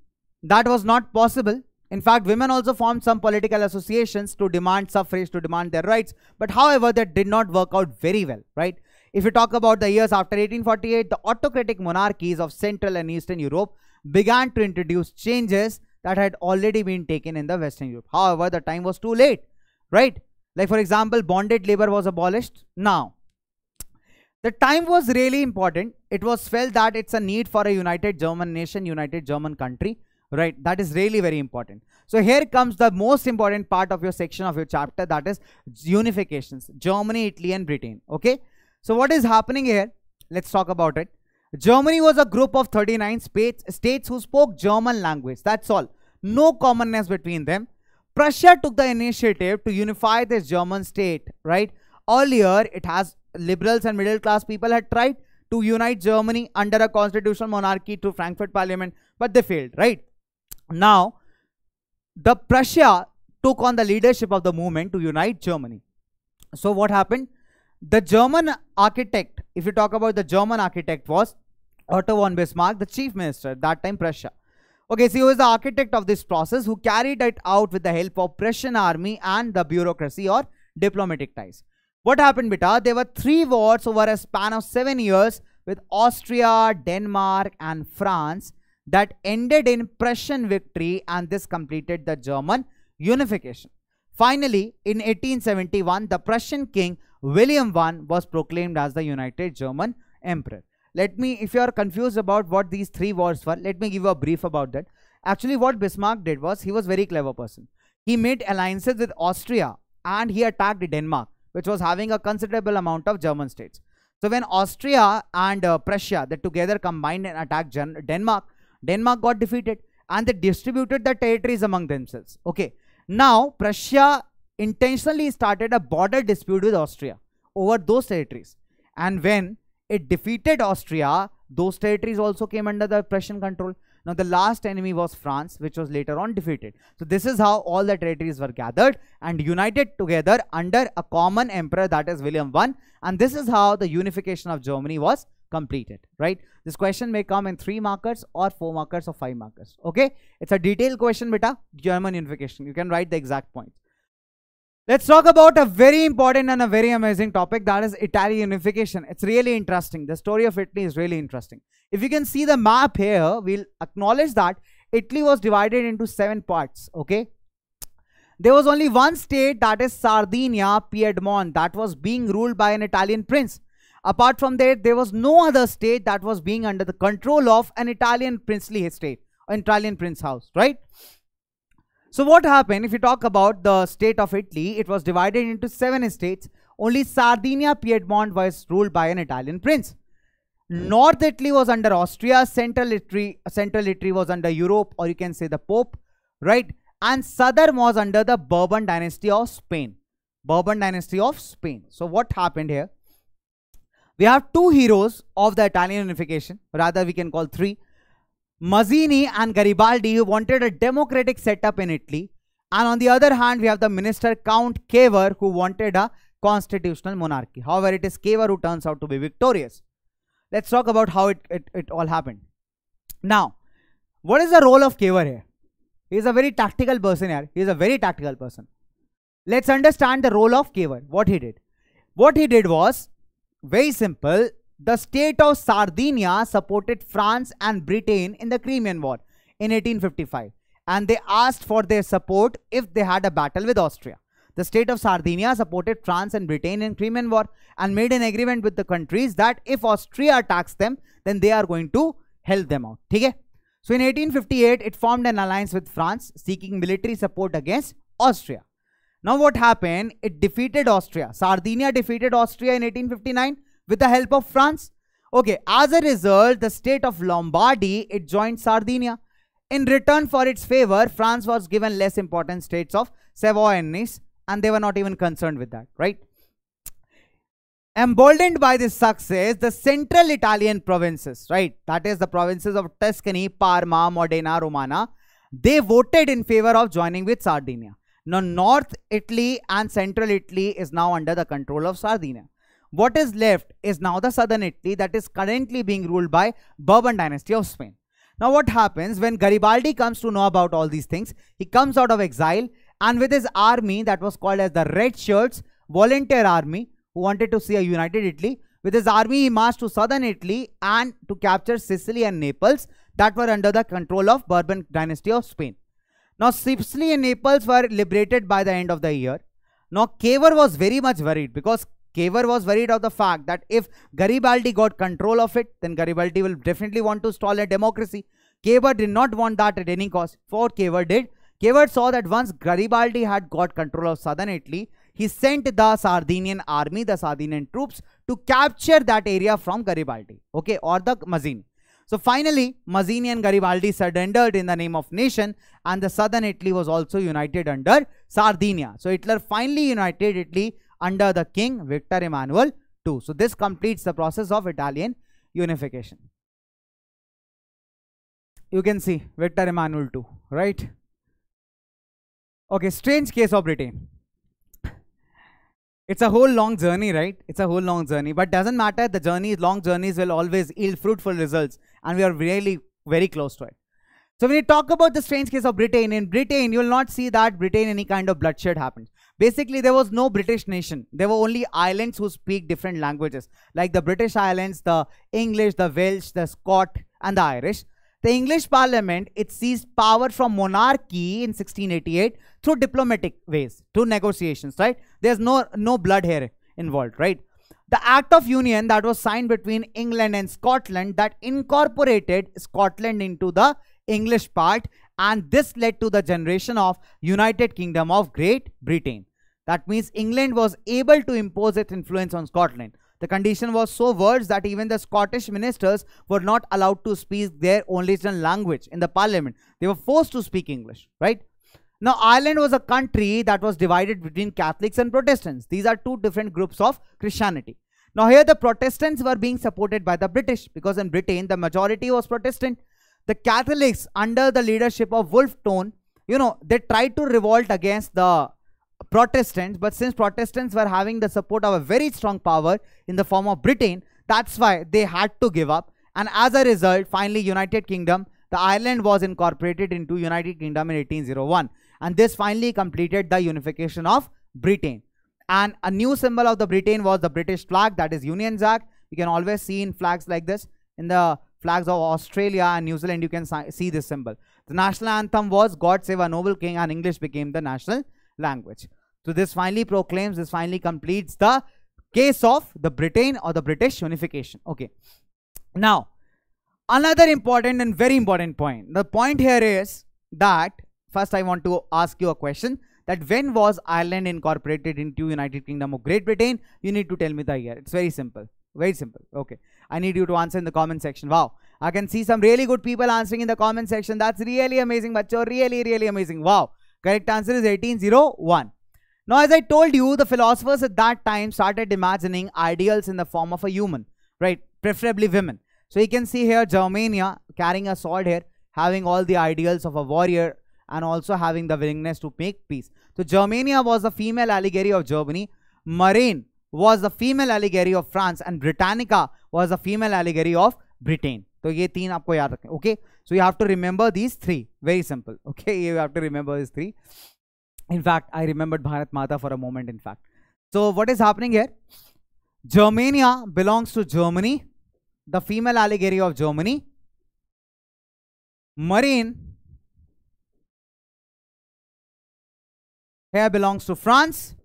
Speaker 1: that was not possible. In fact, women also formed some political associations to demand suffrage, to demand their rights. But however, that did not work out very well, right? If you talk about the years after 1848, the autocratic monarchies of Central and Eastern Europe began to introduce changes that had already been taken in the Western Europe. However, the time was too late, right? Like for example, bonded labor was abolished. Now, the time was really important. It was felt that it's a need for a united German nation, united German country, right? That is really very important. So here comes the most important part of your section of your chapter, that is unifications. Germany, Italy and Britain, okay? So what is happening here? Let's talk about it. Germany was a group of 39 states who spoke German language. That's all. No commonness between them. Prussia took the initiative to unify this German state, right? Earlier, it has liberals and middle class people had tried to unite Germany under a constitutional monarchy through Frankfurt Parliament, but they failed, right? Now, the Prussia took on the leadership of the movement to unite Germany. So what happened? The German architect, if you talk about the German architect, was Otto von Bismarck, the chief minister at that time, Prussia. Okay, so he was the architect of this process who carried it out with the help of Prussian army and the bureaucracy or diplomatic ties. What happened, beta? There were 3 wars over a span of 7 years with Austria, Denmark and France that ended in Prussian victory, and this completed the German unification. Finally, in 1871, the Prussian king William I was proclaimed as the United German Emperor. If you are confused about what these three words were, let me give you a brief about that. Actually, what Bismarck did was, he was a very clever person. He made alliances with Austria and he attacked Denmark, which was having a considerable amount of German states. So when Austria and Prussia, they together combined and attacked Denmark, Denmark got defeated and they distributed the territories among themselves. Okay. Now, Prussia intentionally started a border dispute with Austria over those territories. And when it defeated Austria, those territories also came under the Prussian control. Now, the last enemy was France, which was later on defeated. So, this is how all the territories were gathered and united together under a common emperor, that is William I. And this is how the unification of Germany was completed, right? This question may come in 3 markers or 4 markers or 5 markers. Okay, it's a detailed question, beta. German unification. You can write the exact points. Let's talk about a very important and a very amazing topic, that is Italian unification. It's really interesting. The story of Italy is really interesting. If you can see the map here, we'll acknowledge that Italy was divided into 7 parts. Okay, there was only one state, that is Sardinia, Piedmont, that was being ruled by an Italian prince. Apart from that, there was no other state that was being under the control of an Italian princely estate, an Italian prince house, right? So what happened, if you talk about the state of Italy, it was divided into 7 states. Only Sardinia, Piedmont was ruled by an Italian prince. North Italy was under Austria, Central Italy was under Europe, or you can say the Pope, right? And Southern was under the Bourbon dynasty of Spain. Bourbon dynasty of Spain. So what happened here? We have 2 heroes of the Italian unification, rather we can call 3. Mazzini and Garibaldi, who wanted a democratic setup in Italy, and on the other hand we have the minister Count Cavour, who wanted a constitutional monarchy. However, it is Cavour who turns out to be victorious. Let's talk about how it all happened. Now, what is the role of Cavour here? He is a very tactical person here. He is a very tactical person. Let's understand the role of Cavour. What he did? What he did was very simple. The state of Sardinia supported France and Britain in the Crimean War in 1855, and they asked for their support if they had a battle with Austria. The state of Sardinia supported France and Britain in Crimean War and made an agreement with the countries that if Austria attacks them, then they are going to help them out. Okay? So in 1858, it formed an alliance with France, seeking military support against Austria. Now what happened? It defeated Austria. Sardinia defeated Austria in 1859 with the help of France. Okay, as a result, the state of Lombardy, it joined Sardinia. In return for its favor, France was given less important states of Savoy and Nice, and they were not even concerned with that, right? Emboldened by this success, the central Italian provinces, right, that is the provinces of Tuscany, Parma, Modena, Romagna, they voted in favor of joining with Sardinia. Now, North Italy and Central Italy is now under the control of Sardinia. What is left is now the Southern Italy, that is currently being ruled by Bourbon dynasty of Spain. Now, what happens when Garibaldi comes to know about all these things? He comes out of exile, and with his army that was called as the Red Shirts, volunteer army, who wanted to see a united Italy. With his army, he marched to Southern Italy and to capture Sicily and Naples that were under the control of Bourbon dynasty of Spain. Now, Sicily and Naples were liberated by the end of the year. Now, Cavour was very much worried, because Cavour was worried of the fact that if Garibaldi got control of it, then Garibaldi will definitely want to stall a democracy. Cavour did not want that at any cost. What Cavour did, Cavour saw that once Garibaldi had got control of Southern Italy, he sent the Sardinian army, the Sardinian troops, to capture that area from Garibaldi, okay, or the Mazzini. So finally, Mazzini and Garibaldi surrendered in the name of nation, and the Southern Italy was also united under Sardinia. So Hitler finally united Italy under the King Victor Emmanuel II. So this completes the process of Italian unification. You can see Victor Emmanuel II, right? Okay, strange case of Britain. It's a whole long journey, right? It's a whole long journey, but doesn't matter. The journey, long journeys will always yield fruitful results, and we are really very close to it. So when you talk about the strange case of Britain, in Britain, you will not see that Britain any kind of bloodshed happened. Basically, there was no British nation. There were only islands who speak different languages, like the British Islands, the English, the Welsh, the Scot, and the Irish. The English Parliament, it seized power from monarchy in 1688 through diplomatic ways, through negotiations, right? There's no blood here. involved, right? The Act of Union that was signed between England and Scotland that incorporated Scotland into the English part, and this led to the generation of United Kingdom of Great Britain. That means England was able to impose its influence on Scotland. The condition was so worse that even the Scottish ministers were not allowed to speak their original language in the parliament. They were forced to speak English, right? Now, Ireland was a country that was divided between Catholics and Protestants. These are two different groups of Christianity. Now, here the Protestants were being supported by the British, because in Britain, the majority was Protestant. The Catholics, under the leadership of Wolfe Tone, they tried to revolt against the Protestants, but since Protestants were having the support of a very strong power in the form of Britain, that's why they had to give up. And as a result, finally, United Kingdom, the Ireland was incorporated into United Kingdom in 1801. And this finally completed the unification of Britain. And a new symbol of the Britain was the British flag, that is Union Jack. You can always see in flags like this. In the flags of Australia and New Zealand, you can see this symbol. The national anthem was God Save Our Noble King, and English became the national language. So this finally proclaims, this finally completes the case of the Britain or the British unification. Okay. Now, another important and very important point. The point here is that, first I want to ask you a question, that when was Ireland incorporated into United Kingdom of Great Britain? You need to tell me the year. It's very simple. Very simple. Okay. I need you to answer in the comment section. Wow. I can see some really good people answering in the comment section. That's really amazing, bacho. Really, really amazing. Wow. Correct answer is 1801. Now, as I told you, the philosophers at that time started imagining ideals in the form of a human, right? Preferably women. So you can see here Germania carrying a sword here, having all the ideals of a warrior and also having the willingness to make peace. So Germania was the female allegory of Germany, Marine was the female allegory of France, and Britannica was the female allegory of Britain. So ye teen aapko yaad rakhe. Okay. So you have to remember these three. Very simple. Okay. You have to remember these three. In fact, I remembered Bharat Mata for a moment, in fact. So what is happening here? Germania belongs to Germany, the female allegory of Germany. Marine here belongs to France.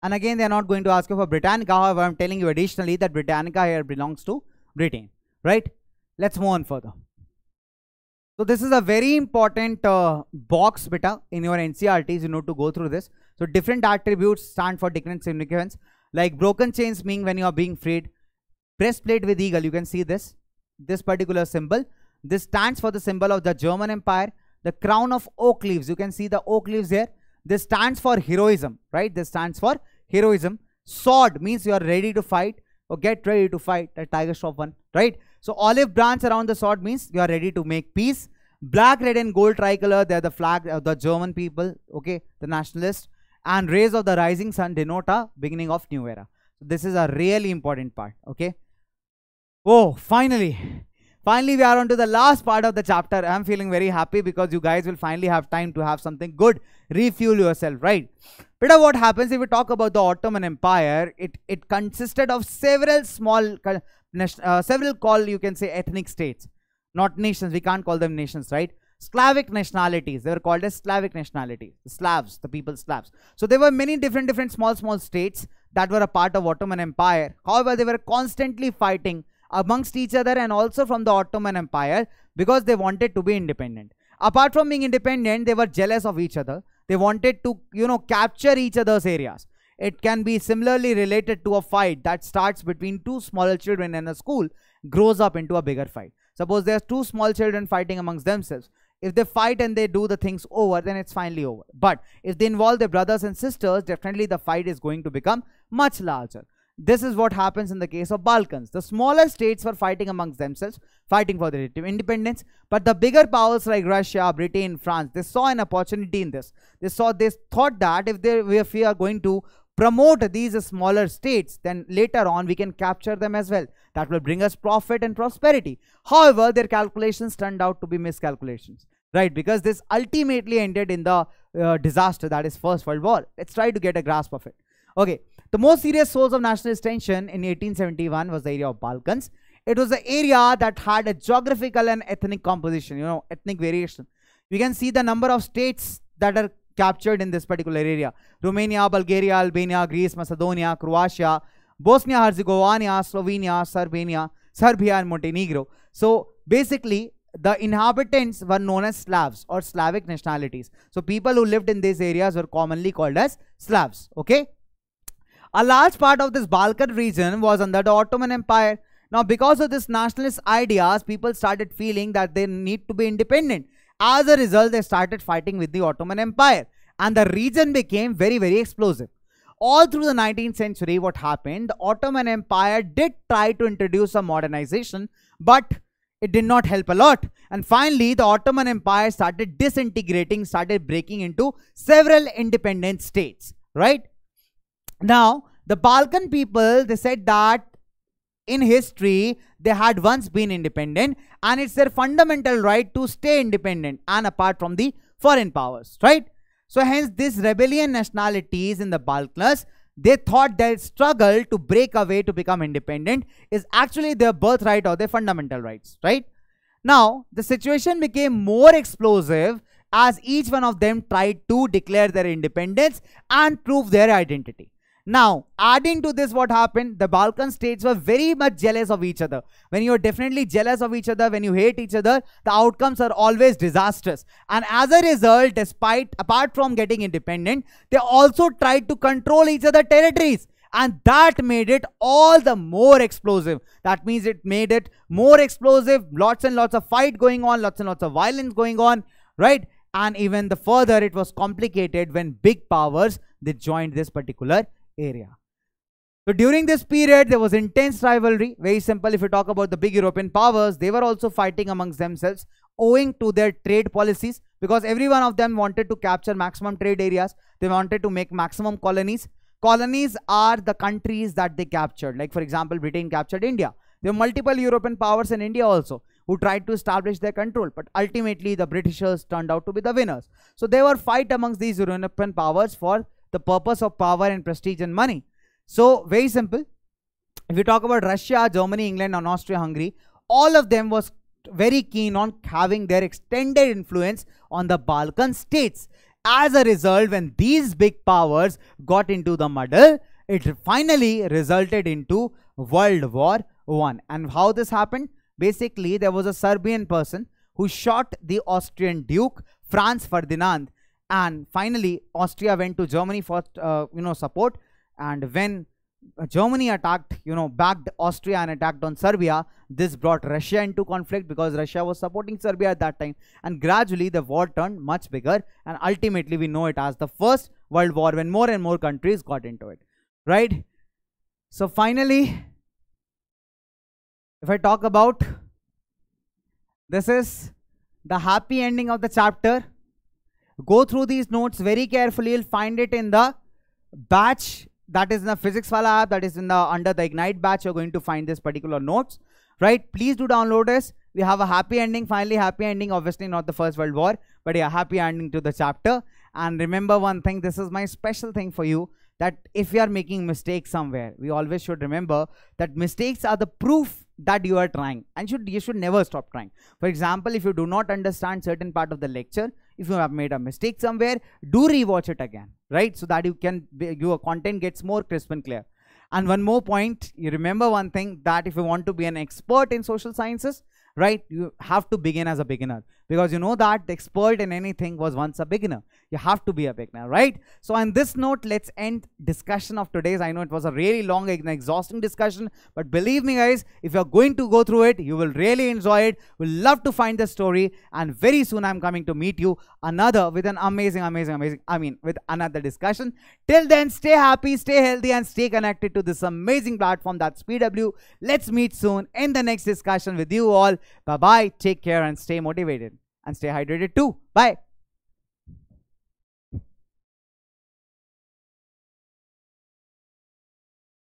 Speaker 1: And again, they are not going to ask you for Britannica. However, I am telling you additionally that Britannica here belongs to Britain. Right? Let's move on further. So this is a very important box beta in your NCRTs. You need to go through this. So different attributes stand for different significance. Like broken chains mean when you are being freed. Breastplate with eagle, you can see this particular symbol. This stands for the symbol of the German Empire. The crown of oak leaves, you can see the oak leaves here. This stands for heroism, right? This stands for heroism. Sword means you are ready to fight or get ready to fight. The Tiger Shop one, right? So olive branch around the sword means you are ready to make peace. Black, red and gold tricolor, they are the flag of the German people, okay, the nationalists. And rays of the rising sun denote a beginning of new era. So this is a really important part, okay. Oh, finally we are on to the last part of the chapter. I am feeling very happy because you guys will finally have time to have something good, refuel yourself, right? But what happens if we talk about the Ottoman Empire? It consisted of several small, several called, you can say, ethnic states, not nations. We can't call them nations, right? Slavic nationalities. They were called as Slavic nationalities. The Slavs, the people Slavs. So there were many different small states that were a part of Ottoman Empire. However, they were constantly fighting amongst each other and also from the Ottoman Empire because they wanted to be independent. Apart from being independent, they were jealous of each other. They wanted to, capture each other's areas. It can be similarly related to a fight that starts between two smaller children in a school, grows up into a bigger fight. Suppose there's two small children fighting amongst themselves. If they fight and they do the things over, then it's finally over. But if they involve their brothers and sisters, definitely the fight is going to become much larger. This is what happens in the case of Balkans. The smaller states were fighting amongst themselves, fighting for their independence. But the bigger powers like Russia, Britain, France, they saw an opportunity in this. They thought that if we are going to promote these smaller states, then later on we can capture them as well. That will bring us profit and prosperity. However, their calculations turned out to be miscalculations, right? Because this ultimately ended in the disaster, that is First World War. Let's try to get a grasp of it. Okay. The most serious source of nationalist tension in 1871 was the area of Balkans. It was the area that had a geographical and ethnic composition, ethnic variation. You can see the number of states that are captured in this particular area. Romania, Bulgaria, Albania, Greece, Macedonia, Croatia, Bosnia, Herzegovina, Slovenia, Serbia and Montenegro. So basically, the inhabitants were known as Slavs or Slavic nationalities. So people who lived in these areas were commonly called as Slavs. Okay. A large part of this Balkan region was under the Ottoman Empire. Now, because of this nationalist ideas, people started feeling that they need to be independent. As a result, they started fighting with the Ottoman Empire, and the region became very, very explosive. All through the 19th century, what happened? The Ottoman Empire did try to introduce a modernization, but it did not help a lot. And finally, the Ottoman Empire started disintegrating, started breaking into several independent states, right? Now, the Balkan people, they said that in history, they had once been independent, and it's their fundamental right to stay independent and apart from the foreign powers, right? So hence, these rebellion nationalities in the Balkans, they thought their struggle to break away to become independent is actually their birthright or their fundamental rights, right? Now, the situation became more explosive as each one of them tried to declare their independence and prove their identity. Now, adding to this, what happened? The Balkan states were very much jealous of each other. When you are definitely jealous of each other, when you hate each other, the outcomes are always disastrous. And as a result, apart from getting independent, they also tried to control each other's territories. And that made it all the more explosive. That means it made it more explosive, lots and lots of fight going on, lots and lots of violence going on, right? And even the further, it was complicated when big powers, they joined this particular area. So during this period, there was intense rivalry. Very simple, if you talk about the big European powers, they were also fighting amongst themselves owing to their trade policies, because every one of them wanted to capture maximum trade areas. They wanted to make maximum colonies. Colonies are the countries that they captured. Like for example, Britain captured India. There were multiple European powers in India also who tried to establish their control, but ultimately the Britishers turned out to be the winners. So there were fight amongst these European powers for the purpose of power and prestige and money. So very simple, if you talk about Russia, Germany, England and Austria-Hungary, all of them was very keen on having their extended influence on the Balkan states. As a result, when these big powers got into the muddle, it finally resulted into World War I. And how this happened? Basically, there was a Serbian person who shot the Austrian Duke Franz Ferdinand, and finally Austria went to Germany for support. And when Germany attacked, backed Austria and attacked on Serbia, this brought Russia into conflict because Russia was supporting Serbia at that time. And gradually the war turned much bigger, and ultimately we know it as the First World War, when more and more countries got into it, right? So finally, if I talk about, this is the happy ending of the chapter. Go through these notes very carefully. You'll find it in the batch, that is in the Physics Wala app, that is in the under the Ignite batch. You're going to find this particular notes, right? Please do download this. We have a happy ending, finally happy ending, obviously not the First World War, but yeah, happy ending to the chapter. And remember one thing, this is my special thing for you, that if you are making mistakes somewhere, we always should remember that mistakes are the proof that you are trying, and you should never stop trying. For example, if you do not understand certain part of the lecture, if you have made a mistake somewhere, do rewatch it again, right? So that your content gets more crisp and clear. And one more point, you remember one thing, that if you want to be an expert in social sciences, right, you have to begin as a beginner, because you know that the expert in anything was once a beginner. You have to be a beginner, right? So on this note, let's end discussion of today's. I know it was a really long and exhausting discussion, but believe me guys, if you're going to go through it, you will really enjoy it. We'll love to find the story, and very soon I'm coming to meet you with an amazing, with another discussion. Till then, stay happy, stay healthy, and stay connected to this amazing platform that's PW. Let's meet soon in the next discussion with you all. Bye bye, take care, and stay motivated, and stay hydrated too. Bye.